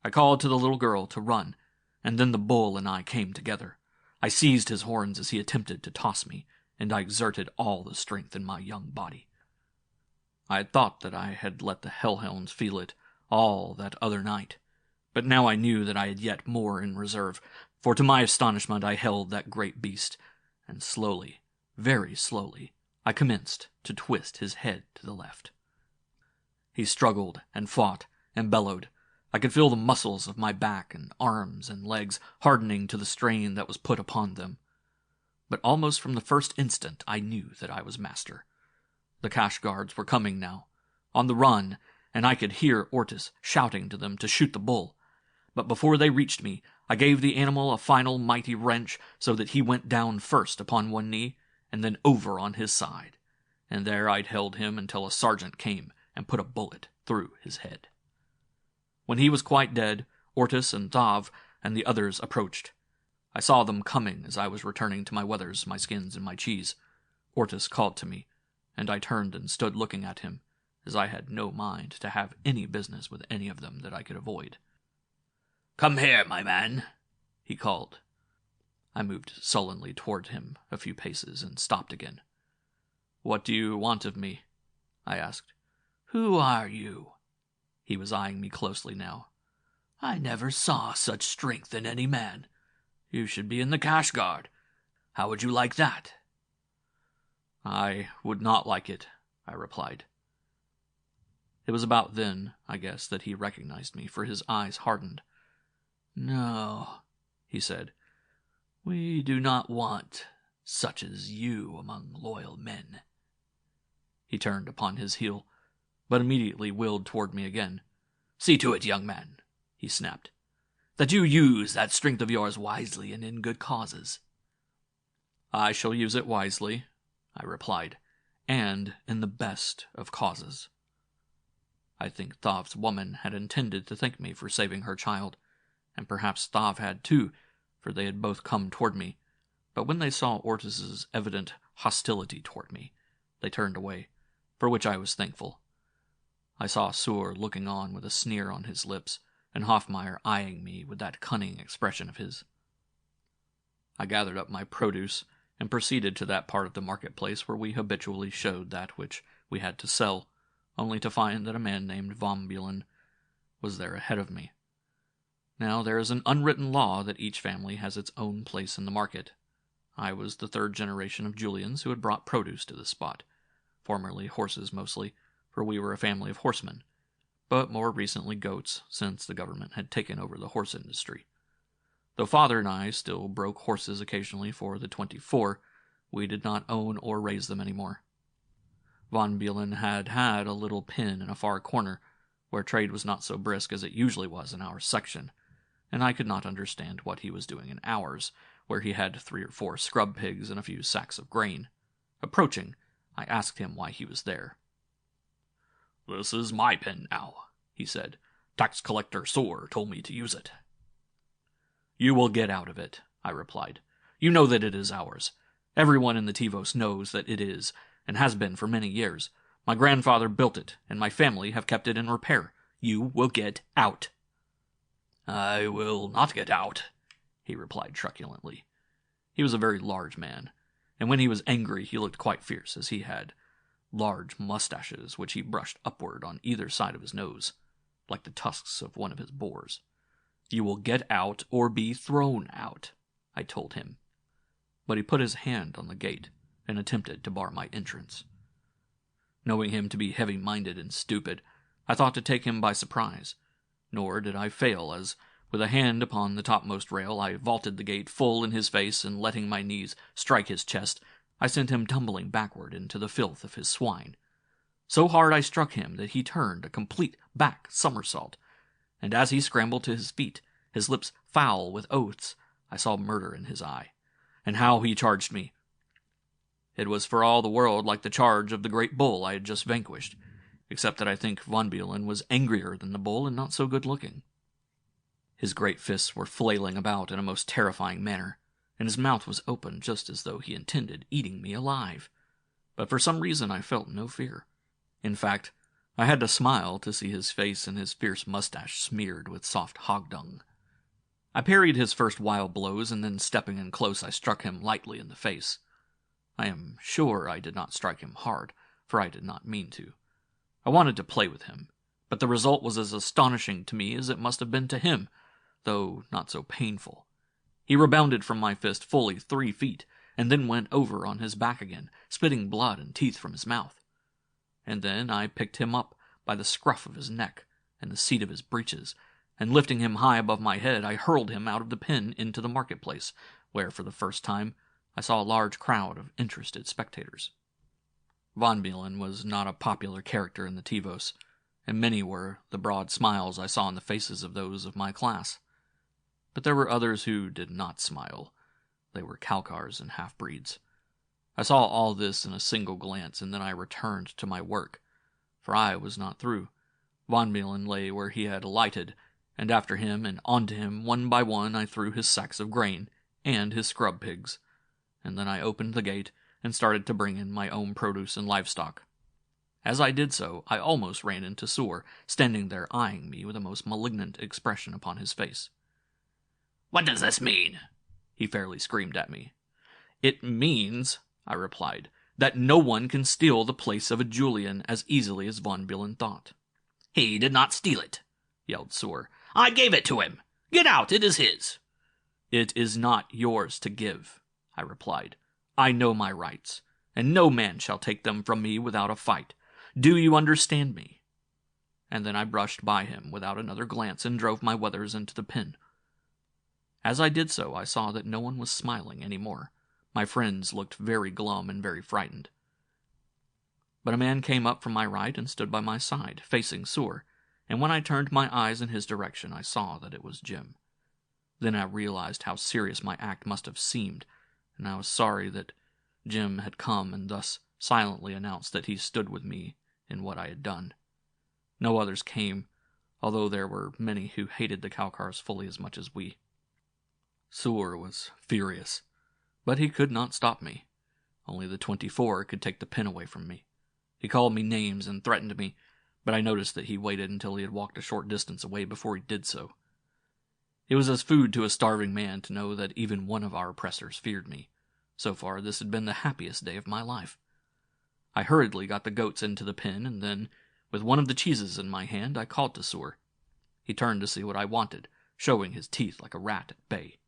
I called to the little girl to run, and then the bull and I came together. I seized his horns as he attempted to toss me, and I exerted all the strength in my young body. I had thought that I had let the Hellhounds feel it all that other night, but now I knew that I had yet more in reserve, for to my astonishment I held that great beast, and slowly, very slowly, I commenced to twist his head to the left. He struggled and fought and bellowed. I could feel the muscles of my back and arms and legs hardening to the strain that was put upon them. But almost from the first instant I knew that I was master. The cash guards were coming now, on the run, and I could hear Ortis shouting to them to shoot the bull. But before they reached me, I gave the animal a final mighty wrench so that he went down first upon one knee, and then over on his side, and there I'd held him until a sergeant came and put a bullet through his head. When he was quite dead, Ortis and Thav and the others approached. I saw them coming as I was returning to my wethers, my skins, and my cheese. Ortis called to me, and I turned and stood looking at him, as I had no mind to have any business with any of them that I could avoid. "Come here, my man," he called. I moved sullenly toward him a few paces and stopped again. "What do you want of me?" I asked. "Who are you?" He was eyeing me closely now. "I never saw such strength in any man. You should be in the cash guard. How would you like that?" "I would not like it," I replied. It was about then, I guess, that he recognized me, for his eyes hardened. "No," he said, "we do not want such as you among loyal men." He turned upon his heel, but immediately wheeled toward me again. "See to it, young man," he snapped, "that you use that strength of yours wisely and in good causes." "I shall use it wisely," I replied, "and in the best of causes." I think Thav's woman had intended to thank me for saving her child, and perhaps Thav had too, for they had both come toward me, but when they saw Ortis's evident hostility toward me, they turned away, for which I was thankful. I saw Sur looking on with a sneer on his lips, and Hoffmeyer eyeing me with that cunning expression of his. I gathered up my produce and proceeded to that part of the marketplace where we habitually showed that which we had to sell, only to find that a man named Von Bulen was there ahead of me. Now, there is an unwritten law that each family has its own place in the market. I was the third generation of Julians who had brought produce to the spot, formerly horses mostly, for we were a family of horsemen, but more recently goats, since the government had taken over the horse industry. Though Father and I still broke horses occasionally for the 24, we did not own or raise them anymore. Von Bulen had had a little pen in a far corner, where trade was not so brisk as it usually was in our section, and I could not understand what he was doing in ours, where he had 3 or 4 scrub pigs and a few sacks of grain. Approaching, I asked him why he was there. "This is my pen now," he said. "Tax collector Sur told me to use it." "You will get out of it," I replied. "You know that it is ours. Everyone in the Tivos knows that it is, and has been for many years. My grandfather built it, and my family have kept it in repair. You will get out." "I will not get out," he replied truculently. He was a very large man, and when he was angry he looked quite fierce, as he had large mustaches which he brushed upward on either side of his nose, like the tusks of one of his boars. "You will get out or be thrown out," I told him. But he put his hand on the gate and attempted to bar my entrance. Knowing him to be heavy-minded and stupid, I thought to take him by surprise, nor did I fail as, with a hand upon the topmost rail, I vaulted the gate full in his face, and letting my knees strike his chest, I sent him tumbling backward into the filth of his swine. So hard I struck him that he turned a complete back somersault, and as he scrambled to his feet, his lips foul with oaths, I saw murder in his eye, and how he charged me. It was for all the world like the charge of the great bull I had just vanquished, except that I think Von Buelen was angrier than the bull and not so good-looking. His great fists were flailing about in a most terrifying manner, and his mouth was open just as though he intended eating me alive. But for some reason I felt no fear. In fact, I had to smile to see his face and his fierce mustache smeared with soft hog-dung. I parried his first wild blows, and then stepping in close I struck him lightly in the face. I am sure I did not strike him hard, for I did not mean to. I wanted to play with him, but the result was as astonishing to me as it must have been to him, though not so painful. He rebounded from my fist fully 3 feet, and then went over on his back again, spitting blood and teeth from his mouth. And then I picked him up by the scruff of his neck and the seat of his breeches, and lifting him high above my head, I hurled him out of the pen into the marketplace, where for the first time I saw a large crowd of interested spectators. Von Buelen was not a popular character in the Tivos, and many were the broad smiles I saw on the faces of those of my class. But there were others who did not smile. They were Kalkars and half-breeds. I saw all this in a single glance, and then I returned to my work, for I was not through. Von Buelen lay where he had alighted, and after him and onto him, one by one, I threw his sacks of grain and his scrub pigs, and then I opened the gate and started to bring in my own produce and livestock. As I did so, I almost ran into Soor, standing there eyeing me with a most malignant expression upon his face. "What does this mean?" he fairly screamed at me. "It means," I replied, "that no one can steal the place of a Julian as easily as Von Buelen thought." "He did not steal it," yelled Soor. "I gave it to him. Get out, it is his." "It is not yours to give," I replied. "I know my rights, and no man shall take them from me without a fight. Do you understand me?" And then I brushed by him without another glance and drove my wethers into the pen. As I did so, I saw that no one was smiling any more. My friends looked very glum and very frightened. But a man came up from my right and stood by my side, facing Soor, and when I turned my eyes in his direction, I saw that it was Jim. Then I realized how serious my act must have seemed, and I was sorry that Jim had come and thus silently announced that he stood with me in what I had done. No others came, although there were many who hated the Kalkars fully as much as we. Soor was furious, but he could not stop me. Only the 24 could take the pen away from me. He called me names and threatened me, but I noticed that he waited until he had walked a short distance away before he did so. It was as food to a starving man to know that even one of our oppressors feared me. So far, this had been the happiest day of my life. I hurriedly got the goats into the pen, and then, with one of the cheeses in my hand, I called to Soor. He turned to see what I wanted, showing his teeth like a rat at bay.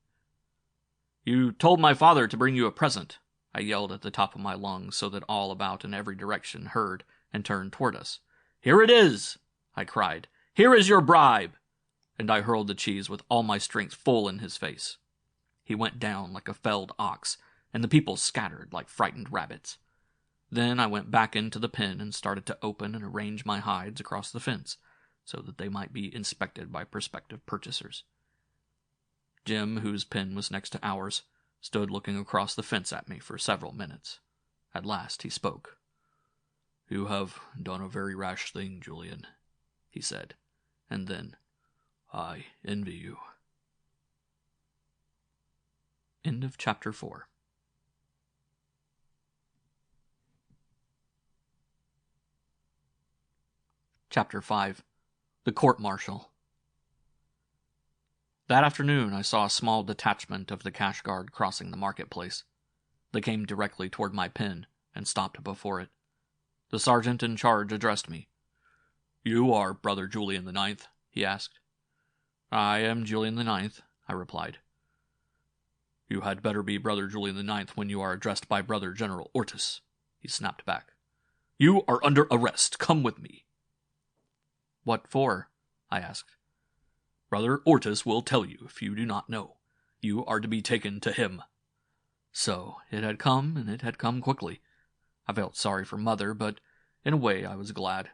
"You told my father to bring you a present," I yelled at the top of my lungs so that all about in every direction heard and turned toward us. "Here it is!" I cried. "Here is your bribe!" And I hurled the cheese with all my strength full in his face. He went down like a felled ox, and the people scattered like frightened rabbits. Then I went back into the pen and started to open and arrange my hides across the fence, so that they might be inspected by prospective purchasers. Jim, whose pen was next to ours, stood looking across the fence at me for several minutes. At last he spoke. "You have done a very rash thing, Julian," he said, and then, "I envy you." End of Chapter 4. Chapter 5. The Court-Martial. That afternoon I saw a small detachment of the cash guard crossing the marketplace. They came directly toward my pen and stopped before it. The sergeant in charge addressed me. "You are Brother Julian the Ninth?" he asked. "I am Julian the Ninth," I replied. "You had better be Brother Julian the Ninth when you are addressed by Brother General Ortis," he snapped back. "You are under arrest. Come with me." "What for?" I asked. "Brother Ortis will tell you if you do not know. You are to be taken to him." So it had come, and it had come quickly. I felt sorry for Mother, but in a way I was glad.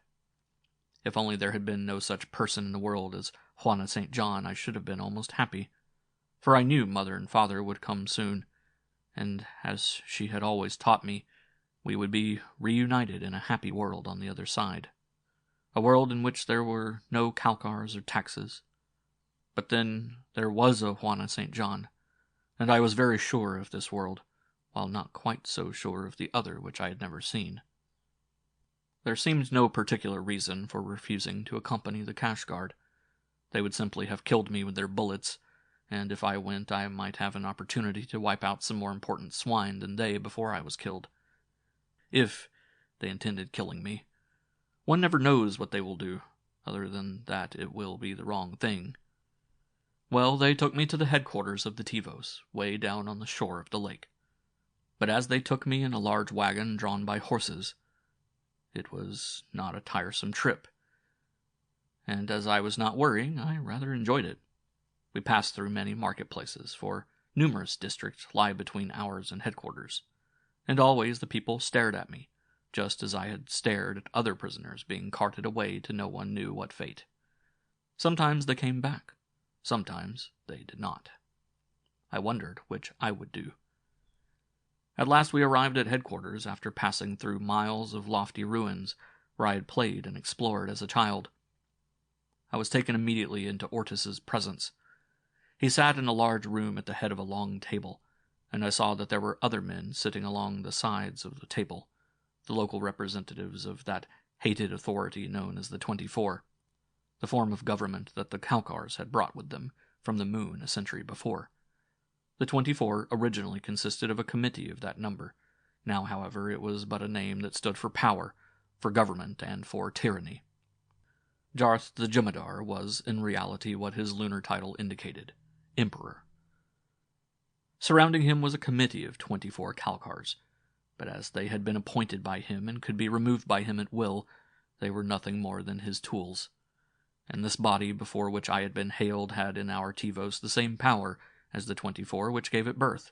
If only there had been no such person in the world as Juana St. John, I should have been almost happy. For I knew Mother and Father would come soon, and as she had always taught me, we would be reunited in a happy world on the other side. A world in which there were no Kalkars or taxes. But then there was a Juana St. John, and I was very sure of this world, while not quite so sure of the other which I had never seen. There seemed no particular reason for refusing to accompany the cash guard. They would simply have killed me with their bullets, and if I went I might have an opportunity to wipe out some more important swine than they before I was killed. If they intended killing me. One never knows what they will do, other than that it will be the wrong thing. Well, they took me to the headquarters of the Tivos, way down on the shore of the lake. But as they took me in a large wagon drawn by horses, it was not a tiresome trip. And as I was not worrying, I rather enjoyed it. We passed through many marketplaces, for numerous districts lie between ours and headquarters, and always the people stared at me, just as I had stared at other prisoners being carted away to no one knew what fate. Sometimes they came back. Sometimes they did not. I wondered which I would do. At last we arrived at headquarters after passing through miles of lofty ruins where I had played and explored as a child. I was taken immediately into Ortis's presence. He sat in a large room at the head of a long table, and I saw that there were other men sitting along the sides of the table, the local representatives of that hated authority known as the 24. The form of government that the Kalkars had brought with them from the moon a century before. The 24 originally consisted of a committee of that number. Now, however, it was but a name that stood for power, for government, and for tyranny. Jarth the Jemadar was, in reality, what his lunar title indicated, Emperor. Surrounding him was a committee of 24 Kalkars, but as they had been appointed by him and could be removed by him at will, they were nothing more than his tools. And this body before which I had been hailed had in our Tivos the same power as the 24 which gave it birth,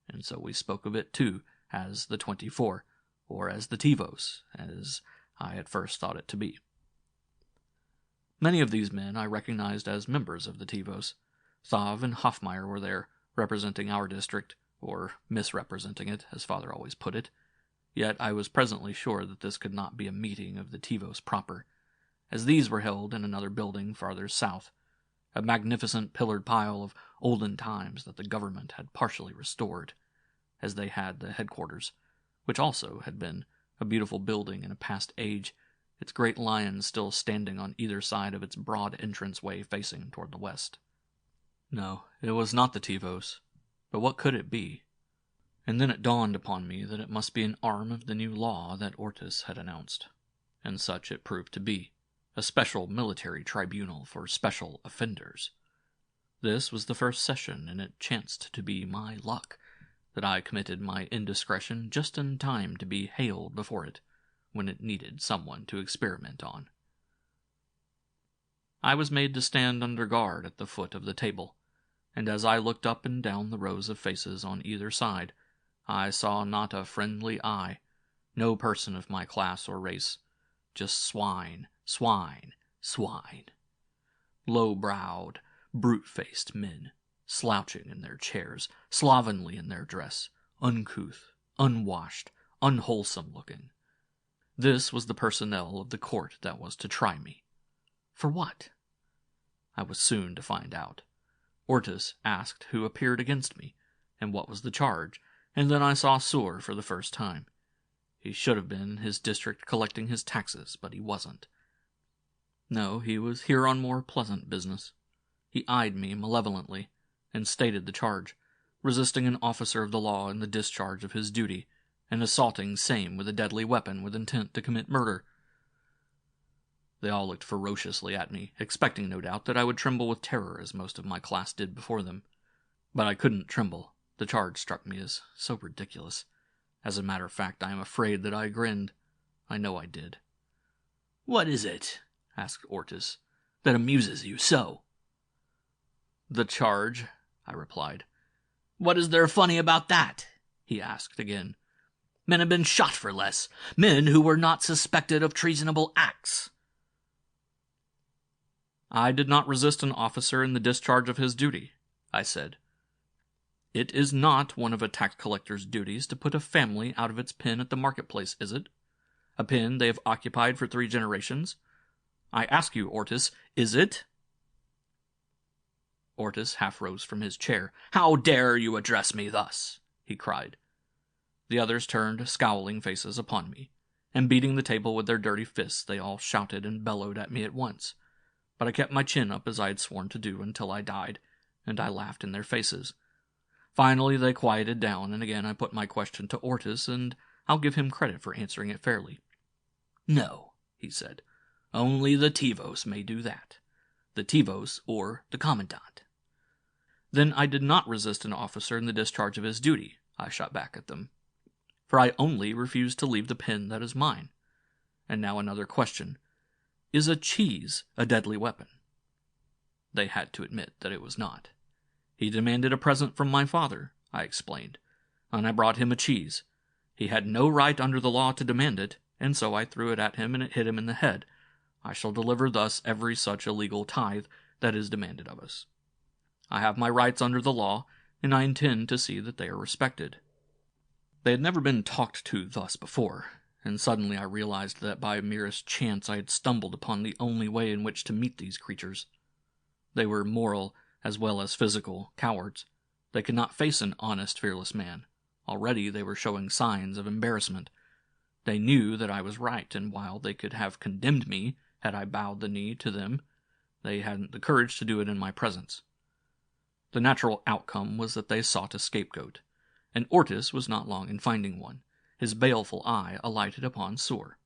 and so we spoke of it too as the 24, or as the Tivos, as I at first thought it to be. Many of these men I recognized as members of the Tivos. Thav and Hoffmeyer were there, representing our district, or misrepresenting it, as Father always put it. Yet I was presently sure that this could not be a meeting of the Tivos proper, as these were held in another building farther south, a magnificent pillared pile of olden times that the government had partially restored, as they had the headquarters, which also had been a beautiful building in a past age, its great lions still standing on either side of its broad entrance-way facing toward the west. No, it was not the Tivos, but what could it be? And then it dawned upon me that it must be an arm of the new law that Ortis had announced, and such it proved to be. A special military tribunal for special offenders. This was the first session, and it chanced to be my luck that I committed my indiscretion just in time to be hailed before it, when it needed someone to experiment on. I was made to stand under guard at the foot of the table, and as I looked up and down the rows of faces on either side, I saw not a friendly eye, no person of my class or race, just swine, swine, swine. Low-browed, brute-faced men, slouching in their chairs, slovenly in their dress, uncouth, unwashed, unwholesome-looking. This was the personnel of the court that was to try me. For what? I was soon to find out. Ortis asked who appeared against me, and what was the charge, and then I saw Sur for the first time. He should have been in his district collecting his taxes, but he wasn't. No, he was here on more pleasant business. He eyed me malevolently, and stated the charge, resisting an officer of the law in the discharge of his duty, and assaulting same with a deadly weapon with intent to commit murder. They all looked ferociously at me, expecting, no doubt, that I would tremble with terror as most of my class did before them. But I couldn't tremble. The charge struck me as so ridiculous. As a matter of fact, I am afraid that I grinned. I know I did. "What is it," asked Ortis, "that amuses you so?" "The charge," I replied. "What is there funny about that?" he asked again. "Men have been shot for less, men who were not suspected of treasonable acts." "I did not resist an officer in the discharge of his duty," I said. "It is not one of a tax collector's duties to put a family out of its pen at the marketplace, is it? A pen they have occupied for 3 generations? I ask you, Ortis, is it?" Ortis half rose from his chair. "How dare you address me thus?" he cried. The others turned scowling faces upon me, and beating the table with their dirty fists, they all shouted and bellowed at me at once. But I kept my chin up as I had sworn to do until I died, and I laughed in their faces. Finally they quieted down, and again I put my question to Ortis, and I'll give him credit for answering it fairly. "No," he said. "Only the Tivos may do that. The Tivos or the Commandant." "Then I did not resist an officer in the discharge of his duty," I shot back at them. "For I only refused to leave the pen that is mine. And now another question. Is a cheese a deadly weapon?" They had to admit that it was not. "He demanded a present from my father," I explained, "and I brought him a cheese. He had no right under the law to demand it, and so I threw it at him and it hit him in the head. I shall deliver thus every such illegal tithe that is demanded of us. I have my rights under the law, and I intend to see that they are respected." They had never been talked to thus before, and suddenly I realized that by merest chance I had stumbled upon the only way in which to meet these creatures. They were moral, as well as physical, cowards. They could not face an honest, fearless man. Already they were showing signs of embarrassment. They knew that I was right, and while they could have condemned me had I bowed the knee to them, they hadn't the courage to do it in my presence. The natural outcome was that they sought a scapegoat, and Ortis was not long in finding one. His baleful eye alighted upon Sur.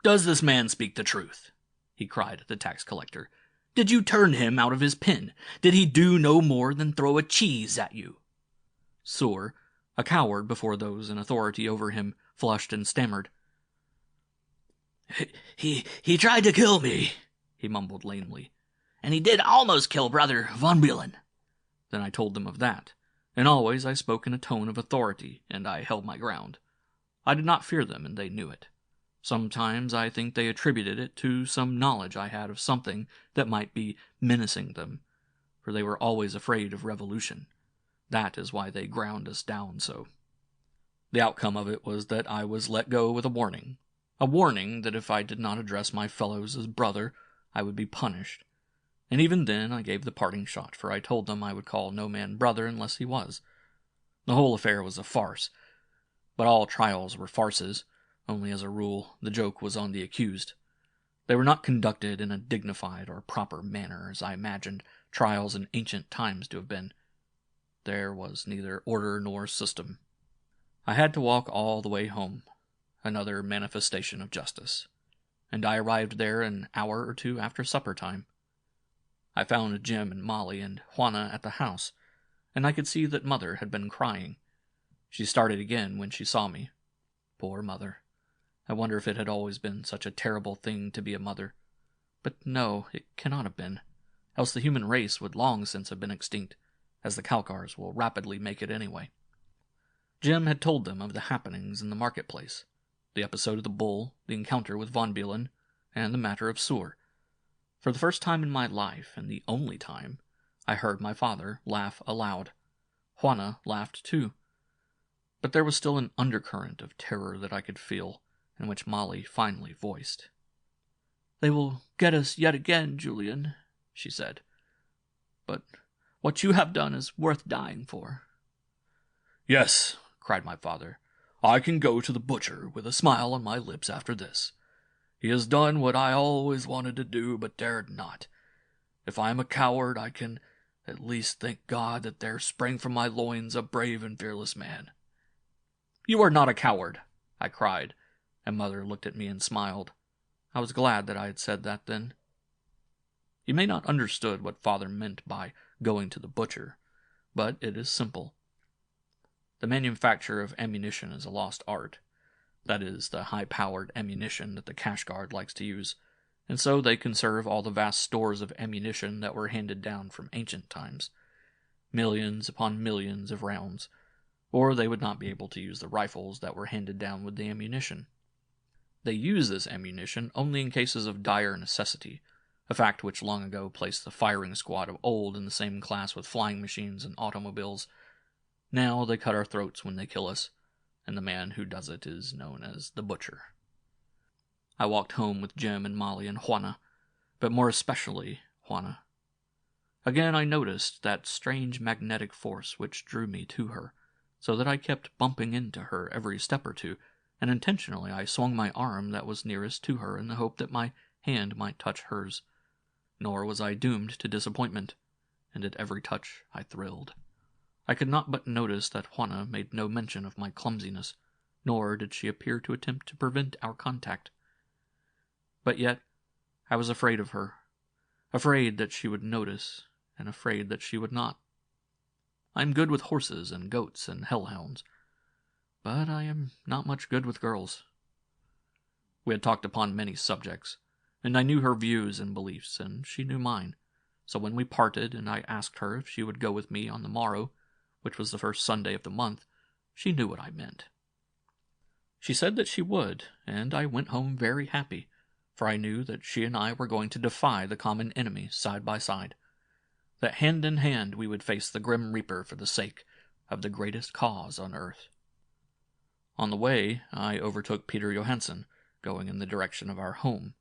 "Does this man speak the truth?" he cried at the tax collector. "Did you turn him out of his pen? Did he do no more than throw a cheese at you?" Sur, a coward before those in authority over him, flushed and stammered. He tried to kill me," he mumbled lamely. "And he did almost kill Brother Von Buren." Then I told them of that, and always I spoke in a tone of authority, and I held my ground. I did not fear them, and they knew it. Sometimes I think they attributed it to some knowledge I had of something that might be menacing them, for they were always afraid of revolution. That is why they ground us down so. The outcome of it was that I was let go with a warning that if I did not address my fellows as brother, I would be punished. And even then I gave the parting shot, for I told them I would call no man brother unless he was. The whole affair was a farce, but all trials were farces. Only as a rule, the joke was on the accused. They were not conducted in a dignified or proper manner, as I imagined trials in ancient times to have been. There was neither order nor system. I had to walk all the way home, another manifestation of justice, and I arrived there an hour or 2 after supper time. I found Jim and Molly and Juana at the house, and I could see that Mother had been crying. She started again when she saw me. Poor Mother. I wonder if it had always been such a terrible thing to be a mother. But no, it cannot have been, else the human race would long since have been extinct, as the Kalkars will rapidly make it anyway. Jim had told them of the happenings in the marketplace, the episode of the bull, the encounter with Von Buren, and the matter of Sur. For the first time in my life, and the only time, I heard my father laugh aloud. Juana laughed too. But there was still an undercurrent of terror that I could feel, and which Molly finally voiced. "They will get us yet again, Julian," she said. "But what you have done is worth dying for." "Yes," cried my father, "I can go to the butcher with a smile on my lips after this. He has done what I always wanted to do, but dared not. If I am a coward, I can at least thank God that there sprang from my loins a brave and fearless man." You are not a coward," I cried, and Mother looked at me and smiled. I was glad that I had said that then. You may not understood what Father meant by going to the butcher, but it is simple. The manufacture of ammunition is a lost art. That is, the high-powered ammunition that the cash guard likes to use, and so they conserve all the vast stores of ammunition that were handed down from ancient times. Millions upon millions of rounds, or they would not be able to use the rifles that were handed down with the ammunition. They use this ammunition only in cases of dire necessity, a fact which long ago placed the firing squad of old in the same class with flying machines and automobiles. Now they cut our throats when they kill us, and the man who does it is known as the butcher. I walked home with Jim and Molly and Juana, but more especially Juana. Again I noticed that strange magnetic force which drew me to her, so that I kept bumping into her every step or two, and intentionally I swung my arm that was nearest to her in the hope that my hand might touch hers. Nor was I doomed to disappointment, and at every touch I thrilled. I could not but notice that Juana made no mention of my clumsiness, nor did she appear to attempt to prevent our contact. But yet I was afraid of her, afraid that she would notice, and afraid that she would not. I am good with horses and goats and hellhounds, but I am not much good with girls. We had talked upon many subjects, and I knew her views and beliefs, and she knew mine. So when we parted, and I asked her if she would go with me on the morrow, which was the first Sunday of the month, she knew what I meant. She said that she would, and I went home very happy, for I knew that she and I were going to defy the common enemy side by side, that hand in hand we would face the grim reaper for the sake of the greatest cause on earth. On the way, I overtook Peter Johansen, going in the direction of our home.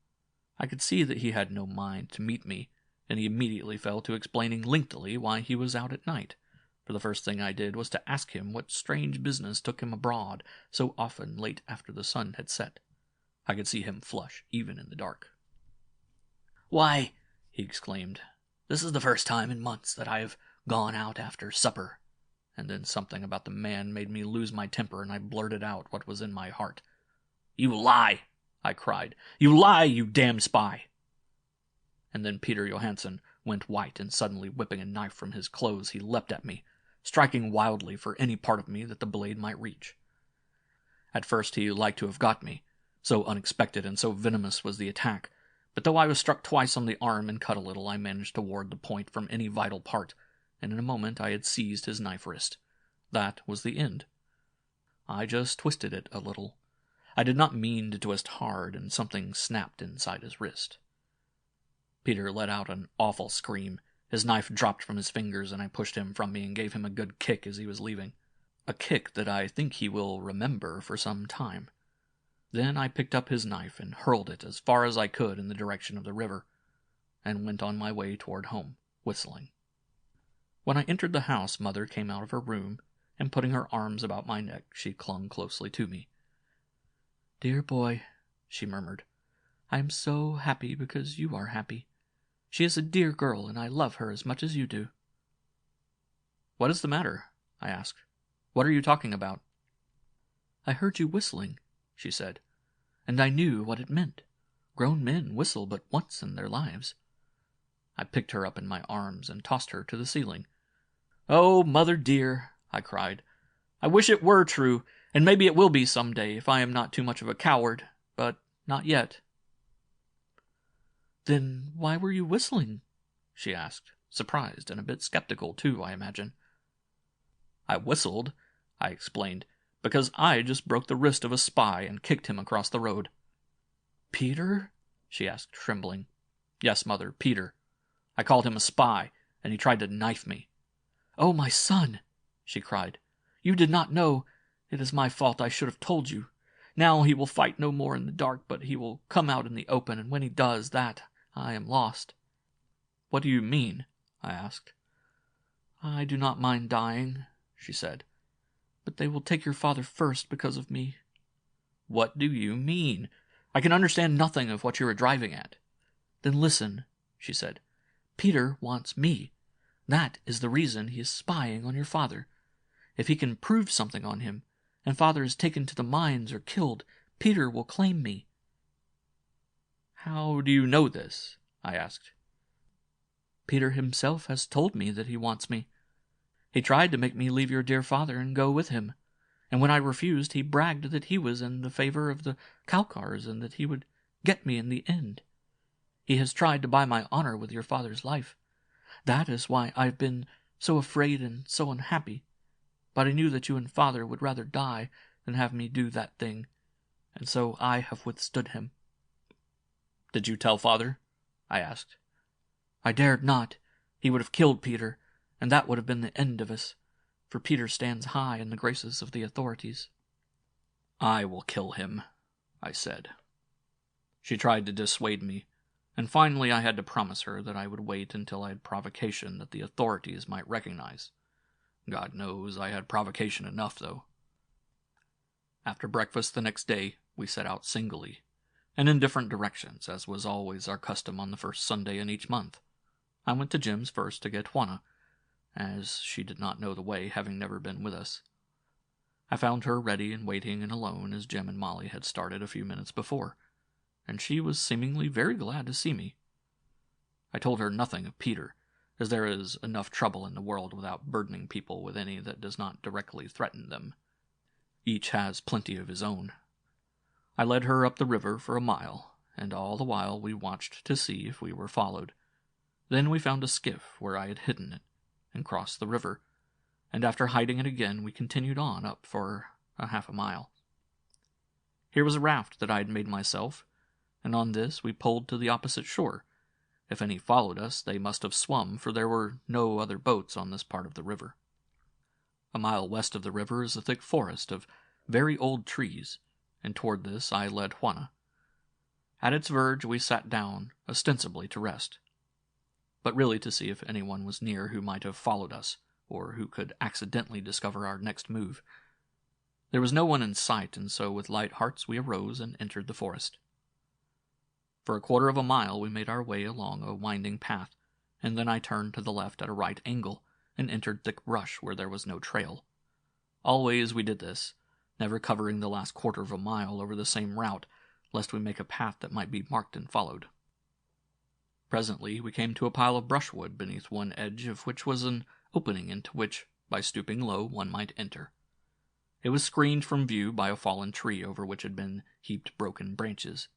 I could see that he had no mind to meet me, and he immediately fell to explaining lengthily why he was out at night, for the first thing I did was to ask him what strange business took him abroad so often late after the sun had set. I could see him flush, even in the dark. "Why," he exclaimed, "this is the first time in months that I have gone out after supper." And then something about the man made me lose my temper, and I blurted out what was in my heart. "You lie!" I cried. "You lie, you damned spy!" And then Peter Johansen went white, and suddenly whipping a knife from his clothes, he leapt at me, striking wildly for any part of me that the blade might reach. At first he liked to have got me, so unexpected and so venomous was the attack, but though I was struck twice on the arm and cut a little, I managed to ward the point from any vital part, and in a moment I had seized his knife wrist. That was the end. I just twisted it a little. I did not mean to twist hard, and something snapped inside his wrist. Peter let out an awful scream. His knife dropped from his fingers, and I pushed him from me and gave him a good kick as he was leaving. A kick that I think he will remember for some time. Then I picked up his knife and hurled it as far as I could in the direction of the river, and went on my way toward home, whistling. When I entered the house, Mother came out of her room, and putting her arms about my neck, she clung closely to me. "Dear boy," she murmured, "I am so happy because you are happy. She is a dear girl, and I love her as much as you do." "What is the matter?" I asked. "What are you talking about?" "I heard you whistling," she said, "and I knew what it meant. Grown men whistle but once in their lives." I picked her up in my arms and tossed her to the ceiling. "Oh, Mother dear," I cried, "I wish it were true, and maybe it will be some day if I am not too much of a coward, but not yet." "Then why were you whistling?" she asked, surprised and a bit skeptical too, I imagine. "I whistled," I explained, "because I just broke the wrist of a spy and kicked him across the road." "Peter?" she asked, trembling. "Yes, Mother, Peter. I called him a spy, and he tried to knife me." "Oh, my son!" she cried. "You did not know. It is my fault. I should have told you. Now he will fight no more in the dark, but he will come out in the open, and when he does that, I am lost." "What do you mean?" I asked. "I do not mind dying," she said, "but they will take your father first because of me." "What do you mean? I can understand nothing of what you are driving at." "Then listen," she said. "Peter wants me. That is the reason he is spying on your father. If he can prove something on him, and father is taken to the mines or killed, Peter will claim me." "How do you know this?" I asked. "Peter himself has told me that he wants me. He tried to make me leave your dear father and go with him, and when I refused, he bragged that he was in the favor of the Kalkars and that he would get me in the end. He has tried to buy my honor with your father's life. That is why I've been so afraid and so unhappy. But I knew that you and father would rather die than have me do that thing, and so I have withstood him." "Did you tell father?" I asked. "I dared not. He would have killed Peter, and that would have been the end of us, for Peter stands high in the graces of the authorities." "I will kill him," I said. She tried to dissuade me, and finally I had to promise her that I would wait until I had provocation that the authorities might recognize. God knows I had provocation enough, though. After breakfast the next day, we set out singly, and in different directions, as was always our custom on the first Sunday in each month. I went to Jim's first to get Juana, as she did not know the way, having never been with us. I found her ready and waiting and alone, as Jim and Molly had started a few minutes before, and she was seemingly very glad to see me. I told her nothing of Peter, as there is enough trouble in the world without burdening people with any that does not directly threaten them. Each has plenty of his own. I led her up the river for a mile, and all the while we watched to see if we were followed. Then we found a skiff where I had hidden it, and crossed the river, and after hiding it again we continued on up for a half a mile. Here was a raft that I had made myself, and on this we pulled to the opposite shore. If any followed us, they must have swum, for there were no other boats on this part of the river. A mile west of the river is a thick forest of very old trees, and toward this I led Juana. At its verge we sat down, ostensibly to rest, but really to see if anyone was near who might have followed us, or who could accidentally discover our next move. There was no one in sight, and so with light hearts we arose and entered the forest. For a quarter of a mile we made our way along a winding path, and then I turned to the left at a right angle, and entered thick brush where there was no trail. Always we did this, never covering the last quarter of a mile over the same route, lest we make a path that might be marked and followed. Presently we came to a pile of brushwood, beneath one edge of which was an opening into which, by stooping low, one might enter. It was screened from view by a fallen tree over which had been heaped broken branches.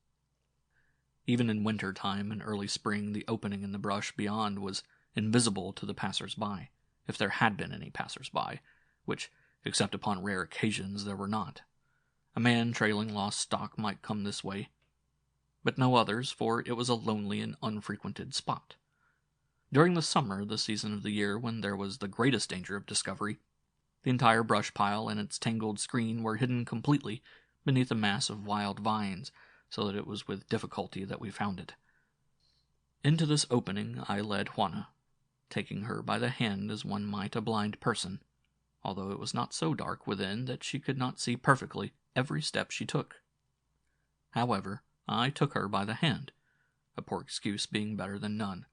Even in winter time and early spring, the opening in the brush beyond was invisible to the passers-by, if there had been any passers-by, which, except upon rare occasions, there were not. A man trailing lost stock might come this way, but no others, for it was a lonely and unfrequented spot. During the summer, the season of the year when there was the greatest danger of discovery, the entire brush pile and its tangled screen were hidden completely beneath a mass of wild vines, so that it was with difficulty that we found it. Into this opening I led Juana, taking her by the hand as one might a blind person, although it was not so dark within that she could not see perfectly every step she took. However, I took her by the hand, a poor excuse being better than none.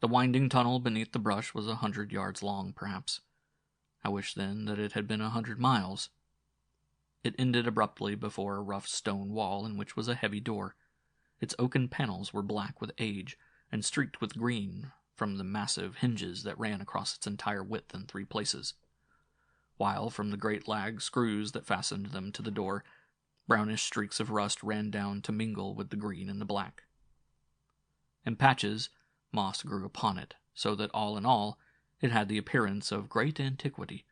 The winding tunnel beneath the brush was 100 yards long, perhaps. I wish then that it had been 100 miles. It ended abruptly before a rough stone wall in which was a heavy door. Its oaken panels were black with age and streaked with green from the massive hinges that ran across its entire width in 3 places, while from the great lag screws that fastened them to the door, brownish streaks of rust ran down to mingle with the green and the black. In patches, moss grew upon it, so that all in all, it had the appearance of great antiquity,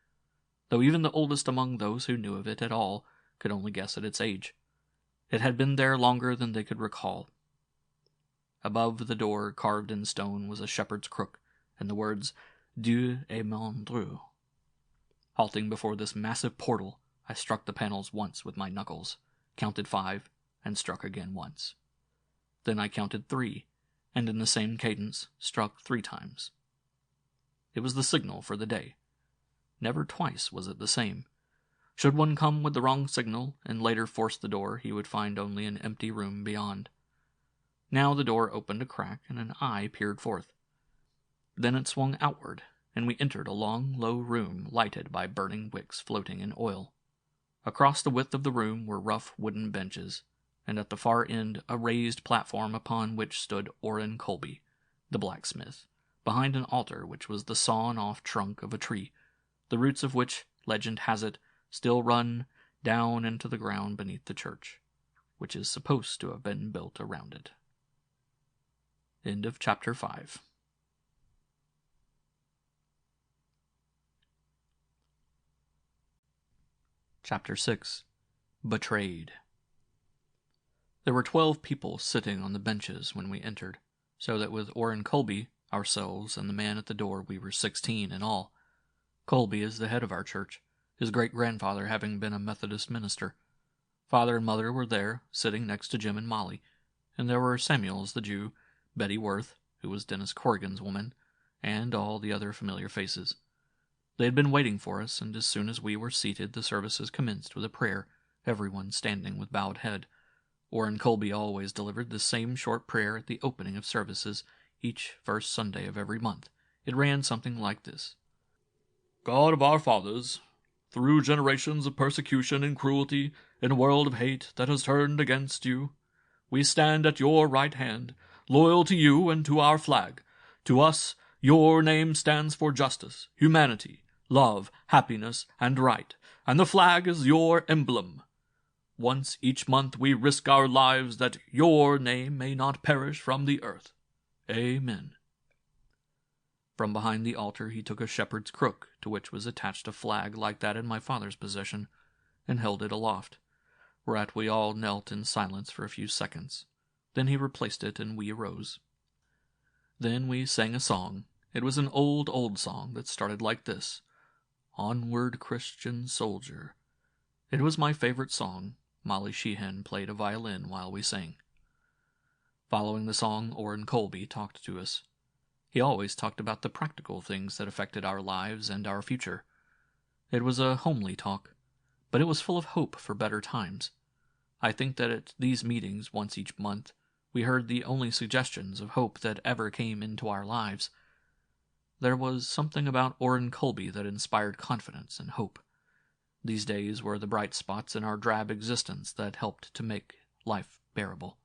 though even the oldest among those who knew of it at all could only guess at its age. It had been there longer than they could recall. Above the door, carved in stone, was a shepherd's crook, and the words, Dieu et mon Dieu. Halting before this massive portal, I struck the panels once with my knuckles, counted 5, and struck again once. Then I counted 3, and in the same cadence struck 3 times. It was the signal for the day. Never twice was it the same. Should one come with the wrong signal, and later force the door, he would find only an empty room beyond. Now the door opened a crack, and an eye peered forth. Then it swung outward, and we entered a long, low room lighted by burning wicks floating in oil. Across the width of the room were rough wooden benches, and at the far end a raised platform upon which stood Orrin Colby, the blacksmith, behind an altar which was the sawn-off trunk of a tree, the roots of which, legend has it, still run down into the ground beneath the church, which is supposed to have been built around it. End of Chapter 5. Chapter 6. Betrayed. There were 12 people sitting on the benches when we entered, so that with Orrin Colby, ourselves, and the man at the door we were 16 in all. Colby is the head of our church, his great-grandfather having been a Methodist minister. Father and mother were there, sitting next to Jim and Molly, and there were Samuels the Jew, Betty Worth, who was Dennis Corrigan's woman, and all the other familiar faces. They had been waiting for us, and as soon as we were seated, the services commenced with a prayer, everyone standing with bowed head. Orrin Colby always delivered the same short prayer at the opening of services, each first Sunday of every month. It ran something like this: God of our fathers, through generations of persecution and cruelty, in a world of hate that has turned against you, we stand at your right hand, loyal to you and to our flag. To us, your name stands for justice, humanity, love, happiness, and right, and the flag is your emblem. Once each month we risk our lives that your name may not perish from the earth. Amen. From behind the altar he took a shepherd's crook, to which was attached a flag like that in my father's possession, and held it aloft, whereat we all knelt in silence for a few seconds. Then he replaced it, and we arose. Then we sang a song. It was an old song that started like this: Onward, Christian soldier. It was my favorite song. Molly Sheehan played a violin while we sang. Following the song, Orrin Colby talked to us. He always talked about the practical things that affected our lives and our future. It was a homely talk, but it was full of hope for better times. I think that at these meetings, once each month, we heard the only suggestions of hope that ever came into our lives. There was something about Orrin Colby that inspired confidence and hope. These days were the bright spots in our drab existence that helped to make life bearable.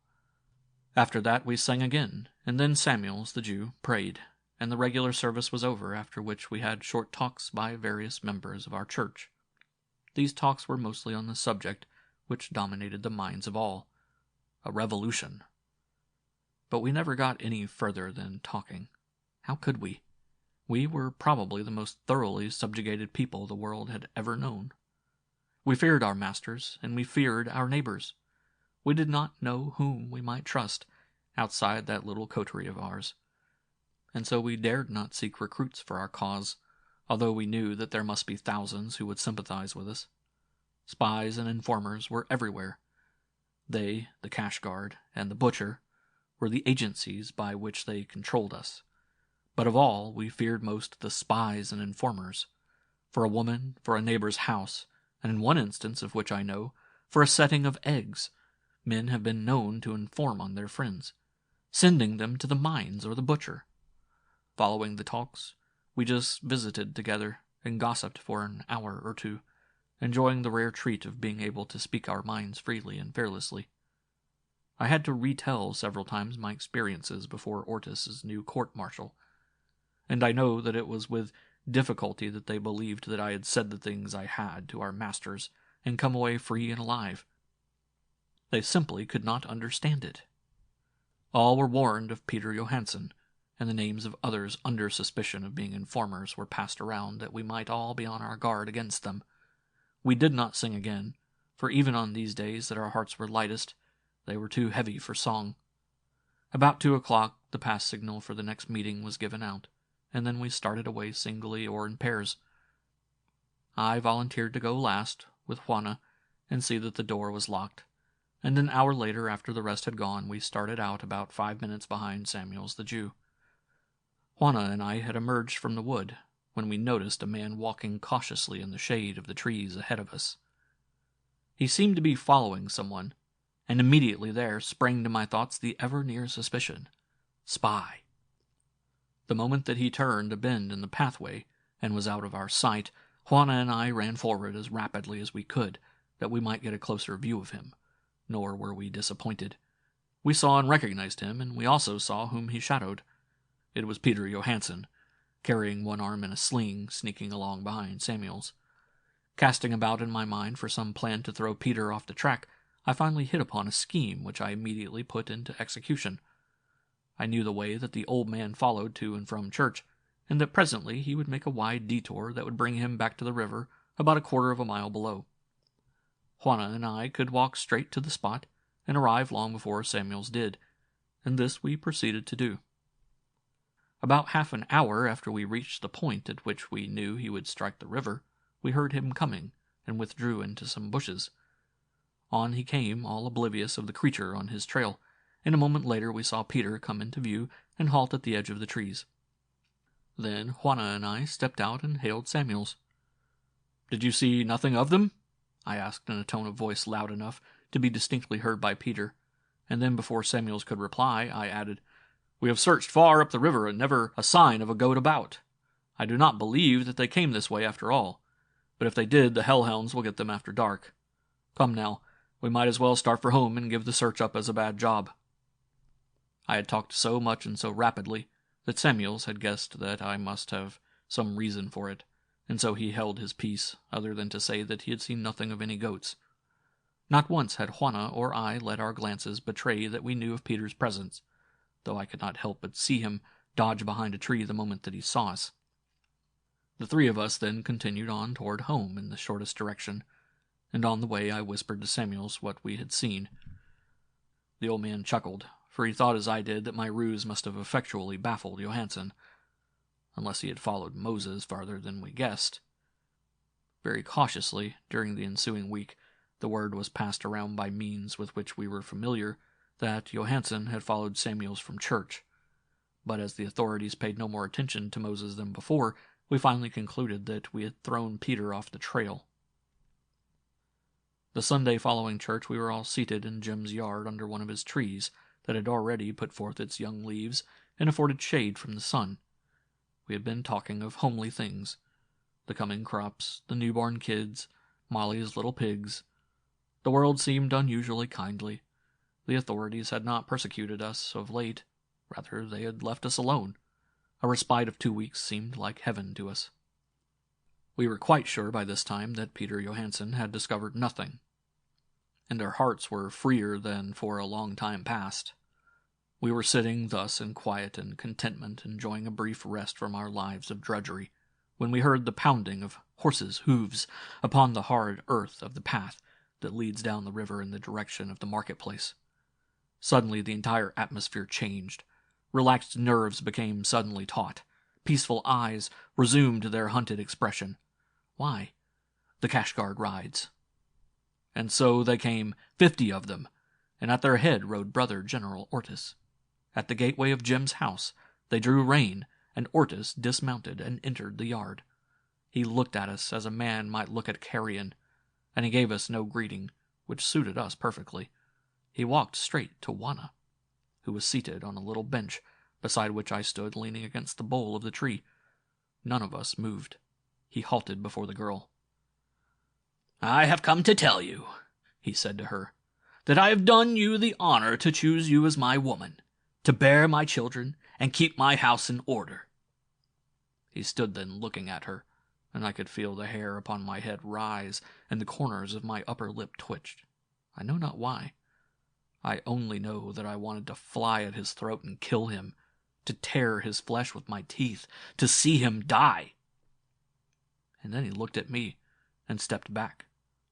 After that we sang again, and then Samuels, the Jew, prayed, and the regular service was over, after which we had short talks by various members of our church. These talks were mostly on the subject which dominated the minds of all: a revolution. But we never got any further than talking. How could we? We were probably the most thoroughly subjugated people the world had ever known. We feared our masters, and we feared our neighbors. We did not know whom we might trust outside that little coterie of ours, and so we dared not seek recruits for our cause, although we knew that there must be thousands who would sympathize with us. Spies and informers were everywhere. They, the cash guard, and the butcher, were the agencies by which they controlled us. But of all, we feared most the spies and informers. For a woman, for a neighbor's house, and in one instance of which I know, for a setting of eggs, men have been known to inform on their friends, sending them to the mines or the butcher. Following the talks, we just visited together and gossiped for an hour or two, enjoying the rare treat of being able to speak our minds freely and fearlessly. I had to retell several times my experiences before Ortis's new court-martial, and I know that it was with difficulty that they believed that I had said the things I had to our masters and come away free and alive. They simply could not understand it. All were warned of Peter Johansen, and the names of others under suspicion of being informers were passed around that we might all be on our guard against them. We did not sing again, for even on these days that our hearts were lightest, they were too heavy for song. About 2:00, the pass signal for the next meeting was given out, and then we started away singly or in pairs. I volunteered to go last, with Juana, and see that the door was locked, and an hour later, after the rest had gone, we started out about 5 minutes behind Samuels the Jew. Juana and I had emerged from the wood, when we noticed a man walking cautiously in the shade of the trees ahead of us. He seemed to be following someone, and immediately there sprang to my thoughts the ever-near suspicion: spy. The moment that he turned a bend in the pathway and was out of our sight, Juana and I ran forward as rapidly as we could, that we might get a closer view of him, nor were we disappointed. We saw and recognized him, and we also saw whom he shadowed. It was Peter Johansen, carrying one arm in a sling, sneaking along behind Samuel's. Casting about in my mind for some plan to throw Peter off the track, I finally hit upon a scheme which I immediately put into execution. I knew the way that the old man followed to and from church, and that presently he would make a wide detour that would bring him back to the river about 1/4 of a mile below. Juana and I could walk straight to the spot and arrive long before Samuels did, and this we proceeded to do. About half an hour after we reached the point at which we knew he would strike the river, we heard him coming, and withdrew into some bushes. On he came, all oblivious of the creature on his trail, and a moment later we saw Peter come into view and halt at the edge of the trees. Then Juana and I stepped out and hailed Samuels. "Did you see nothing of them?" I asked in a tone of voice loud enough to be distinctly heard by Peter, and then before Samuels could reply, I added, "We have searched far up the river and never a sign of a goat about. I do not believe that they came this way after all, but if they did, the Hellhounds will get them after dark. Come now, we might as well start for home and give the search up as a bad job." I had talked so much and so rapidly that Samuels had guessed that I must have some reason for it, and so he held his peace, other than to say that he had seen nothing of any goats. Not once had Juana or I let our glances betray that we knew of Peter's presence, though I could not help but see him dodge behind a tree the moment that he saw us. The three of us then continued on toward home in the shortest direction, and on the way I whispered to Samuels what we had seen. The old man chuckled, for he thought as I did that my ruse must have effectually baffled Johansen, unless he had followed Moses farther than we guessed. Very cautiously, during the ensuing week, the word was passed around by means with which we were familiar that Johansen had followed Samuels from church, but as the authorities paid no more attention to Moses than before, we finally concluded that we had thrown Peter off the trail. The Sunday following church we were all seated in Jim's yard under one of his trees that had already put forth its young leaves and afforded shade from the sun. We had been talking of homely things, the coming crops, the newborn kids, Molly's little pigs. The world seemed unusually kindly. The authorities had not persecuted us of late. Rather, they had left us alone. A respite of 2 weeks seemed like heaven to us. We were quite sure by this time that Peter Johansen had discovered nothing, and our hearts were freer than for a long time past. We were sitting thus in quiet and contentment, enjoying a brief rest from our lives of drudgery, when we heard the pounding of horses' hoofs upon the hard earth of the path that leads down the river in the direction of the marketplace. Suddenly the entire atmosphere changed. Relaxed nerves became suddenly taut. Peaceful eyes resumed their hunted expression. Why? The Kashgard rides. And so they came, 50 of them, and at their head rode brother General Ortis. At the gateway of Jim's house they drew rein, and Ortis dismounted and entered the yard. He looked at us as a man might look at carrion, and he gave us no greeting, which suited us perfectly. He walked straight to Juana, who was seated on a little bench, beside which I stood leaning against the bole of the tree. None of us moved. He halted before the girl. "I have come to tell you," he said to her, "that I have done you the honor to choose you as my woman, to bear my children, and keep my house in order." He stood then looking at her, and I could feel the hair upon my head rise, and the corners of my upper lip twitched. I know not why. I only know that I wanted to fly at his throat and kill him, to tear his flesh with my teeth, to see him die. And then he looked at me and stepped back,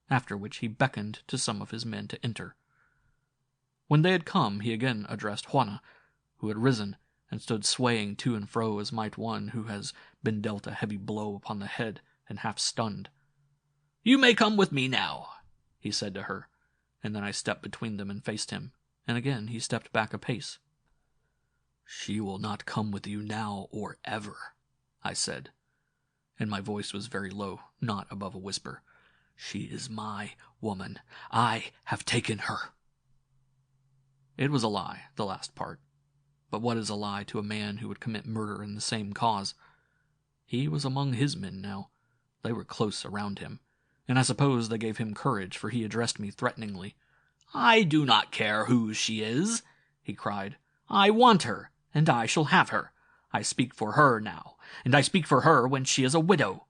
after which he beckoned to some of his men to enter. When they had come, he again addressed Juana, who had risen and stood swaying to and fro as might one who has been dealt a heavy blow upon the head and half stunned. "You may come with me now," he said to her, and then I stepped between them and faced him, and again he stepped back a pace. "She will not come with you now or ever," I said, and my voice was very low, not above a whisper. "She is my woman. I have taken her." It was a lie, the last part. But what is a lie to a man who would commit murder in the same cause? He was among his men now. They were close around him, and I suppose they gave him courage, for he addressed me threateningly. "I do not care whose she is," he cried. "I want her, and I shall have her. I speak for her now, and I speak for her when she is a widow.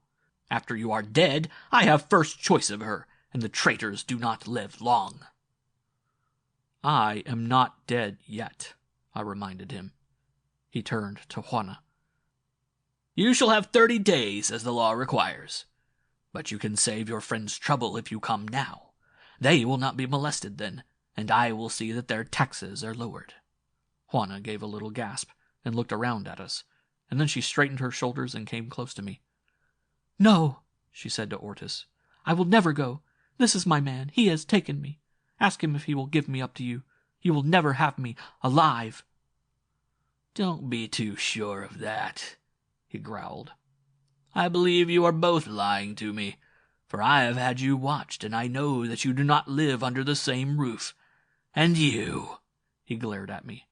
After you are dead, I have first choice of her, and the traitors do not live long." "I am not dead yet," I reminded him. He turned to Juana. "You shall have 30 days, as the law requires. But you can save your friends trouble if you come now. They will not be molested then, and I will see that their taxes are lowered." Juana gave a little gasp and looked around at us, and then she straightened her shoulders and came close to me. "No," she said to Ortis, "I will never go. This is my man. He has taken me. Ask him if he will give me up to you. You will never have me alive." "Don't be too sure of that," he growled. "I believe you are both lying to me, for I have had you watched, and I know that you do not live under the same roof. And you," he glared at me,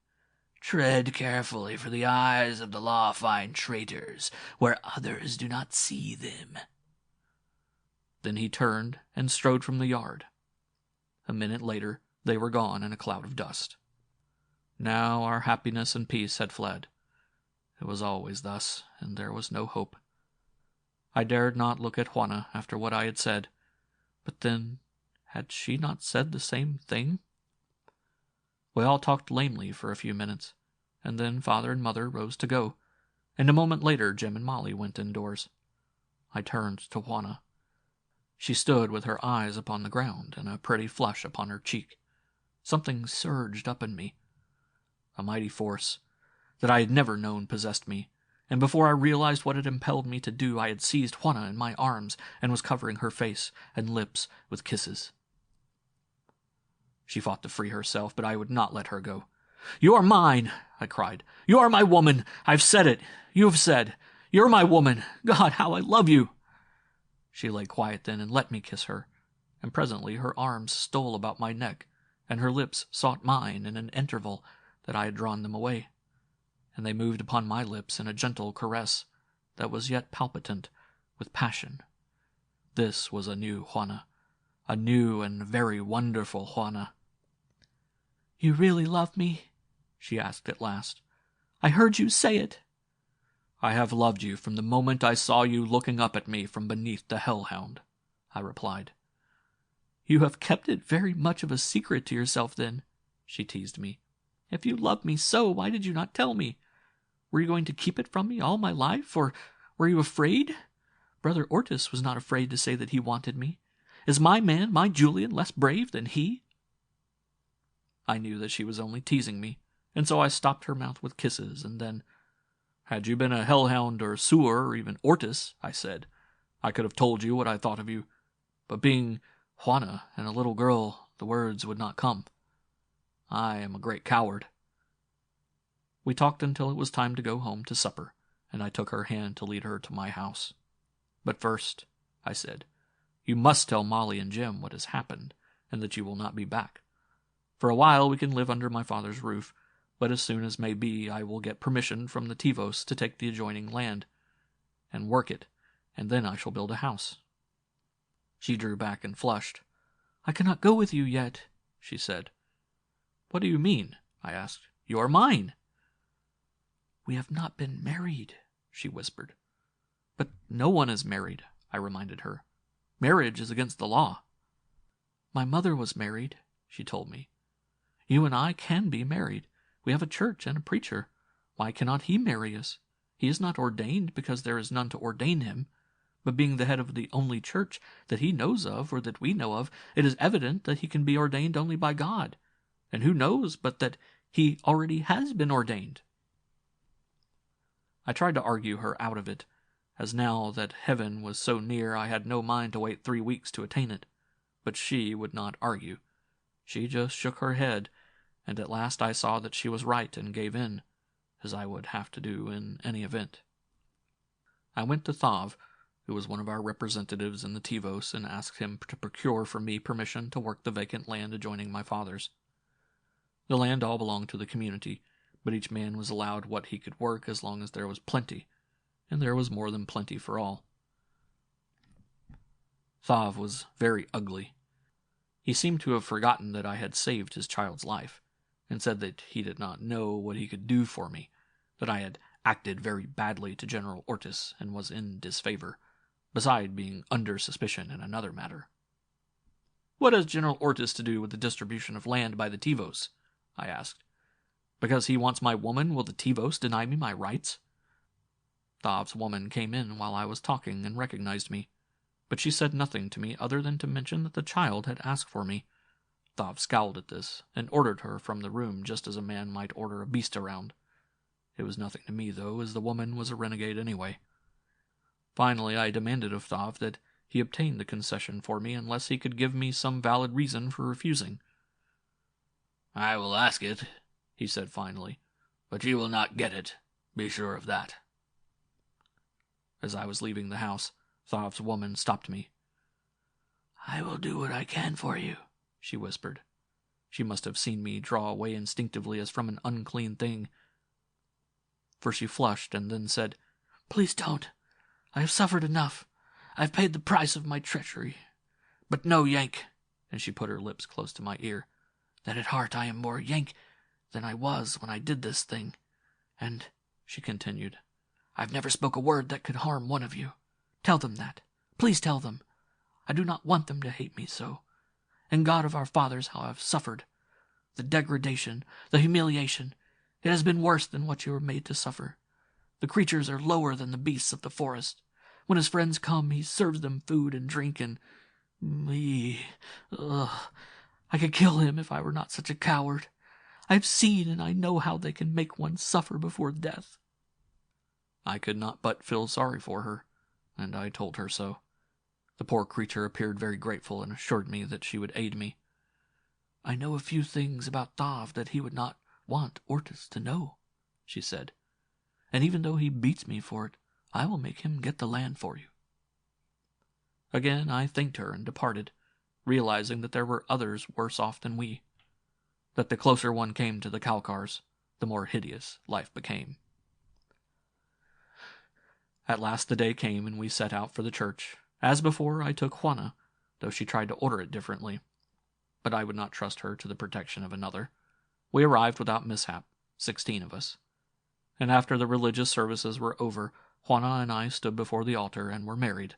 "tread carefully, for the eyes of the law find traitors where others do not see them." Then he turned and strode from the yard. A minute later, they were gone in a cloud of dust. Now our happiness and peace had fled. It was always thus, and there was no hope. I dared not look at Juana after what I had said, but then, had she not said the same thing? We all talked lamely for a few minutes, and then Father and Mother rose to go, and a moment later Jim and Molly went indoors. I turned to Juana. She stood with her eyes upon the ground and a pretty flush upon her cheek. Something surged up in me. A mighty force that I had never known possessed me, and before I realized what it impelled me to do, I had seized Juana in my arms and was covering her face and lips with kisses. She fought to free herself, but I would not let her go. "You are mine," I cried. "You are my woman. I've said it. You have said. You're my woman. God, how I love you." She lay quiet then and let me kiss her, and presently her arms stole about my neck, and her lips sought mine in an interval that I had drawn them away, and they moved upon my lips in a gentle caress that was yet palpitant with passion. This was a new Juana, a new and very wonderful Juana. "You really love me?" she asked at last. "I heard you say it." "I have loved you from the moment I saw you looking up at me from beneath the Hellhound," I replied. "You have kept it very much of a secret to yourself, then," she teased me. "If you loved me so, why did you not tell me? Were you going to keep it from me all my life, or were you afraid? Brother Ortis was not afraid to say that he wanted me. Is my man, my Julian, less brave than he?" I knew that she was only teasing me, and so I stopped her mouth with kisses, and then, "Had you been a Hellhound or Sewer or even Ortis," I said, "I could have told you what I thought of you. But being Juana and a little girl, the words would not come. I am a great coward." We talked until it was time to go home to supper, and I took her hand to lead her to my house. "But first," I said, "you must tell Molly and Jim what has happened, and that you will not be back. For a while we can live under my father's roof, but as soon as may be I will get permission from the Tivos to take the adjoining land, and work it, and then I shall build a house." She drew back and flushed. "I cannot go with you yet," she said. "What do you mean?" I asked. "You are mine." "We have not been married," she whispered. "But no one is married," I reminded her. "Marriage is against the law." "My mother was married," she told me. "You and I can be married. We have a church and a preacher. Why cannot he marry us? He is not ordained because there is none to ordain him. But being the head of the only church that he knows of, or that we know of, it is evident that he can be ordained only by God. And who knows but that he already has been ordained?" I tried to argue her out of it, as now that heaven was so near I had no mind to wait 3 weeks to attain it. But she would not argue. She just shook her head, and at last I saw that she was right and gave in, as I would have to do in any event. I went to Thav, who was one of our representatives in the Tivos, and asked him to procure for me permission to work the vacant land adjoining my father's. The land all belonged to the community, but each man was allowed what he could work as long as there was plenty, and there was more than plenty for all. Thav was very ugly. He seemed to have forgotten that I had saved his child's life, and said that he did not know what he could do for me, that I had acted very badly to General Ortis and was in disfavor, beside being under suspicion in another matter. "What has General Ortis to do with the distribution of land by the Tivos?" I asked. "Because he wants my woman, will the Tivos deny me my rights?" Thav's woman came in while I was talking and recognized me, but she said nothing to me other than to mention that the child had asked for me. Thav scowled at this, and ordered her from the room just as a man might order a beast around. It was nothing to me, though, as the woman was a renegade anyway. Finally, I demanded of Thav that he obtain the concession for me unless he could give me some valid reason for refusing. "I will ask it," he said finally, "but you will not get it. Be sure of that." As I was leaving the house, Thav's woman stopped me. "I will do what I can for you," she whispered. She must have seen me draw away instinctively as from an unclean thing, for she flushed and then said, "Please don't. I have suffered enough. I have paid the price of my treachery. But know, Yank," and she put her lips close to my ear, "that at heart I am more Yank than I was when I did this thing. And," she continued, "I've never spoke a word that could harm one of you. Tell them that. Please tell them. I do not want them to hate me so. And God of our fathers, how I've suffered. The degradation, the humiliation, it has been worse than what you were made to suffer. The creatures are lower than the beasts of the forest. When his friends come, he serves them food and drink, and I could kill him if I were not such a coward. I've seen and I know how they can make one suffer before death." I could not but feel sorry for her, and I told her so. The poor creature appeared very grateful and assured me that she would aid me. "I know a few things about Thav that he would not want Ortis to know," she said. "And even though he beats me for it, I will make him get the land for you." Again I thanked her and departed, realizing that there were others worse off than we, that the closer one came to the Kalkars, the more hideous life became. At last the day came, and we set out for the church. As before, I took Juana, though she tried to order it differently, but I would not trust her to the protection of another. We arrived without mishap, 16 of us, and after the religious services were over, Juana and I stood before the altar and were married,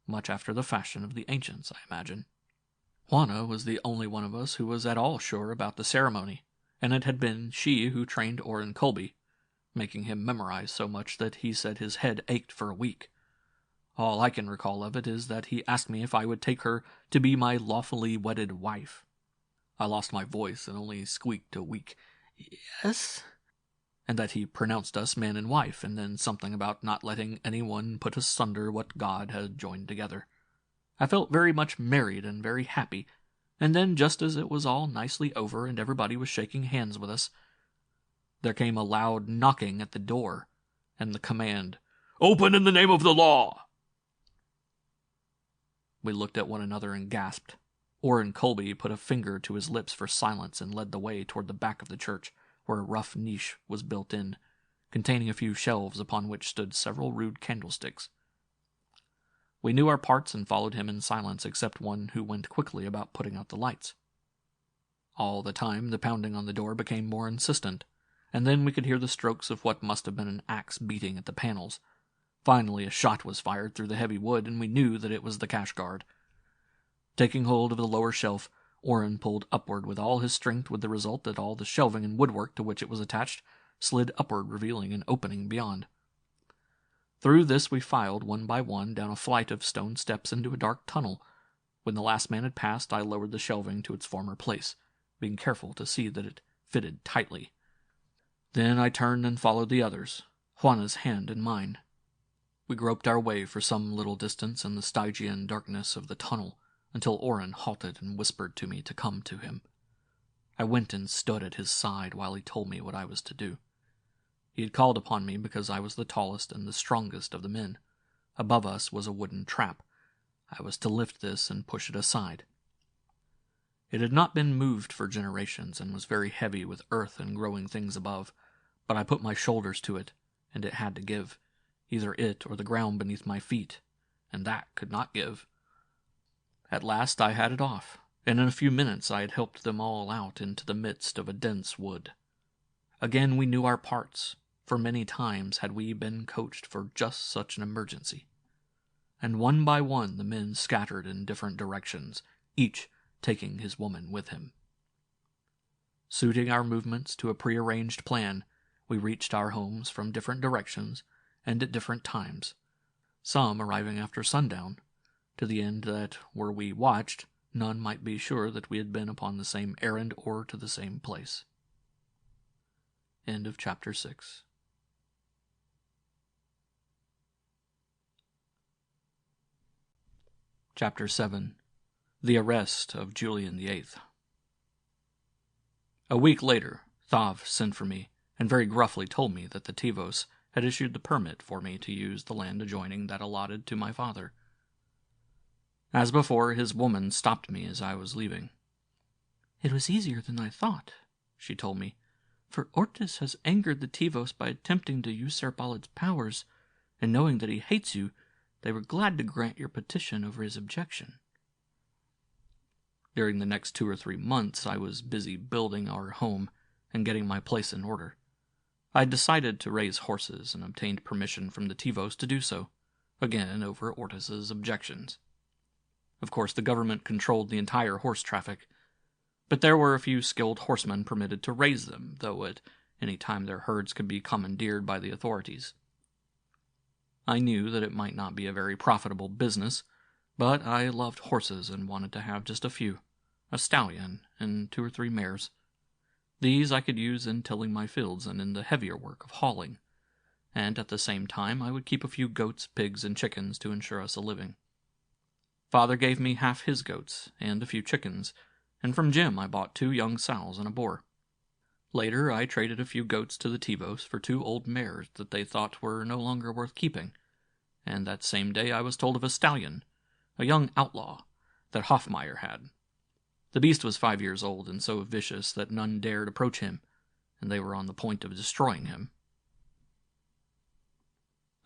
much after the fashion of the ancients, I imagine. Juana was the only one of us who was at all sure about the ceremony, and it had been she who trained Orrin Colby, making him memorize so much that he said his head ached for a week. All I can recall of it is that he asked me if I would take her to be my lawfully wedded wife. I lost my voice and only squeaked a weak "Yes," and that he pronounced us man and wife, and then something about not letting anyone put asunder what God had joined together. I felt very much married and very happy, and then, just as it was all nicely over and everybody was shaking hands with us, there came a loud knocking at the door, and the command, "Open in the name of the law!" We looked at one another and gasped. Orrin Colby put a finger to his lips for silence and led the way toward the back of the church, where a rough niche was built in, containing a few shelves upon which stood several rude candlesticks. We knew our parts and followed him in silence, except one who went quickly about putting out the lights. All the time the pounding on the door became more insistent, and then we could hear the strokes of what must have been an axe beating at the panels. Finally a shot was fired through the heavy wood, and we knew that it was the cash guard. Taking hold of the lower shelf, Orrin pulled upward with all his strength, with the result that all the shelving and woodwork to which it was attached slid upward, revealing an opening beyond. Through this we filed, one by one, down a flight of stone steps into a dark tunnel. When the last man had passed, I lowered the shelving to its former place, being careful to see that it fitted tightly. Then I turned and followed the others, Juana's hand in mine. We groped our way for some little distance in the Stygian darkness of the tunnel, until Orrin halted and whispered to me to come to him. I went and stood at his side while he told me what I was to do. He had called upon me because I was the tallest and the strongest of the men. Above us was a wooden trap. I was to lift this and push it aside. It had not been moved for generations and was very heavy with earth and growing things above, but I put my shoulders to it, and it had to give, either it or the ground beneath my feet, and that could not give. At last I had it off, and in a few minutes I had helped them all out into the midst of a dense wood. Again we knew our parts, for many times had we been coached for just such an emergency. And one by one the men scattered in different directions, each taking his woman with him. Suiting our movements to a prearranged plan, we reached our homes from different directions and at different times, some arriving after sundown, to the end that, were we watched, none might be sure that we had been upon the same errand or to the same place. End of Chapter 6. Chapter 7. The Arrest of Julian VIII. A week later, Thav sent for me, and very gruffly told me that the Tivos had issued the permit for me to use the land adjoining that allotted to my father. As before, his woman stopped me as I was leaving. "It was easier than I thought," she told me, "for Ortis has angered the Tivos by attempting to usurp all its powers, and knowing that he hates you, they were glad to grant your petition over his objection." During the next 2 or 3 months, I was busy building our home and getting my place in order. I had decided to raise horses and obtained permission from the Tivos to do so, again over Ortis's objections. Of course, the government controlled the entire horse traffic, but there were a few skilled horsemen permitted to raise them, though at any time their herds could be commandeered by the authorities. I knew that it might not be a very profitable business, but I loved horses and wanted to have just a few, a stallion and 2 or 3 mares. These I could use in tilling my fields and in the heavier work of hauling, and at the same time I would keep a few goats, pigs, and chickens to ensure us a living. Father gave me half his goats and a few chickens, and from Jim I bought 2 young sows and a boar. Later I traded a few goats to the Tivos for 2 old mares that they thought were no longer worth keeping, and that same day I was told of a stallion, a young outlaw, that Hoffmeyer had. The beast was 5 years old and so vicious that none dared approach him, and they were on the point of destroying him.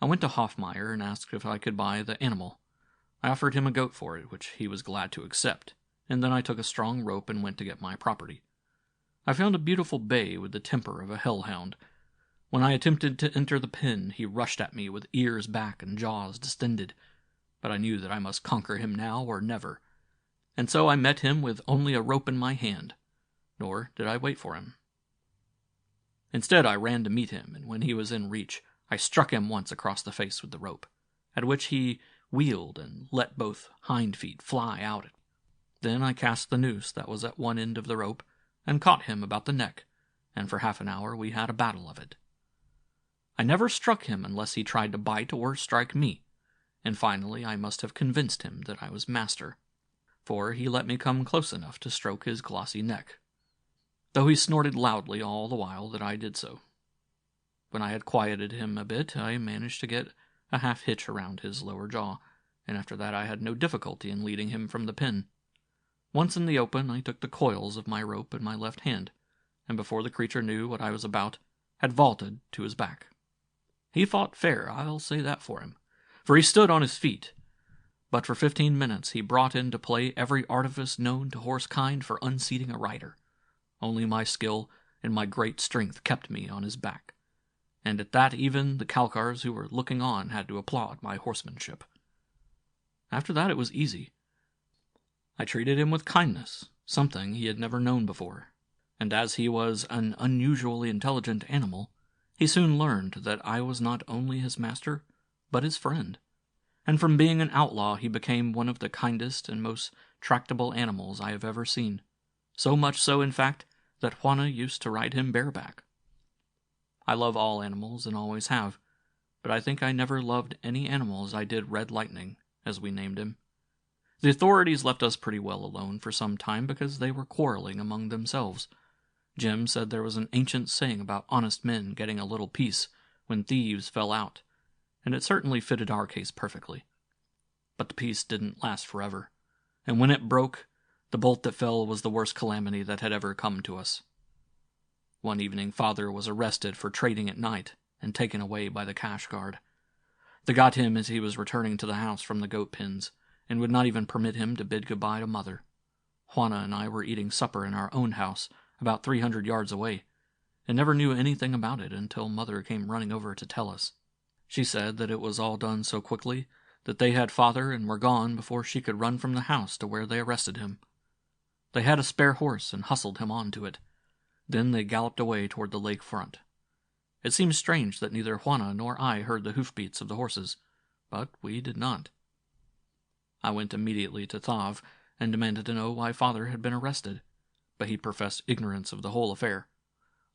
I went to Hoffmeyer and asked if I could buy the animal. I offered him a goat for it, which he was glad to accept, and then I took a strong rope and went to get my property. I found a beautiful bay with the temper of a hellhound. When I attempted to enter the pen, he rushed at me with ears back and jaws distended, but I knew that I must conquer him now or never, and so I met him with only a rope in my hand, nor did I wait for him. Instead, I ran to meet him, and when he was in reach, I struck him once across the face with the rope, at which he wheeled and let both hind feet fly out. Then I cast the noose that was at one end of the rope and caught him about the neck, and for half an hour we had a battle of it. I never struck him unless he tried to bite or strike me, and finally I must have convinced him that I was master, for he let me come close enough to stroke his glossy neck, though he snorted loudly all the while that I did so. When I had quieted him a bit, I managed to get a half hitch around his lower jaw, and after that I had no difficulty in leading him from the pen. Once in the open, I took the coils of my rope in my left hand, and before the creature knew what I was about, had vaulted to his back. He fought fair, I'll say that for him, for he stood on his feet, but for 15 minutes he brought into play every artifice known to horsekind for unseating a rider. Only my skill and my great strength kept me on his back, and at that even the Kalkars who were looking on had to applaud my horsemanship. After that it was easy. I treated him with kindness, something he had never known before, and as he was an unusually intelligent animal, he soon learned that I was not only his master, but his friend, and from being an outlaw he became one of the kindest and most tractable animals I have ever seen, so much so, in fact, that Juana used to ride him bareback. I love all animals and always have, but I think I never loved any animal as I did Red Lightning, as we named him. The authorities left us pretty well alone for some time because they were quarreling among themselves. Jim said there was an ancient saying about honest men getting a little peace when thieves fell out, and it certainly fitted our case perfectly. But the peace didn't last forever, and when it broke, the bolt that fell was the worst calamity that had ever come to us. One evening Father was arrested for trading at night and taken away by the cash guard. They got him as he was returning to the house from the goat pens, and would not even permit him to bid goodbye to Mother. Juana and I were eating supper in our own house, about 300 yards away, and never knew anything about it until Mother came running over to tell us. She said that it was all done so quickly that they had Father and were gone before she could run from the house to where they arrested him. They had a spare horse and hustled him onto it. Then they galloped away toward the lake front. It seems strange that neither Juana nor I heard the hoofbeats of the horses, but we did not. I went immediately to Thav and demanded to know why Father had been arrested, but he professed ignorance of the whole affair.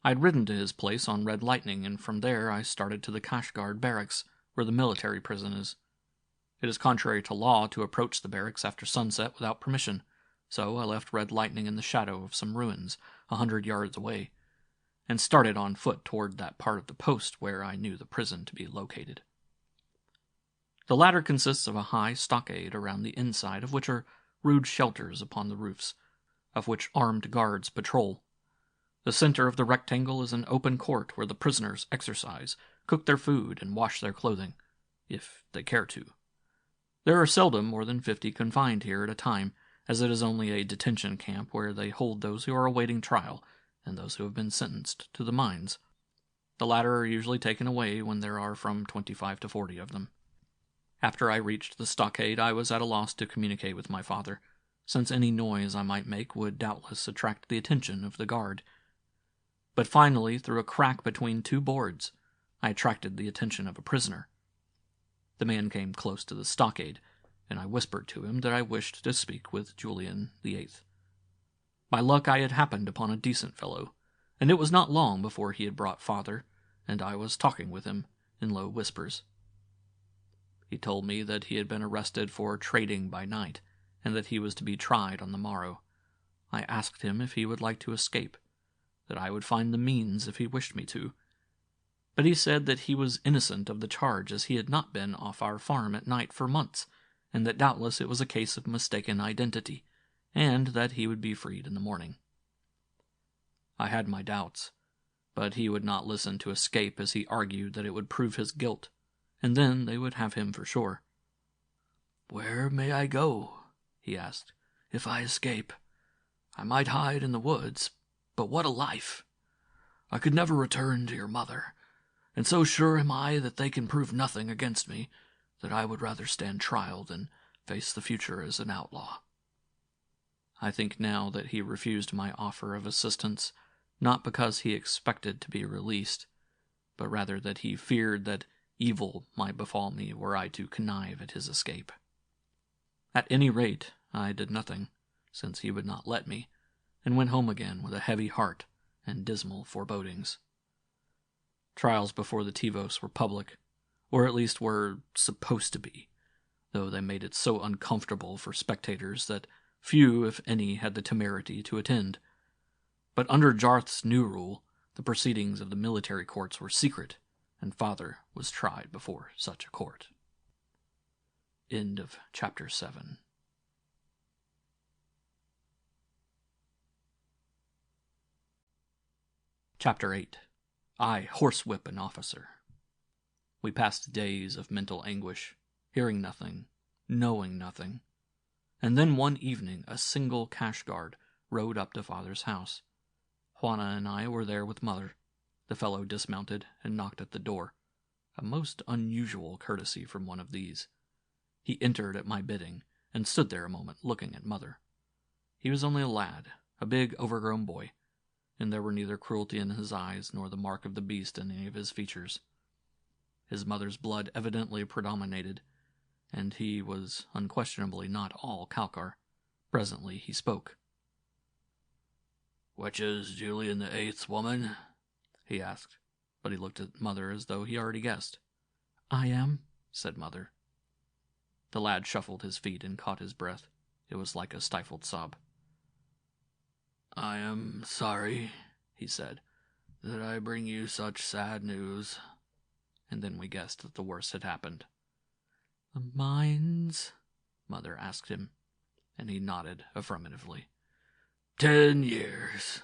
I had ridden to his place on Red Lightning, and from there I started to the Kashgard barracks, where the military prison is. It is contrary to law to approach the barracks after sunset without permission, so I left Red Lightning in the shadow of some ruins 100 yards away, and started on foot toward that part of the post where I knew the prison to be located. The latter consists of a high stockade around the inside, of which are rude shelters upon the roofs, of which armed guards patrol. The center of the rectangle is an open court where the prisoners exercise, cook their food, and wash their clothing, if they care to. There are seldom more than 50 confined here at a time, as it is only a detention camp where they hold those who are awaiting trial and those who have been sentenced to the mines. The latter are usually taken away when there are from 25 to 40 of them. After I reached the stockade, I was at a loss to communicate with my father, since any noise I might make would doubtless attract the attention of the guard. But finally, through a crack between two boards, I attracted the attention of a prisoner. The man came close to the stockade, and I whispered to him that I wished to speak with Julian VIII. By luck I had happened upon a decent fellow, and it was not long before he had brought Father, and I was talking with him in low whispers. He told me that he had been arrested for trading by night, and that he was to be tried on the morrow. I asked him if he would like to escape, that I would find the means if he wished me to. But he said that he was innocent of the charge, as he had not been off our farm at night for months, and that doubtless it was a case of mistaken identity, and that he would be freed in the morning. I had my doubts, but he would not listen to escape, as he argued that it would prove his guilt, and then they would have him for sure. "Where may I go," he asked, "if I escape? I might hide in the woods, but what a life! I could never return to your mother, and so sure am I that they can prove nothing against me, that I would rather stand trial than face the future as an outlaw." I think now that he refused my offer of assistance, not because he expected to be released, but rather that he feared that evil might befall me were I to connive at his escape. At any rate, I did nothing, since he would not let me, and went home again with a heavy heart and dismal forebodings. Trials before the Tivos were public, or at least were supposed to be, though they made it so uncomfortable for spectators that few, if any, had the temerity to attend. But under Jarth's new rule, the proceedings of the military courts were secret, and Father was tried before such a court. End of Chapter 7. Chapter 8. I Horsewhip an Officer. We passed days of mental anguish, hearing nothing, knowing nothing. And then one evening a single Kashgard rode up to Father's house. Juana and I were there with Mother. The fellow dismounted and knocked at the door, a most unusual courtesy from one of these. He entered at my bidding, and stood there a moment looking at Mother. He was only a lad, a big, overgrown boy, and there were neither cruelty in his eyes nor the mark of the beast in any of his features. His mother's blood evidently predominated, and he was unquestionably not all Kalkar. Presently he spoke. "Which is Julian the Eighth's woman?" he asked, but he looked at Mother as though he already guessed. "I am," said Mother. The lad shuffled his feet and caught his breath. It was like a stifled sob. "I am sorry," he said, "that I bring you such sad news." And then we guessed that the worst had happened. "The mines?" Mother asked him, and he nodded affirmatively. 10 years,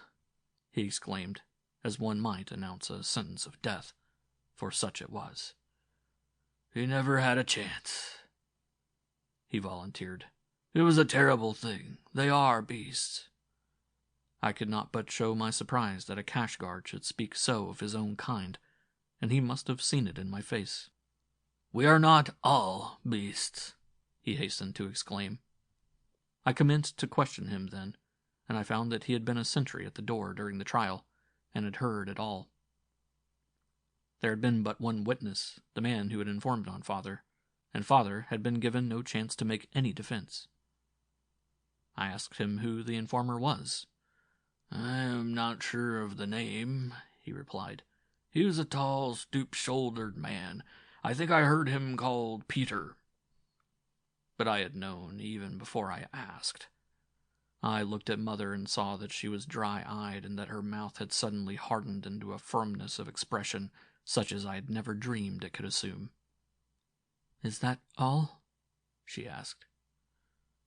he exclaimed, as one might announce a sentence of death, for such it was. He never had a chance. he volunteered. "It was a terrible thing. They are beasts." I could not but show my surprise that a cash guard should speak so of his own kind, and he must have seen it in my face. "We are not all beasts," he hastened to exclaim. I commenced to question him then, and I found that he had been a sentry at the door during the trial, and had heard it all. There had been but one witness, the man who had informed on Father, and Father had been given no chance to make any defense. I asked him who the informer was. "I am not sure of the name," he replied. "He was a tall, stoop-shouldered man. I think I heard him called Peter." But I had known even before I asked. I looked at Mother and saw that she was dry-eyed and that her mouth had suddenly hardened into a firmness of expression such as I had never dreamed it could assume. "Is that all?" she asked.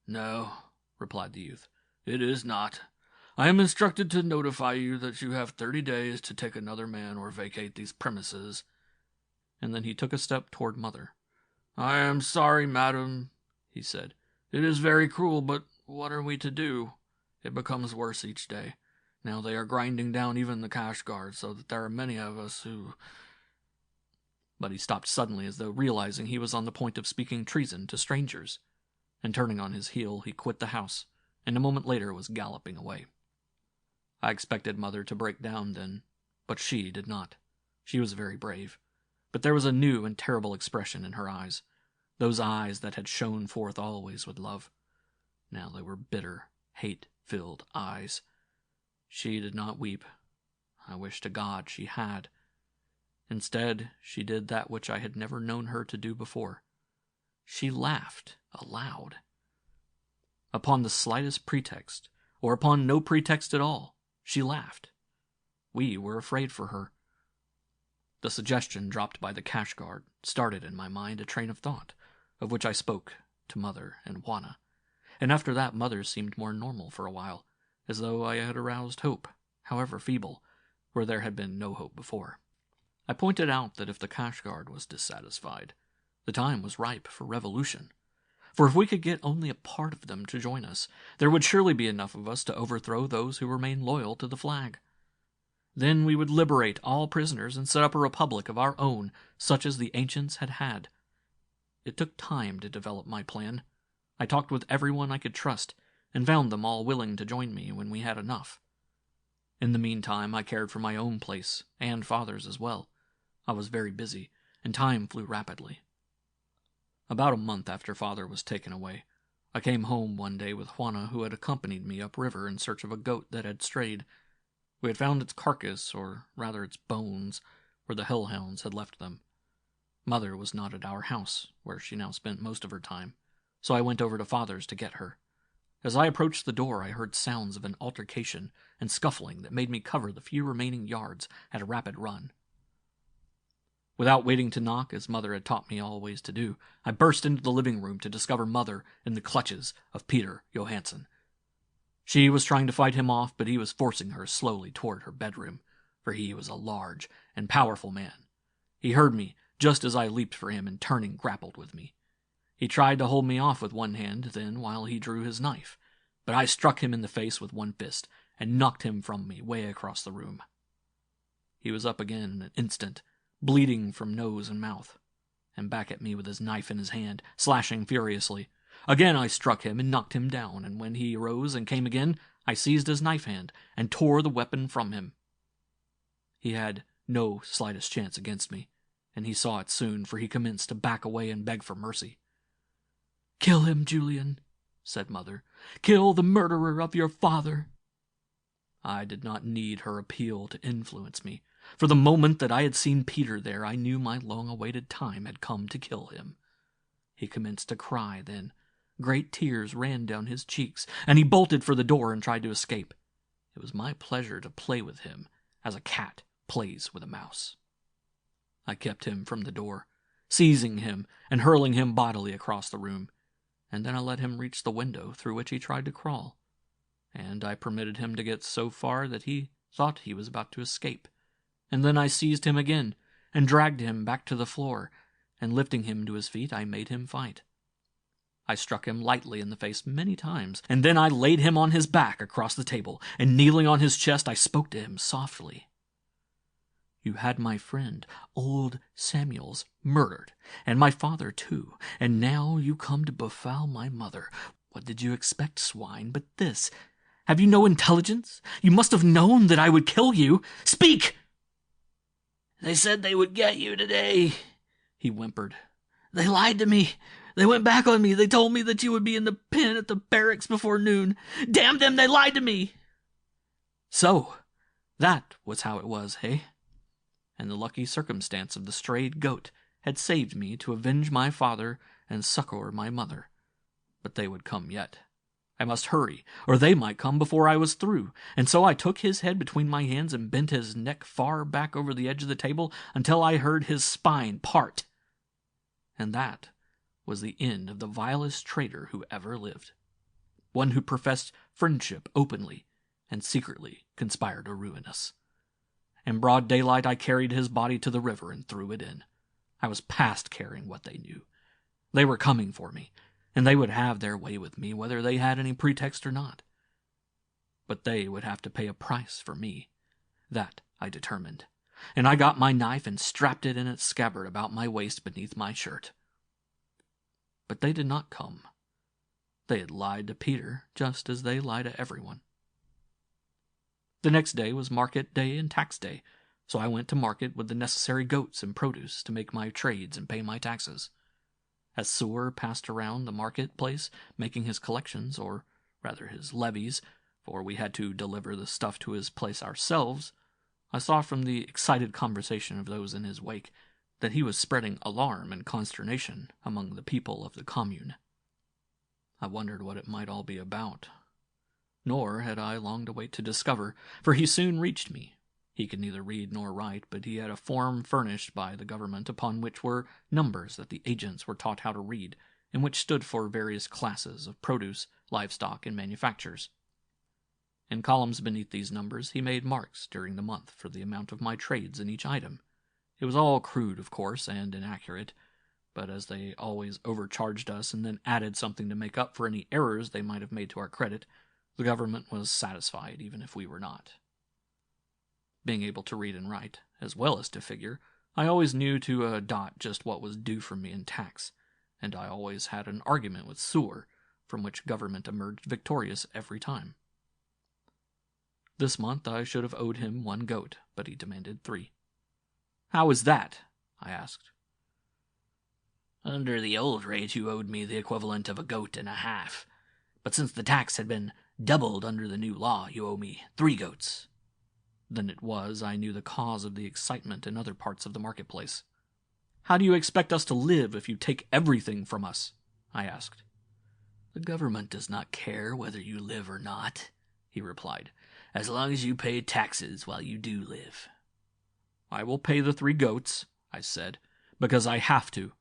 "No," replied the youth, "it is not. I am instructed to notify you that you have 30 days to take another man or vacate these premises." And then he took a step toward Mother. "I am sorry, madam," he said. "It is very cruel, but what are we to do? It becomes worse each day. Now they are grinding down even the cash guards, so that there are many of us who—" But he stopped suddenly as though realizing he was on the point of speaking treason to strangers, and turning on his heel he quit the house, and a moment later was galloping away. I expected Mother to break down then, but she did not. She was very brave, but there was a new and terrible expression in her eyes, those eyes that had shone forth always with love. Now they were bitter, hate-filled eyes. She did not weep. I wish to God she had. Instead, she did that which I had never known her to do before. She laughed aloud. Upon the slightest pretext, or upon no pretext at all, she laughed. We were afraid for her. The suggestion dropped by the cash guard started in my mind a train of thought, of which I spoke to Mother and Juana, and after that Mother seemed more normal for a while, as though I had aroused hope, however feeble, where there had been no hope before. I pointed out that if the cash guard was dissatisfied, the time was ripe for revolution. For if we could get only a part of them to join us, there would surely be enough of us to overthrow those who remain loyal to the flag. Then we would liberate all prisoners and set up a republic of our own, such as the ancients had had. It took time to develop my plan. I talked with everyone I could trust, and found them all willing to join me when we had enough. In the meantime, I cared for my own place, and Father's as well. I was very busy, and time flew rapidly. About a month after Father was taken away, I came home one day with Juana, who had accompanied me upriver in search of a goat that had strayed. We had found its carcass, or rather its bones, where the Hellhounds had left them. Mother was not at our house, where she now spent most of her time, so I went over to Father's to get her. As I approached the door, I heard sounds of an altercation and scuffling that made me cover the few remaining yards at a rapid run. Without waiting to knock, as Mother had taught me always to do, I burst into the living room to discover Mother in the clutches of Peter Johansson. She was trying to fight him off, but he was forcing her slowly toward her bedroom, for he was a large and powerful man. He heard me just as I leaped for him and, turning, grappled with me. He tried to hold me off with one hand then while he drew his knife, but I struck him in the face with one fist and knocked him from me way across the room. He was up again in an instant, bleeding from nose and mouth, and back at me with his knife in his hand, slashing furiously. Again I struck him and knocked him down, and when he arose and came again, I seized his knife hand and tore the weapon from him. He had no slightest chance against me, and he saw it soon, for he commenced to back away and beg for mercy. "Kill him, Julian," said Mother. "Kill the murderer of your father." I did not need her appeal to influence me. For the moment that I had seen Peter there, I knew my long-awaited time had come to kill him. He commenced to cry then. Great tears ran down his cheeks, and he bolted for the door and tried to escape. It was my pleasure to play with him, as a cat plays with a mouse. I kept him from the door, seizing him and hurling him bodily across the room, and then I let him reach the window through which he tried to crawl, and I permitted him to get so far that he thought he was about to escape. And then I seized him again, and dragged him back to the floor, and lifting him to his feet, I made him fight. I struck him lightly in the face many times, and then I laid him on his back across the table, and kneeling on his chest, I spoke to him softly. You had my friend, old Samuels, murdered, and my father too, and now you come to befoul my mother. What did you expect, swine, but this? Have you no intelligence? You must have known that I would kill you. Speak! They said they would get you today, he whimpered. They lied to me. They went back on me. They told me that you would be in the pen at the barracks before noon. Damn them, they lied to me. So, that was how it was, hey? And the lucky circumstance of the strayed goat had saved me to avenge my father and succor my mother. But they would come yet. I must hurry, or they might come before I was through, and so I took his head between my hands and bent his neck far back over the edge of the table until I heard his spine part. And that was the end of the vilest traitor who ever lived, one who professed friendship openly and secretly conspired to ruin us. In broad daylight I carried his body to the river and threw it in. I was past caring what they knew. They were coming for me, and they would have their way with me whether they had any pretext or not. But they would have to pay a price for me. That I determined, and I got my knife and strapped it in its scabbard about my waist beneath my shirt. But they did not come. They had lied to Peter just as they lie to everyone. The next day was market day and tax day, so I went to market with the necessary goats and produce to make my trades and pay my taxes. As Seward passed around the market-place, making his collections, or rather his levies, for we had to deliver the stuff to his place ourselves, I saw from the excited conversation of those in his wake that he was spreading alarm and consternation among the people of the commune. I wondered what it might all be about. Nor had I long to wait to discover, for he soon reached me. He could neither read nor write, but he had a form furnished by the government upon which were numbers that the agents were taught how to read, and which stood for various classes of produce, livestock, and manufactures. In columns beneath these numbers he made marks during the month for the amount of my trades in each item. It was all crude, of course, and inaccurate, but as they always overcharged us and then added something to make up for any errors they might have made to our credit, the government was satisfied even if we were not. Being able to read and write, as well as to figure, I always knew to a dot just what was due from me in tax, and I always had an argument with Seward, from which government emerged victorious every time. This month I should have owed him 1 goat, but he demanded 3. "How is that?" I asked. "Under the old rate you owed me the equivalent of 1.5 goats, but since the tax had been doubled under the new law, you owe me 3 goats. Then it was I knew the cause of the excitement in other parts of the marketplace. "How do you expect us to live if you take everything from us?" I asked. "The government does not care whether you live or not," he replied, "as long as you pay taxes while you do live." "I will pay the 3 goats," I said, "because I have to.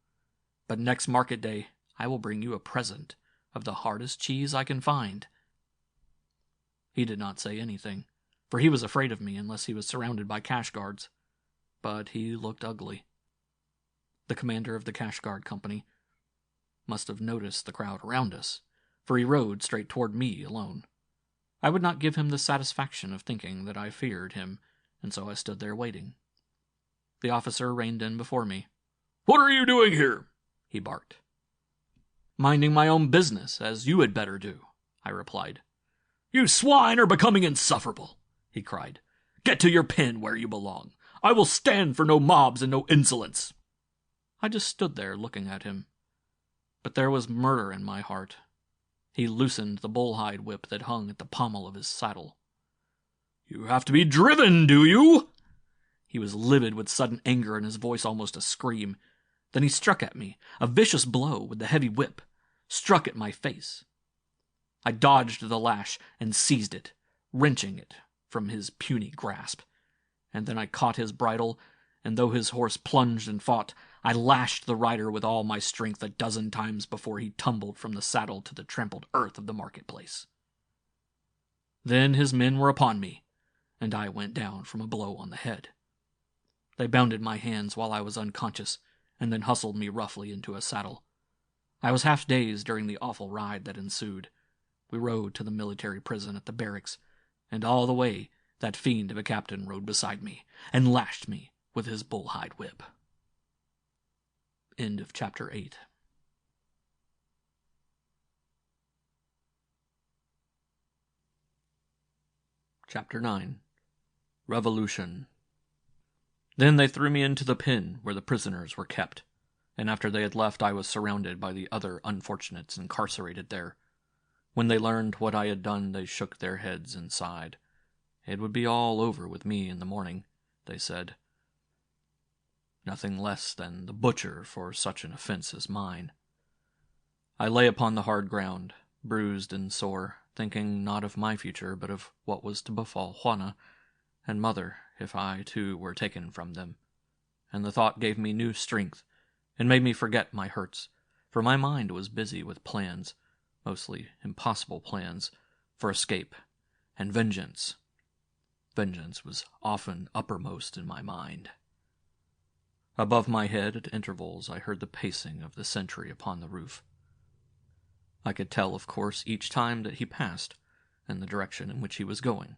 But next market day I will bring you a present of the hardest cheese I can find." He did not say anything, for he was afraid of me unless he was surrounded by cash guards. But he looked ugly. The commander of the cash guard company must have noticed the crowd around us, for he rode straight toward me alone. I would not give him the satisfaction of thinking that I feared him, and so I stood there waiting. The officer reined in before me. "What are you doing here?" he barked. "Minding my own business, as you had better do," I replied. "You swine are becoming insufferable," he cried. "Get to your pen where you belong. I will stand for no mobs and no insolence." I just stood there looking at him. But there was murder in my heart. He loosened the bull-hide whip that hung at the pommel of his saddle. "You have to be driven, do you?" He was livid with sudden anger and his voice almost a scream. Then he struck at me, a vicious blow with the heavy whip, struck at my face. I dodged the lash and seized it, wrenching it from his puny grasp. And then I caught his bridle, and though his horse plunged and fought, I lashed the rider with all my strength 12 times before he tumbled from the saddle to the trampled earth of the marketplace. Then his men were upon me, and I went down from a blow on the head. They bounded my hands while I was unconscious, and then hustled me roughly into a saddle. I was half dazed during the awful ride that ensued. We rode to the military prison at the barracks, and all the way that fiend of a captain rode beside me and lashed me with his bull-hide whip. End of Chapter 8. Chapter 9. Revolution. Then they threw me into the pen where the prisoners were kept, and after they had left I was surrounded by the other unfortunates incarcerated there. When they learned what I had done, they shook their heads and sighed. It would be all over with me in the morning, they said. Nothing less than the butcher for such an offense as mine. I lay upon the hard ground, bruised and sore, thinking not of my future, but of what was to befall Juana and Mother if I, too, were taken from them. And the thought gave me new strength, and made me forget my hurts, for my mind was busy with plans, mostly impossible plans, for escape and vengeance. Vengeance was often uppermost in my mind. Above my head, at intervals, I heard the pacing of the sentry upon the roof. I could tell, of course, each time that he passed, and the direction in which he was going.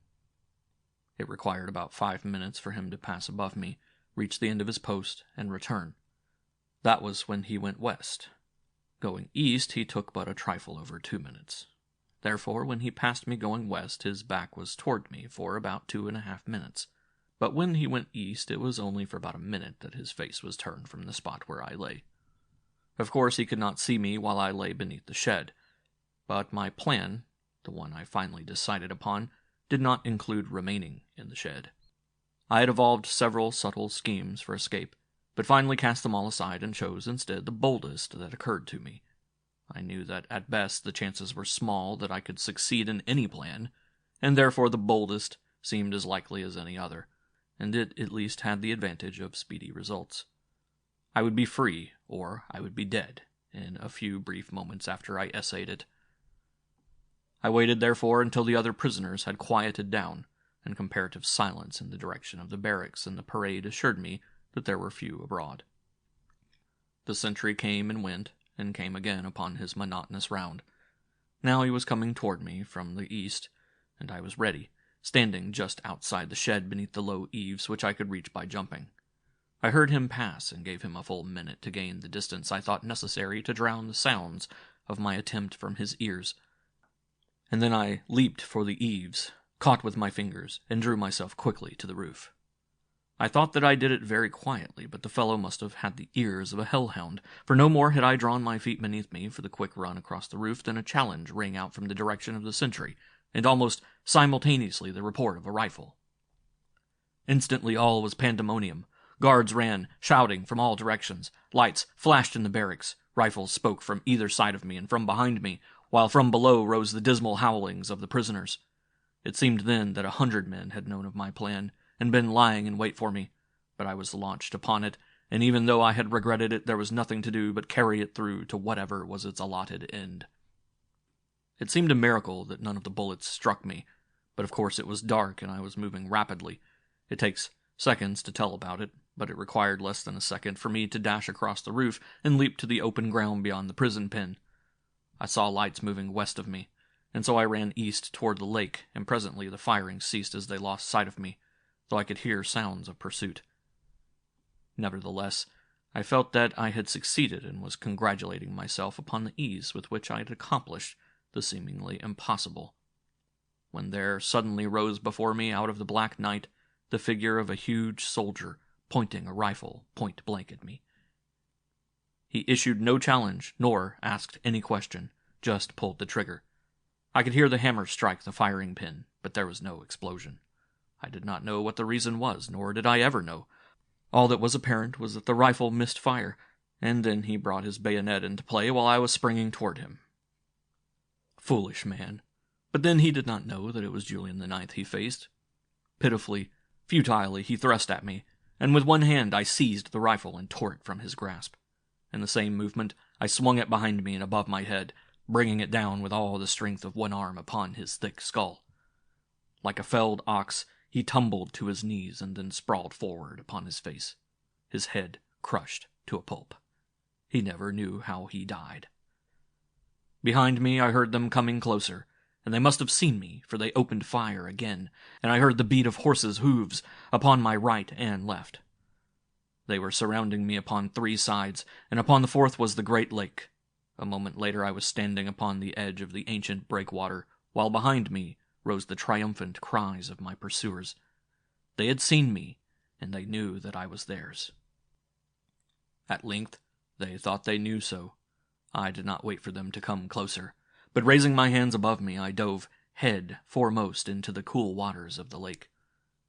It required about 5 minutes for him to pass above me, reach the end of his post, and return. That was when he went west. Going east, he took but a trifle over 2 minutes. Therefore, when he passed me going west, his back was toward me for about 2.5 minutes. But when he went east, it was only for about a minute that his face was turned from the spot where I lay. Of course, he could not see me while I lay beneath the shed. But my plan, the one I finally decided upon, did not include remaining in the shed. I had evolved several subtle schemes for escape, but finally cast them all aside and chose instead the boldest that occurred to me. I knew that at best the chances were small that I could succeed in any plan, and therefore the boldest seemed as likely as any other, and it at least had the advantage of speedy results. I would be free, or I would be dead, in a few brief moments after I essayed it. I waited, therefore, until the other prisoners had quieted down, and comparative silence in the direction of the barracks and the parade assured me that there were few abroad. The sentry came and went, and came again upon his monotonous round. Now he was coming toward me from the east, and I was ready, standing just outside the shed beneath the low eaves which I could reach by jumping. I heard him pass and gave him a full minute to gain the distance I thought necessary to drown the sounds of my attempt from his ears. And then I leaped for the eaves, caught with my fingers, and drew myself quickly to the roof. I thought that I did it very quietly, but the fellow must have had the ears of a hellhound, for no more had I drawn my feet beneath me for the quick run across the roof than a challenge rang out from the direction of the sentry, and almost simultaneously the report of a rifle. Instantly all was pandemonium. Guards ran, shouting from all directions. Lights flashed in the barracks. Rifles spoke from either side of me and from behind me, while from below rose the dismal howlings of the prisoners. It seemed then that 100 men had known of my plan, and been lying in wait for me, but I was launched upon it, and even though I had regretted it, there was nothing to do but carry it through to whatever was its allotted end. It seemed a miracle that none of the bullets struck me, but of course it was dark and I was moving rapidly. It takes seconds to tell about it, but it required less than a second for me to dash across the roof and leap to the open ground beyond the prison pen. I saw lights moving west of me, and so I ran east toward the lake, and presently the firing ceased as they lost sight of me, though I could hear sounds of pursuit. Nevertheless, I felt that I had succeeded and was congratulating myself upon the ease with which I had accomplished the seemingly impossible, when there suddenly rose before me out of the black night the figure of a huge soldier pointing a rifle point-blank at me. He issued no challenge, nor asked any question, just pulled the trigger. I could hear the hammer strike the firing pin, but there was no explosion. I did not know what the reason was, nor did I ever know. All that was apparent was that the rifle missed fire, and then he brought his bayonet into play while I was springing toward him. Foolish man. But then he did not know that it was Julian the Ninth he faced. Pitifully, futilely, he thrust at me, and with one hand I seized the rifle and tore it from his grasp. In the same movement, I swung it behind me and above my head, bringing it down with all the strength of one arm upon his thick skull. Like a felled ox, he tumbled to his knees and then sprawled forward upon his face, his head crushed to a pulp. He never knew how he died. Behind me I heard them coming closer, and they must have seen me, for they opened fire again, and I heard the beat of horses' hooves upon my right and left. They were surrounding me upon 3 sides, and upon the 4th was the great lake. A moment later I was standing upon the edge of the ancient breakwater, while behind me rose the triumphant cries of my pursuers. They had seen me, and they knew that I was theirs. At length they thought they knew so. I did not wait for them to come closer, but raising my hands above me I dove head foremost into the cool waters of the lake,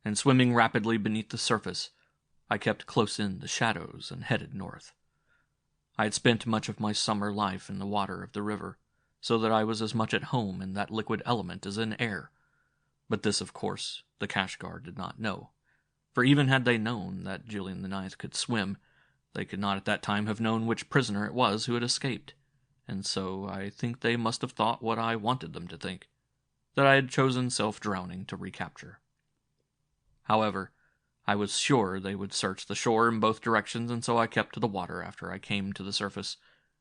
and swimming rapidly beneath the surface, I kept close in the shadows and headed north. I had spent much of my summer life in the water of the river, so that I was as much at home in that liquid element as in air. But this, of course, the Kalkars did not know, for even had they known that Julian IX could swim, they could not at that time have known which prisoner it was who had escaped, and so I think they must have thought what I wanted them to think, that I had chosen self-drowning to recapture. However, I was sure they would search the shore in both directions, and so I kept to the water after I came to the surface,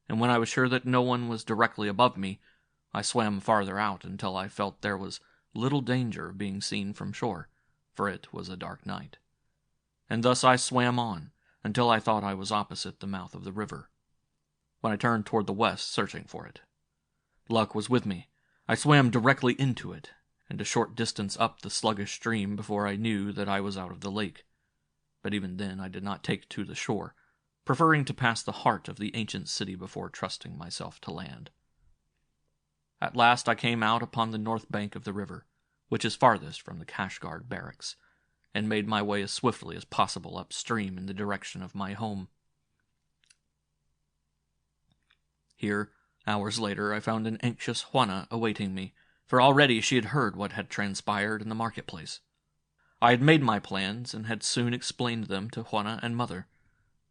and when I was sure that no one was directly above me, I swam farther out until I felt there was little danger of being seen from shore, for it was a dark night. And thus I swam on, until I thought I was opposite the mouth of the river, when I turned toward the west, searching for it. Luck was with me. I swam directly into it, and a short distance up the sluggish stream before I knew that I was out of the lake. But even then I did not take to the shore, preferring to pass the heart of the ancient city before trusting myself to land. At last I came out upon the north bank of the river, which is farthest from the Kalkars barracks, and made my way as swiftly as possible upstream in the direction of my home. Here, hours later, I found an anxious Juana awaiting me, for already she had heard what had transpired in the marketplace. I had made my plans, and had soon explained them to Juana and Mother.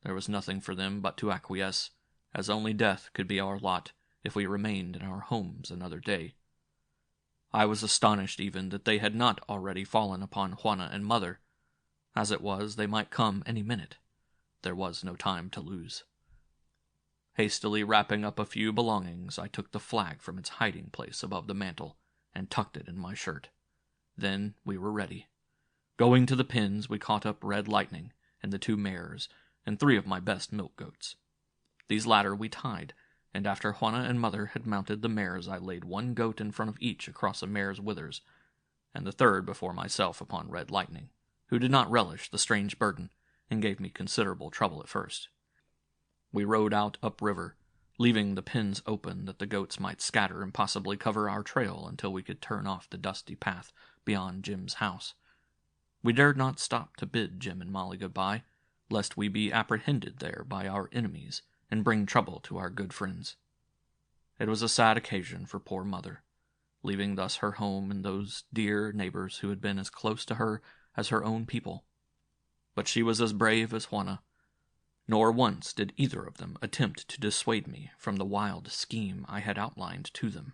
There was nothing for them but to acquiesce, as only death could be our lot if we remained in our homes another day. I was astonished even that they had not already fallen upon Juana and Mother. As it was, they might come any minute. There was no time to lose. Hastily wrapping up a few belongings, I took the flag from its hiding place above the mantel and tucked it in my shirt. Then we were ready. Going to the pens, we caught up Red Lightning and the 2 mares and 3 of my best milk goats. These latter we tied, and after Juana and Mother had mounted the mares, I laid 1 goat in front of each across a mare's withers, and the 3rd before myself upon Red Lightning, who did not relish the strange burden, and gave me considerable trouble at first. We rode out upriver, leaving the pens open that the goats might scatter and possibly cover our trail until we could turn off the dusty path beyond Jim's house. We dared not stop to bid Jim and Molly goodbye, lest we be apprehended there by our enemies and bring trouble to our good friends. It was a sad occasion for poor Mother, leaving thus her home and those dear neighbors who had been as close to her as her own people. But she was as brave as Juana, nor once did either of them attempt to dissuade me from the wild scheme I had outlined to them.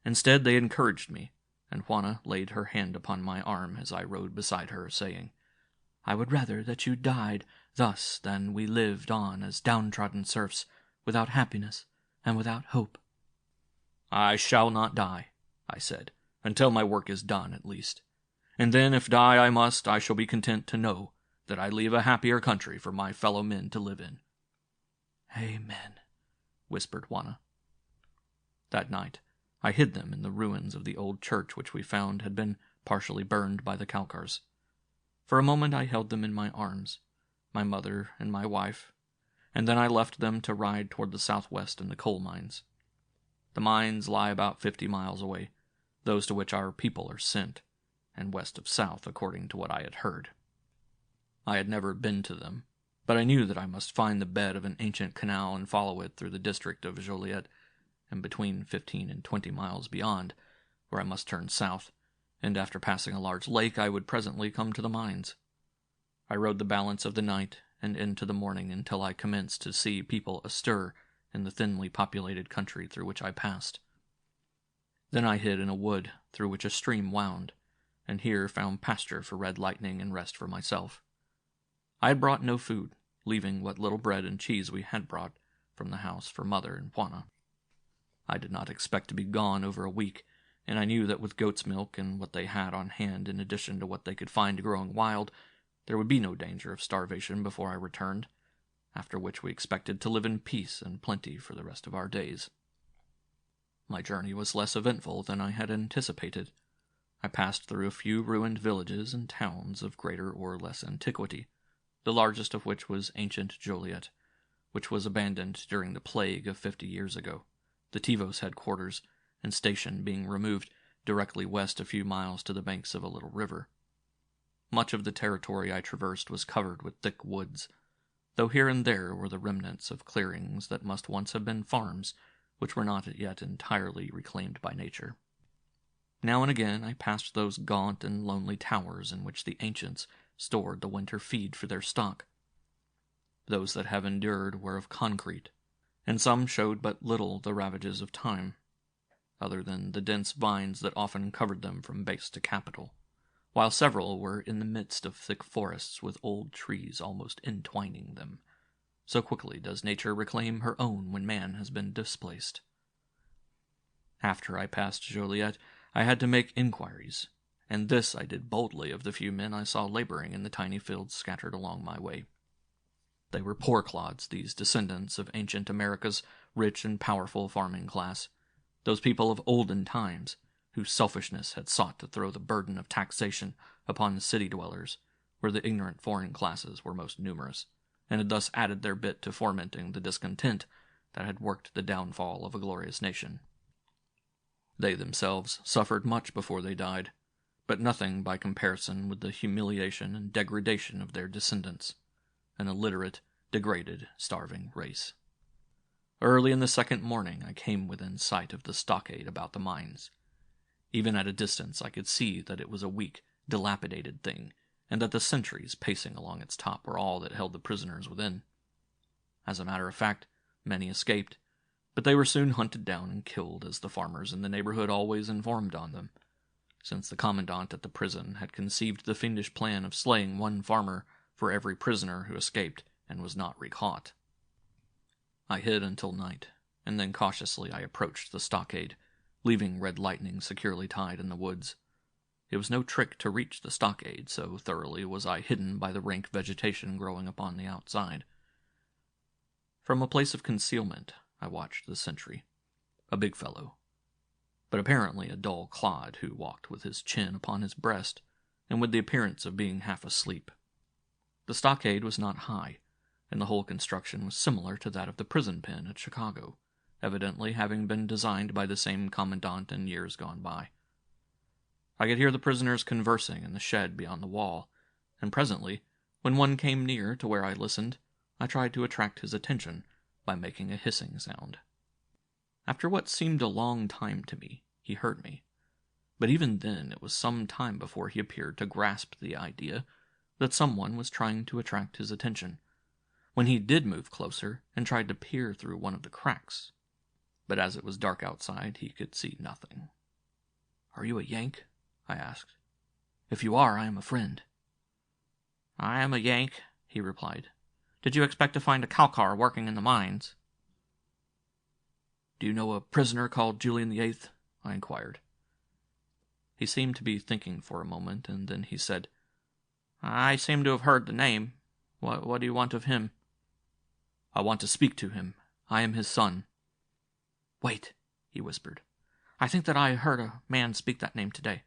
Instead, they encouraged me, and Juana laid her hand upon my arm as I rode beside her, saying, "I would rather that you died thus than we lived on as downtrodden serfs, without happiness and without hope." "I shall not die," I said, "until my work is done, at least. And then, if die I must, I shall be content to know that I leave a happier country for my fellow men to live in." "Amen," whispered Juana. That night, I hid them in the ruins of the old church which we found had been partially burned by the Kalkars. For a moment I held them in my arms, my mother and my wife, and then I left them to ride toward the southwest and the coal mines. The mines lie about 50 miles away, those to which our people are sent, and west of south, according to what I had heard. I had never been to them, but I knew that I must find the bed of an ancient canal and follow it through the district of Joliet, and between 15 and 20 miles beyond, where I must turn south, and after passing a large lake I would presently come to the mines. I rode the balance of the night and into the morning until I commenced to see people astir in the thinly populated country through which I passed. Then I hid in a wood through which a stream wound, and here found pasture for Red Lightning and rest for myself. I had brought no food, leaving what little bread and cheese we had brought from the house for Mother and Juana. I did not expect to be gone over a week, and I knew that with goat's milk and what they had on hand in addition to what they could find growing wild, there would be no danger of starvation before I returned, after which we expected to live in peace and plenty for the rest of our days. My journey was less eventful than I had anticipated. I passed through a few ruined villages and towns of greater or less antiquity, the largest of which was ancient Joliet, which was abandoned during the plague of 50 years ago, the Tivos headquarters and station being removed directly west a few miles to the banks of a little river. Much of the territory I traversed was covered with thick woods, though here and there were the remnants of clearings that must once have been farms, which were not yet entirely reclaimed by nature. Now and again I passed those gaunt and lonely towers in which the ancients stored the winter feed for their stock. Those that have endured were of concrete, and some showed but little the ravages of time, other than the dense vines that often covered them from base to capital, while several were in the midst of thick forests with old trees almost entwining them. So quickly does nature reclaim her own when man has been displaced. After I passed Joliet, I had to make inquiries, and this I did boldly of the few men I saw laboring in the tiny fields scattered along my way. They were poor clods, these descendants of ancient America's rich and powerful farming class, those people of olden times, whose selfishness had sought to throw the burden of taxation upon the city dwellers, where the ignorant foreign classes were most numerous, and had thus added their bit to fomenting the discontent that had worked the downfall of a glorious nation. They themselves suffered much before they died, but nothing by comparison with the humiliation and degradation of their descendants, an illiterate, degraded, starving race. Early in the second morning I came within sight of the stockade about the mines. Even at a distance I could see that it was a weak, dilapidated thing, and that the sentries pacing along its top were all that held the prisoners within. As a matter of fact, many escaped, but they were soon hunted down and killed, as the farmers in the neighborhood always informed on them, since the commandant at the prison had conceived the fiendish plan of slaying one farmer for every prisoner who escaped and was not recaught. I hid until night, and then cautiously I approached the stockade, leaving Red Lightning securely tied in the woods. It was no trick to reach the stockade, so thoroughly was I hidden by the rank vegetation growing upon the outside. From a place of concealment, I watched the sentry, a big fellow, but apparently a dull clod who walked with his chin upon his breast, and with the appearance of being half asleep. The stockade was not high, and the whole construction was similar to that of the prison pen at Chicago, evidently having been designed by the same commandant in years gone by. I could hear the prisoners conversing in the shed beyond the wall, and presently, when one came near to where I listened, I tried to attract his attention by making a hissing sound. After what seemed a long time to me, he heard me, but even then it was some time before he appeared to grasp the idea that someone was trying to attract his attention, when he did move closer and tried to peer through one of the cracks, but as it was dark outside he could see nothing. "Are you a Yank?" I asked. "If you are, I am a friend." "I am a Yank," he replied. "Did you expect to find a Kalkar working in the mines?" "Do you know a prisoner called Julian VIII?" I inquired. He seemed to be thinking for a moment, and then he said, "I seem to have heard the name. What do you want of him?" "I want to speak to him. I am his son." "Wait," he whispered. "I think that I heard a man speak that name today.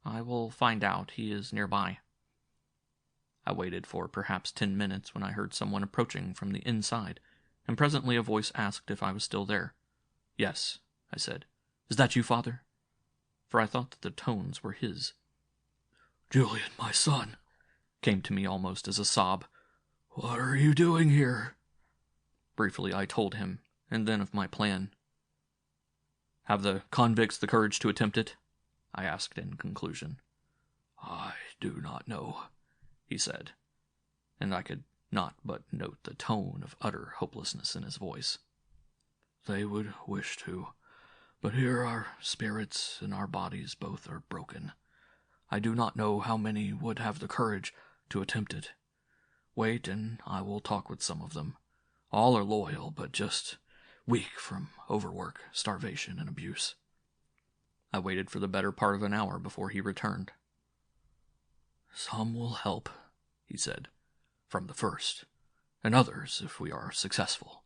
I will find out. He is nearby." I waited for perhaps 10 minutes when I heard someone approaching from the inside, and presently a voice asked if I was still there. "Yes," I said. "Is that you, father?" For I thought that the tones were his. "Julian, my son," came to me almost as a sob. "What are you doing here?" Briefly I told him, and then of my plan. "Have the convicts the courage to attempt it?" I asked in conclusion. "I do not know," he said, and I could not but note the tone of utter hopelessness in his voice. "They would wish to, but here our spirits and our bodies both are broken. I do not know how many would have the courage to attempt it. Wait, and I will talk with some of them. All are loyal, but just weak from overwork, starvation, and abuse. I waited for the better part of an hour before he returned. "Some will help," he said, "from the first, and others if we are successful.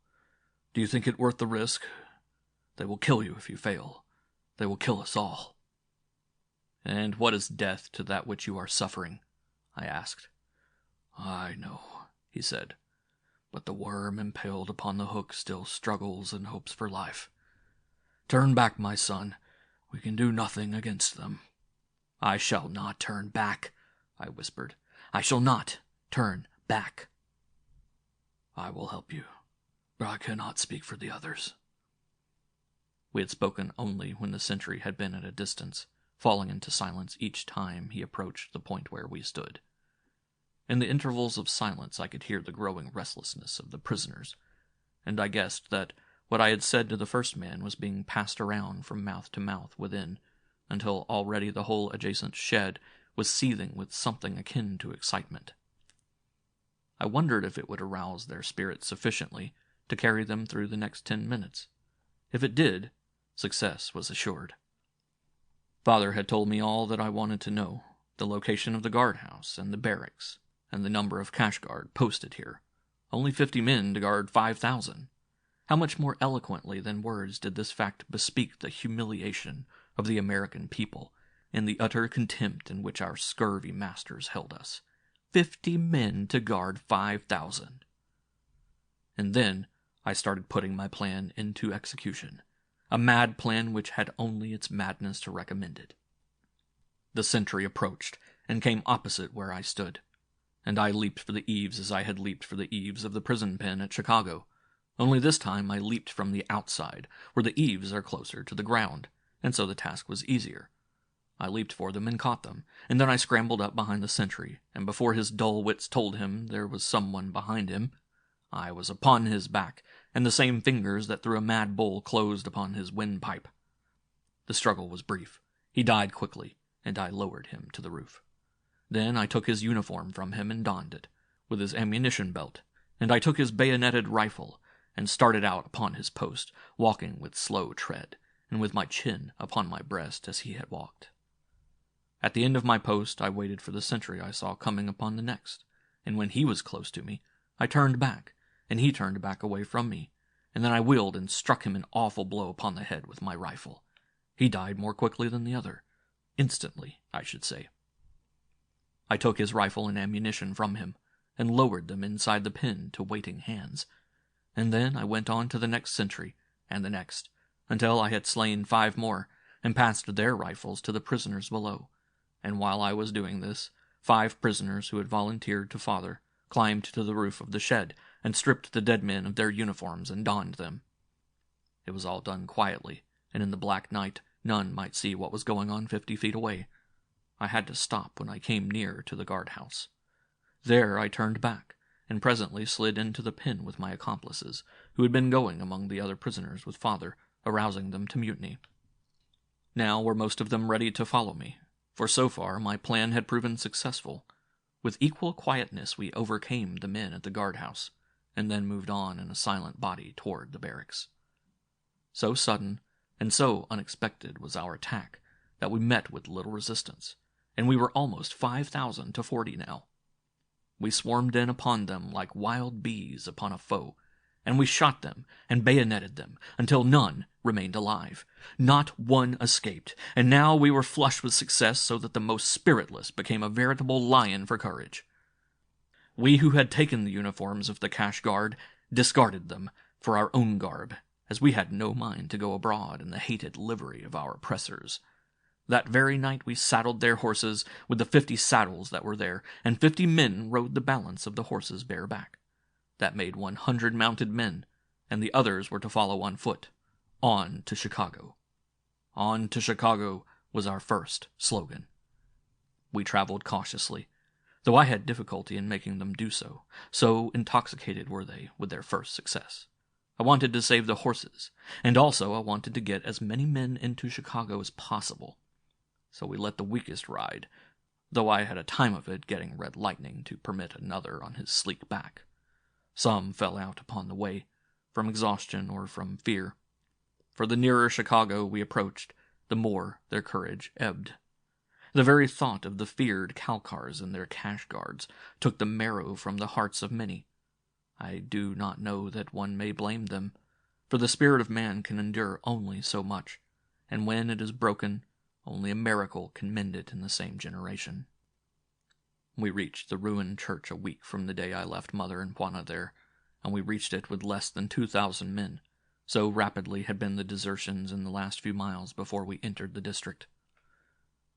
Do you think it worth the risk? They will kill you if you fail. They will kill us all." "And what is death to that which you are suffering?" I asked. "I know," he said, "but the worm impaled upon the hook still struggles and hopes for life. Turn back, my son. We can do nothing against them." "I shall not turn back," I whispered. "I shall not turn back." "I will help you, but I cannot speak for the others." We had spoken only when the sentry had been at a distance, falling into silence each time he approached the point where we stood. In the intervals of silence I could hear the growing restlessness of the prisoners, and I guessed that what I had said to the first man was being passed around from mouth to mouth within, until already the whole adjacent shed was seething with something akin to excitement. I wondered if it would arouse their spirits sufficiently to carry them through the next 10 minutes. If it did, success was assured. Father had told me all that I wanted to know, the location of the guardhouse and the barracks, and the number of cash guard posted here. Only 50 men to guard 5,000. How much more eloquently than words did this fact bespeak the humiliation of the American people and the utter contempt in which our scurvy masters held us. 50 men to guard 5,000. And then I started putting my plan into execution, a mad plan which had only its madness to recommend it. The sentry approached and came opposite where I stood, and I leaped for the eaves as I had leaped for the eaves of the prison pen at Chicago. Only this time I leaped from the outside, where the eaves are closer to the ground, and so the task was easier. I leaped for them and caught them, and then I scrambled up behind the sentry, and before his dull wits told him there was someone behind him, I was upon his back, and the same fingers that through a mad bull closed upon his windpipe. The struggle was brief. He died quickly, and I lowered him to the roof. Then I took his uniform from him and donned it, with his ammunition belt, and I took his bayoneted rifle, and started out upon his post, walking with slow tread, and with my chin upon my breast as he had walked. At the end of my post I waited for the sentry I saw coming upon the next, and when he was close to me, I turned back, and he turned back away from me, and then I wheeled and struck him an awful blow upon the head with my rifle. He died more quickly than the other. Instantly, I should say. I took his rifle and ammunition from him, and lowered them inside the pen to waiting hands, and then I went on to the next sentry, and the next, until I had slain 5 more, and passed their rifles to the prisoners below, and while I was doing this, 5 prisoners who had volunteered to Father climbed to the roof of the shed, and stripped the dead men of their uniforms and donned them. It was all done quietly, and in the black night none might see what was going on 50 feet away. I had to stop when I came near to the guardhouse. There I turned back, and presently slid into the pen with my accomplices, who had been going among the other prisoners with Father, arousing them to mutiny. Now were most of them ready to follow me, for so far my plan had proven successful. With equal quietness we overcame the men at the guardhouse, and then moved on in a silent body toward the barracks. So sudden and so unexpected was our attack that we met with little resistance, and we were almost 5,000 to 40 now. We swarmed in upon them like wild bees upon a foe, and we shot them and bayoneted them until none remained alive. Not one escaped, and now we were flushed with success so that the most spiritless became a veritable lion for courage. We who had taken the uniforms of the cash guard discarded them for our own garb, as we had no mind to go abroad in the hated livery of our oppressors. That very night we saddled their horses with the 50 saddles that were there, and 50 men rode the balance of the horses bareback. That made 100 mounted men, and the others were to follow on foot. On to Chicago. On to Chicago was our first slogan. We traveled cautiously, though I had difficulty in making them do so, so intoxicated were they with their first success. I wanted to save the horses, and also I wanted to get as many men into Chicago as possible. So we let the weakest ride, though I had a time of it getting Red Lightning to permit another on his sleek back. Some fell out upon the way, from exhaustion or from fear. For the nearer Chicago we approached, the more their courage ebbed. The very thought of the feared Kalkars and their cash guards took the marrow from the hearts of many. I do not know that one may blame them, for the spirit of man can endure only so much, and when it is broken, only a miracle can mend it in the same generation. We reached the ruined church a week from the day I left Mother and Juana there, and we reached it with less than 2,000 men. So rapidly had been the desertions in the last few miles before we entered the district.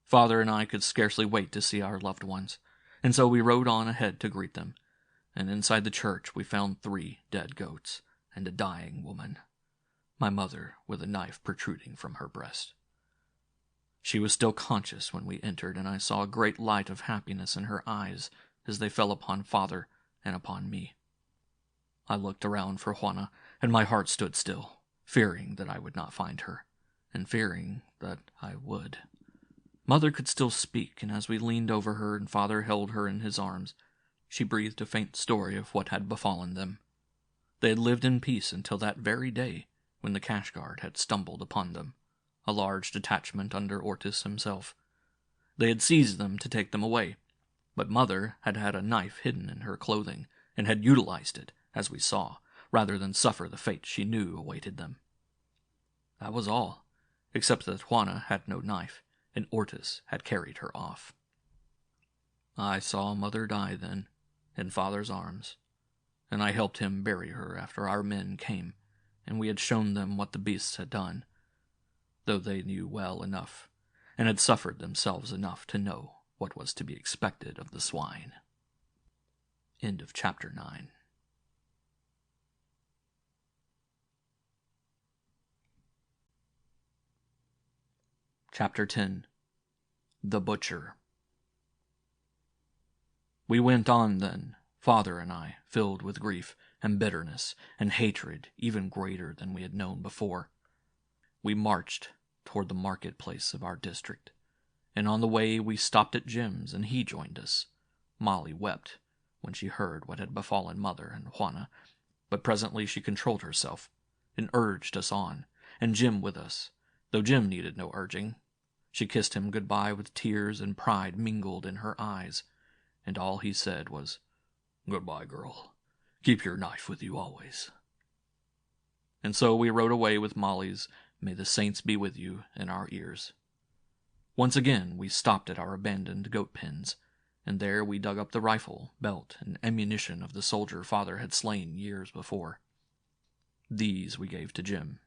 Father and I could scarcely wait to see our loved ones, and so we rode on ahead to greet them, and inside the church we found 3 dead goats and a dying woman, my mother with a knife protruding from her breast. She was still conscious when we entered, and I saw a great light of happiness in her eyes as they fell upon Father and upon me. I looked around for Juana, and my heart stood still, fearing that I would not find her, and fearing that I would. Mother could still speak, and as we leaned over her and Father held her in his arms, she breathed a faint story of what had befallen them. They had lived in peace until that very day when the cash guard had stumbled upon them, a large detachment under Ortis himself. They had seized them to take them away, but Mother had had a knife hidden in her clothing, and had utilized it, as we saw, rather than suffer the fate she knew awaited them. That was all, except that Juana had no knife, and Ortis had carried her off. I saw Mother die then, in Father's arms, and I helped him bury her after our men came, and we had shown them what the beasts had done, though they knew well enough, and had suffered themselves enough to know what was to be expected of the swine. End of Chapter 9. Chapter 10. The Butcher. We went on then, Father and I, filled with grief and bitterness and hatred even greater than we had known before. We marched toward the marketplace of our district, and on the way we stopped at Jim's, and he joined us. Molly wept when she heard what had befallen Mother and Juana, but presently she controlled herself and urged us on, and Jim with us, though Jim needed no urging. She kissed him goodbye with tears and pride mingled in her eyes, and all he said was, "Goodbye, girl. Keep your knife with you always." And so we rode away with Molly's "May the saints be with you" in our ears. Once again we stopped at our abandoned goat pens, and there we dug up the rifle, belt, and ammunition of the soldier Father had slain years before. These we gave to Jim.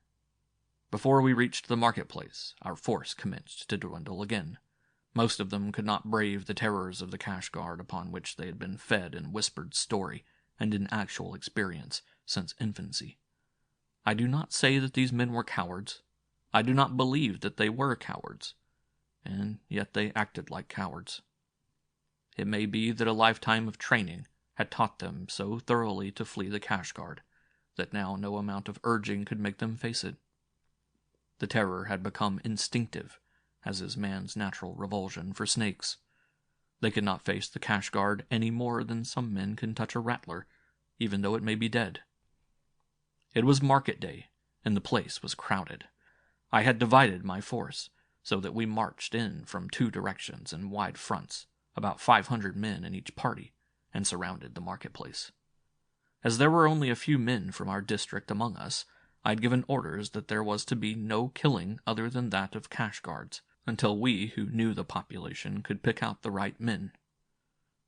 Before we reached the marketplace, our force commenced to dwindle again. Most of them could not brave the terrors of the cash guard upon which they had been fed in whispered story and in actual experience since infancy. I do not say that these men were cowards. I do not believe that they were cowards, and yet they acted like cowards. It may be that a lifetime of training had taught them so thoroughly to flee the cash guard that now no amount of urging could make them face it. The terror had become instinctive, as is man's natural revulsion for snakes. They could not face the cash guard any more than some men can touch a rattler, even though it may be dead. It was market day, and the place was crowded. I had divided my force, so that we marched in from 2 directions in wide fronts, about 500 men in each party, and surrounded the marketplace. As there were only a few men from our district among us, I had given orders that there was to be no killing other than that of cash guards, until we who knew the population could pick out the right men.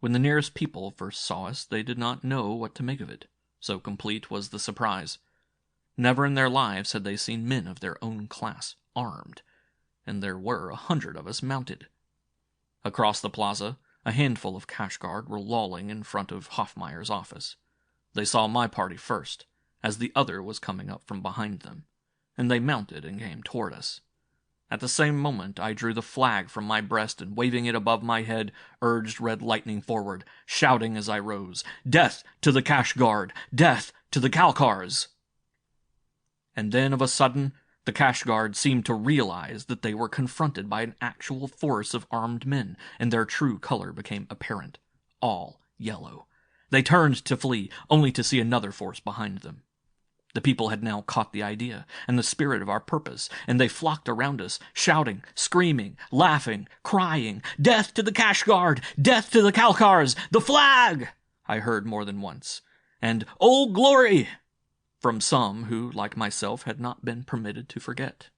When the nearest people first saw us, they did not know what to make of it, so complete was the surprise. Never in their lives had they seen men of their own class armed, and there were 100 of us mounted. Across the plaza, a handful of cash guard were lolling in front of Hoffmeyer's office. They saw my party first, as the other was coming up from behind them, and they mounted and came toward us. At the same moment I drew the flag from my breast and, waving it above my head, urged Red Lightning forward, shouting as I rose, "Death to the cash guard! Death to the Kalkars!" And then, of a sudden, the cash guard seemed to realize that they were confronted by an actual force of armed men, and their true color became apparent, all yellow. They turned to flee, only to see another force behind them. The people had now caught the idea and the spirit of our purpose, and they flocked around us, shouting, screaming, laughing, crying, "Death to the Kashgard! Death to the Kalkars! The flag!" I heard more than once, and "Old Glory!" from some who, like myself, had not been permitted to forget.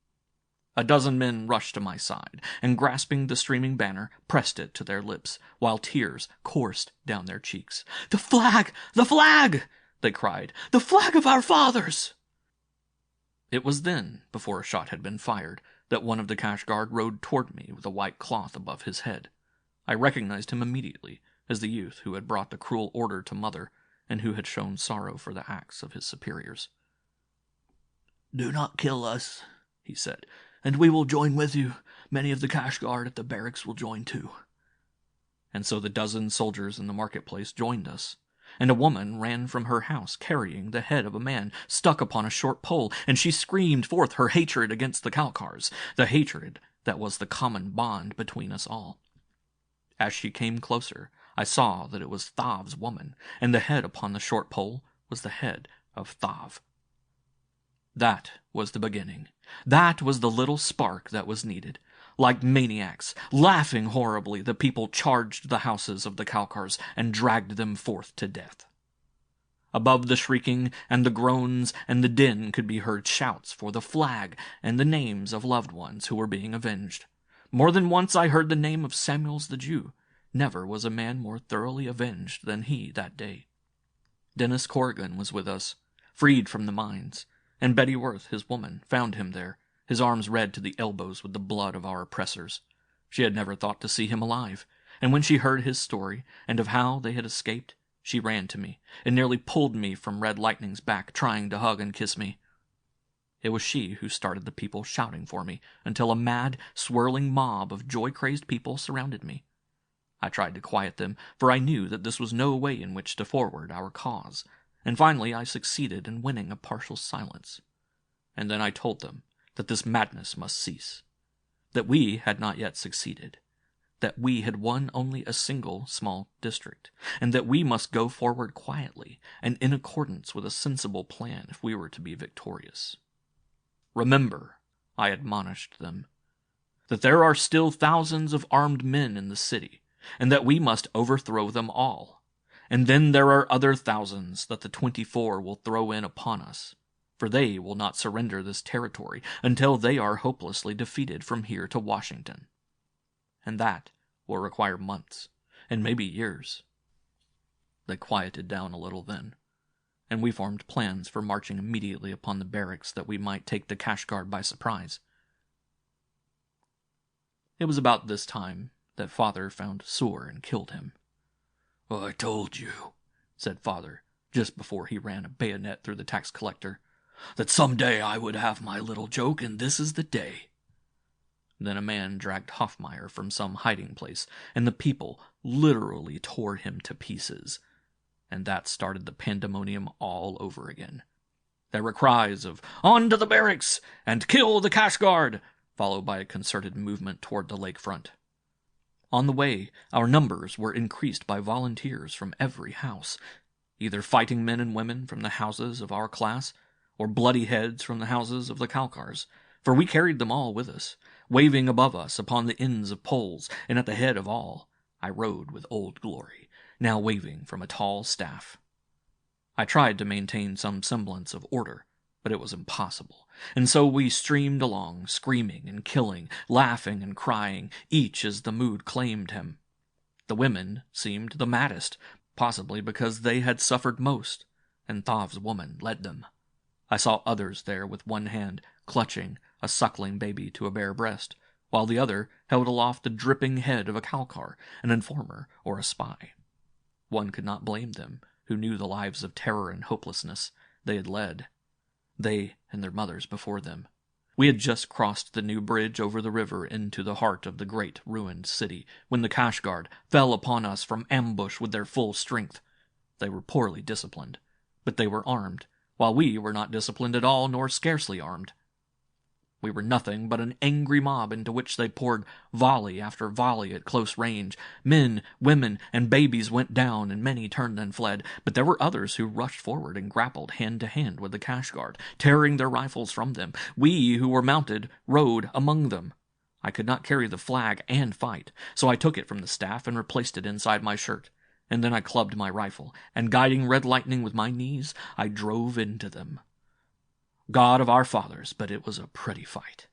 A dozen men rushed to my side, and grasping the streaming banner, pressed it to their lips, while tears coursed down their cheeks. "The flag! The flag!" they cried. "The flag of our fathers!" It was then, before a shot had been fired, that one of the Kashgard rode toward me with a white cloth above his head. I recognized him immediately as the youth who had brought the cruel order to Mother, and who had shown sorrow for the acts of his superiors. "Do not kill us," he said, "and we will join with you. Many of the Kashgard at the barracks will join too." And so the dozen soldiers in the marketplace joined us, and a woman ran from her house carrying the head of a man stuck upon a short pole, and she screamed forth her hatred against the Kalkars, the hatred that was the common bond between us all. As she came closer, I saw that it was Thav's woman, and the head upon the short pole was the head of Thav. That was the beginning. That was the little spark that was needed. Like maniacs, laughing horribly, the people charged the houses of the Kalkars and dragged them forth to death. Above the shrieking and the groans and the din could be heard shouts for the flag and the names of loved ones who were being avenged. More than once I heard the name of Samuels the Jew. Never was a man more thoroughly avenged than he that day. Dennis Corrigan was with us, freed from the mines, and Betty Worth, his woman, found him there, his arms red to the elbows with the blood of our oppressors. She had never thought to see him alive, and when she heard his story, and of how they had escaped, she ran to me, and nearly pulled me from Red Lightning's back, trying to hug and kiss me. It was she who started the people shouting for me, until a mad, swirling mob of joy-crazed people surrounded me. I tried to quiet them, for I knew that this was no way in which to forward our cause, and finally I succeeded in winning a partial silence. And then I told them that this madness must cease, that we had not yet succeeded, that we had won only a single small district, and that we must go forward quietly and in accordance with a sensible plan if we were to be victorious. "Remember," I admonished them, "that there are still thousands of armed men in the city, and that we must overthrow them all. And then there are other thousands that the 24 will throw in upon us, for they will not surrender this territory until they are hopelessly defeated from here to Washington. And that will require months, and maybe years." They quieted down a little then, and we formed plans for marching immediately upon the barracks that we might take the Kashgard by surprise. It was about this time that Father found Sur and killed him. "I told you," said Father, just before he ran a bayonet through the tax collector, "that someday I would have my little joke, and this is the day." Then a man dragged Hoffmeyer from some hiding place, and the people literally tore him to pieces. And that started the pandemonium all over again. There were cries of "On to the barracks!" and "Kill the Kashgard!" followed by a concerted movement toward the lakefront. On the way, our numbers were increased by volunteers from every house, either fighting men and women from the houses of our class, or bloody heads from the houses of the Kalkars, for we carried them all with us, waving above us upon the ends of poles, and at the head of all I rode with Old Glory, now waving from a tall staff. I tried to maintain some semblance of order, but it was impossible, and so we streamed along, screaming and killing, laughing and crying, each as the mood claimed him. The women seemed the maddest, possibly because they had suffered most, and Thav's woman led them. I saw others there with one hand clutching a suckling baby to a bare breast, while the other held aloft the dripping head of a Kalkar, an informer or a spy. One could not blame them, who knew the lives of terror and hopelessness they had led, they and their mothers before them. We had just crossed the new bridge over the river into the heart of the great ruined city, when the Kashgard fell upon us from ambush with their full strength. They were poorly disciplined, but they were armed, while we were not disciplined at all, nor scarcely armed. We were nothing but an angry mob into which they poured volley after volley at close range. Men, women, and babies went down, and many turned and fled, but there were others who rushed forward and grappled hand to hand with the cash guard, tearing their rifles from them. We, who were mounted, rode among them. I could not carry the flag and fight, so I took it from the staff and replaced it inside my shirt. And then I clubbed my rifle, and guiding Red Lightning with my knees, I drove into them. God of our fathers, but it was a pretty fight.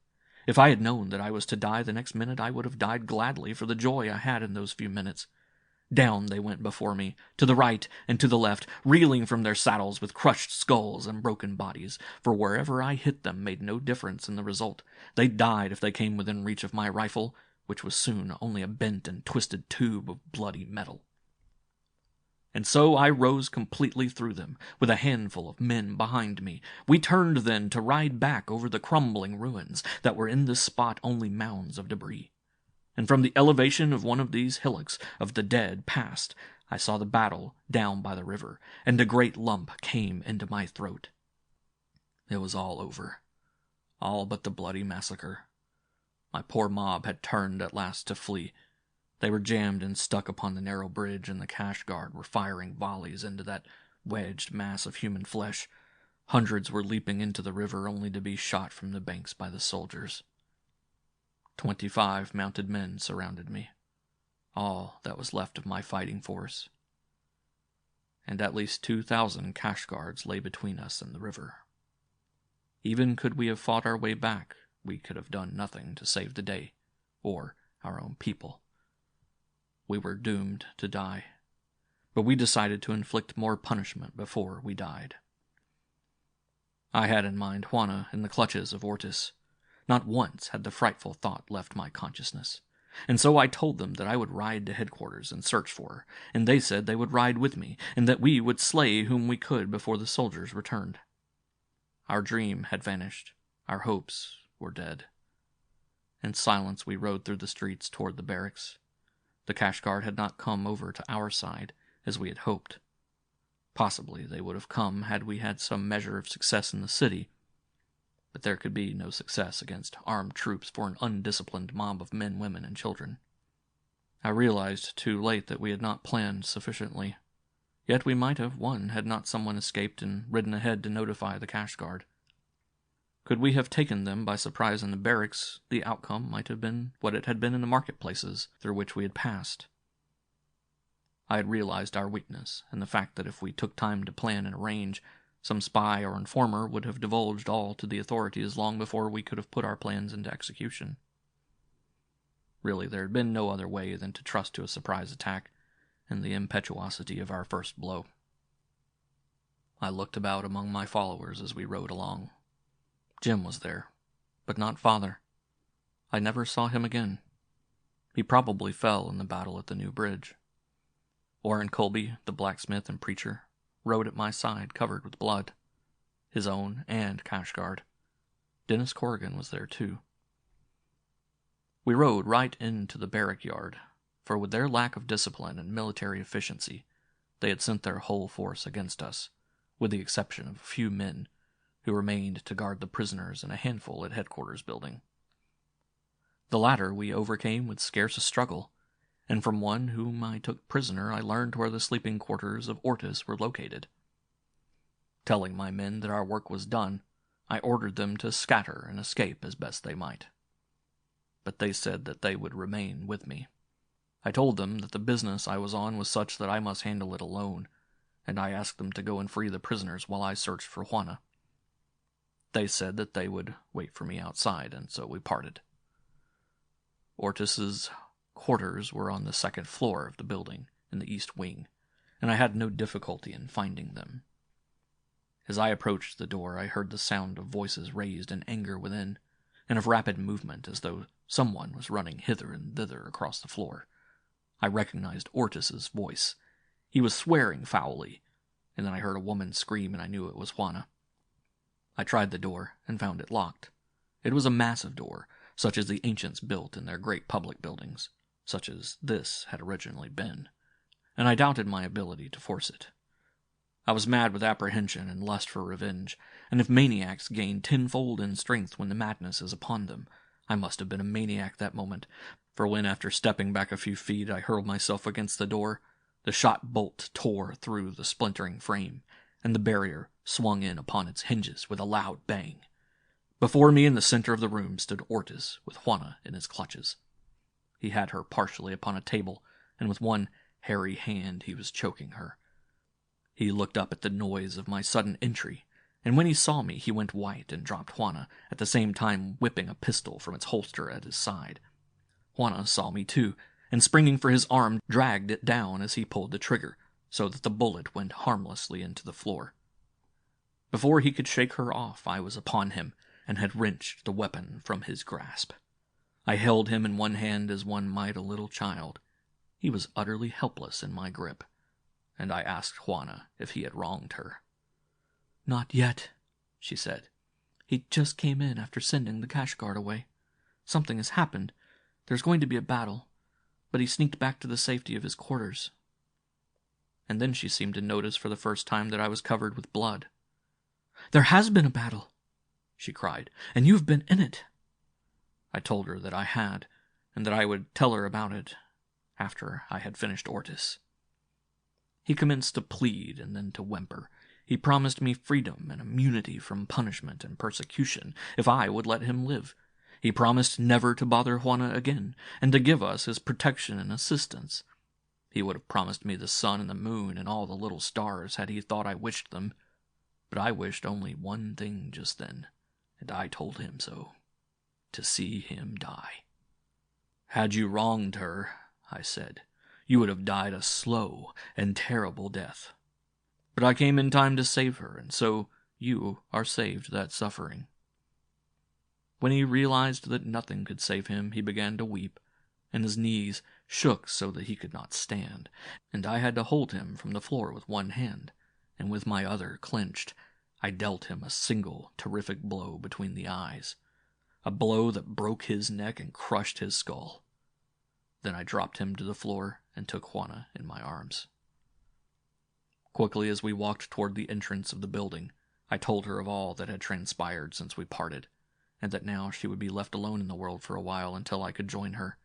If I had known that I was to die the next minute, I would have died gladly for the joy I had in those few minutes. Down they went before me, to the right and to the left, reeling from their saddles with crushed skulls and broken bodies, for wherever I hit them made no difference in the result. They died if they came within reach of my rifle, which was soon only a bent and twisted tube of bloody metal. And so I rose completely through them, with a handful of men behind me. We turned then to ride back over the crumbling ruins that were in this spot only mounds of debris. And from the elevation of one of these hillocks of the dead past, I saw the battle down by the river, and a great lump came into my throat. It was all over, all but the bloody massacre. My poor mob had turned at last to flee. They were jammed and stuck upon the narrow bridge, and the cash guard were firing volleys into that wedged mass of human flesh. Hundreds were leaping into the river only to be shot from the banks by the soldiers. 25 mounted men surrounded me, all that was left of my fighting force, and at least 2,000 cash guards lay between us and the river. Even could we have fought our way back, we could have done nothing to save the day, or our own people. We were doomed to die, but we decided to inflict more punishment before we died. I had in mind Juana in the clutches of Ortis. Not once had the frightful thought left my consciousness, and so I told them that I would ride to headquarters and search for her, and they said they would ride with me, and that we would slay whom we could before the soldiers returned. Our dream had vanished. Our hopes were dead. In silence we rode through the streets toward the barracks. The cash guard had not come over to our side, as we had hoped. Possibly they would have come had we had some measure of success in the city, but there could be no success against armed troops for an undisciplined mob of men, women, and children. I realized too late that we had not planned sufficiently, yet we might have won had not someone escaped and ridden ahead to notify the cash guard. Could we have taken them by surprise in the barracks, the outcome might have been what it had been in the marketplaces through which we had passed. I had realized our weakness, and the fact that if we took time to plan and arrange, some spy or informer would have divulged all to the authorities long before we could have put our plans into execution. Really, there had been no other way than to trust to a surprise attack and the impetuosity of our first blow. I looked about among my followers as we rode along. Jim was there, but not Father. I never saw him again. He probably fell in the battle at the New Bridge. Orrin Colby, the blacksmith and preacher, rode at my side covered with blood, his own and cash guard. Dennis Corrigan was there too. We rode right into the barrack yard, for with their lack of discipline and military efficiency, they had sent their whole force against us, with the exception of a few men who remained to guard the prisoners and a handful at headquarters building. The latter we overcame with scarce a struggle, and from one whom I took prisoner I learned where the sleeping quarters of Ortis were located. Telling my men that our work was done, I ordered them to scatter and escape as best they might. But they said that they would remain with me. I told them that the business I was on was such that I must handle it alone, and I asked them to go and free the prisoners while I searched for Juana. They said that they would wait for me outside, and so we parted. Ortis's quarters were on the second floor of the building, in the east wing, and I had no difficulty in finding them. As I approached the door, I heard the sound of voices raised in anger within, and of rapid movement as though someone was running hither and thither across the floor. I recognized Ortis's voice. He was swearing foully, and then I heard a woman scream, and I knew it was Juana. I tried the door and found it locked. It was a massive door, such as the ancients built in their great public buildings, such as this had originally been, and I doubted my ability to force it. I was mad with apprehension and lust for revenge, and if maniacs gain tenfold in strength when the madness is upon them, I must have been a maniac that moment, for when, after stepping back a few feet, I hurled myself against the door, the shot bolt tore through the splintering frame, and the barrier swung in upon its hinges with a loud bang. Before me in the center of the room stood Ortis with Juana in his clutches. He had her partially upon a table, and with one hairy hand he was choking her. He looked up at the noise of my sudden entry, and when he saw me he went white and dropped Juana, at the same time whipping a pistol from its holster at his side. Juana saw me too, and springing for his arm dragged it down as he pulled the trigger, so that the bullet went harmlessly into the floor. Before he could shake her off, I was upon him, and had wrenched the weapon from his grasp. I held him in one hand as one might a little child. He was utterly helpless in my grip, and I asked Juana if he had wronged her. "Not yet," she said. "He just came in after sending the cash guard away. Something has happened. There's going to be a battle, but he sneaked back to the safety of his quarters." And then she seemed to notice for the first time that I was covered with blood. "There has been a battle," she cried, "and you've been in it." I told her that I had, and that I would tell her about it after I had finished Ortis. He commenced to plead and then to whimper. He promised me freedom and immunity from punishment and persecution if I would let him live. He promised never to bother Juana again, and to give us his protection and assistance. He would have promised me the sun and the moon and all the little stars had he thought I wished them. But I wished only one thing just then, and I told him so: to see him die. "Had you wronged her," I said, "you would have died a slow and terrible death. But I came in time to save her, and so you are saved that suffering." When he realized that nothing could save him, he began to weep, and his knees shook so that he could not stand, and I had to hold him from the floor with one hand, and with my other clenched, I dealt him a single terrific blow between the eyes, a blow that broke his neck and crushed his skull. Then I dropped him to the floor and took Juana in my arms. Quickly as we walked toward the entrance of the building, I told her of all that had transpired since we parted, and that now she would be left alone in the world for a while until I could join her.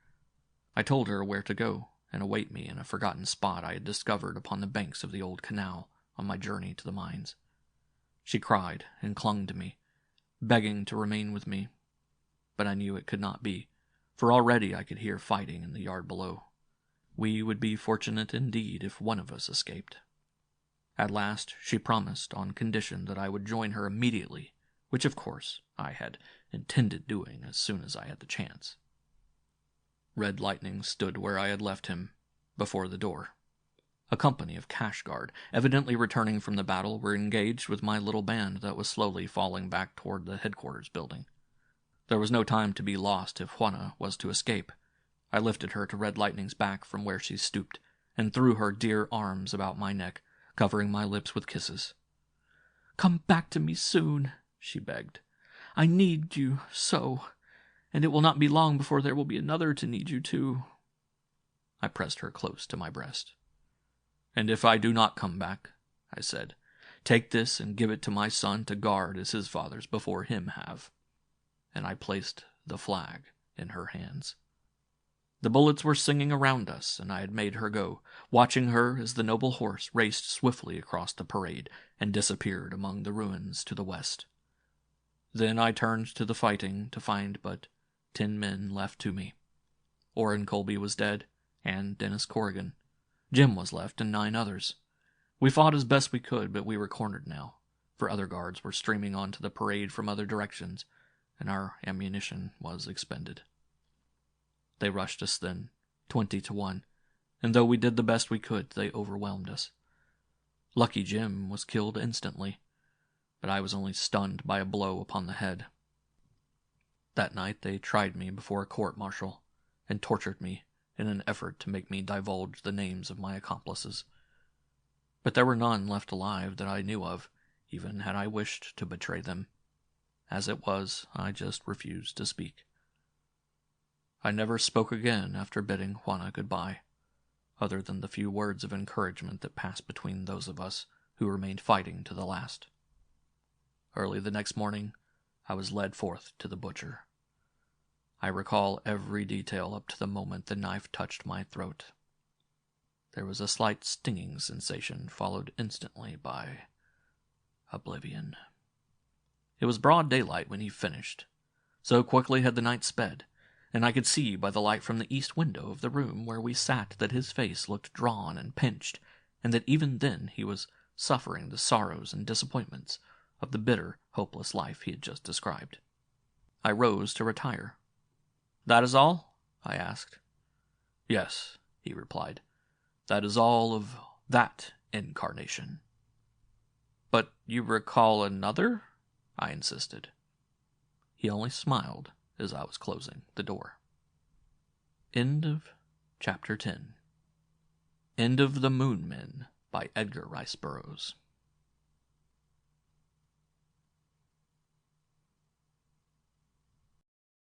I told her where to go and await me in a forgotten spot I had discovered upon the banks of the old canal on my journey to the mines. She cried and clung to me, begging to remain with me, but I knew it could not be, for already I could hear fighting in the yard below. We would be fortunate indeed if one of us escaped. At last she promised on condition that I would join her immediately, which of course I had intended doing as soon as I had the chance. Red Lightning stood where I had left him, before the door. A company of cash guard, evidently returning from the battle, were engaged with my little band that was slowly falling back toward the headquarters building. There was no time to be lost if Juana was to escape. I lifted her to Red Lightning's back from where she stooped, and threw her dear arms about my neck, covering my lips with kisses. "Come back to me soon," she begged. "I need you so, and it will not be long before there will be another to need you too." I pressed her close to my breast. "And if I do not come back," I said, "take this and give it to my son to guard as his fathers before him have." And I placed the flag in her hands. The bullets were singing around us, and I had made her go, watching her as the noble horse raced swiftly across the parade and disappeared among the ruins to the west. Then I turned to the fighting to find but 10 men left to me. Orrin Colby was dead, and Dennis Corrigan. Jim was left, and 9 others. We fought as best we could, but we were cornered now, for other guards were streaming onto the parade from other directions, and our ammunition was expended. They rushed us then, 20 to 1, and though we did the best we could, they overwhelmed us. Lucky Jim was killed instantly, but I was only stunned by a blow upon the head. That night they tried me before a court-martial, and tortured me in an effort to make me divulge the names of my accomplices. But there were none left alive that I knew of, even had I wished to betray them. As it was, I just refused to speak. I never spoke again after bidding Juana goodbye, other than the few words of encouragement that passed between those of us who remained fighting to the last. Early the next morning, I was led forth to the butcher. I recall every detail up to the moment the knife touched my throat. There was a slight stinging sensation, followed instantly by oblivion. It was broad daylight when he finished. So quickly had the night sped, and I could see by the light from the east window of the room where we sat that his face looked drawn and pinched, and that even then he was suffering the sorrows and disappointments of the bitter, hopeless life he had just described. I rose to retire. "That is all?" I asked. "Yes," he replied. "That is all of that incarnation." "But you recall another?" I insisted. He only smiled as I was closing the door. End of Chapter 10. End of The Moon Men by Edgar Rice Burroughs.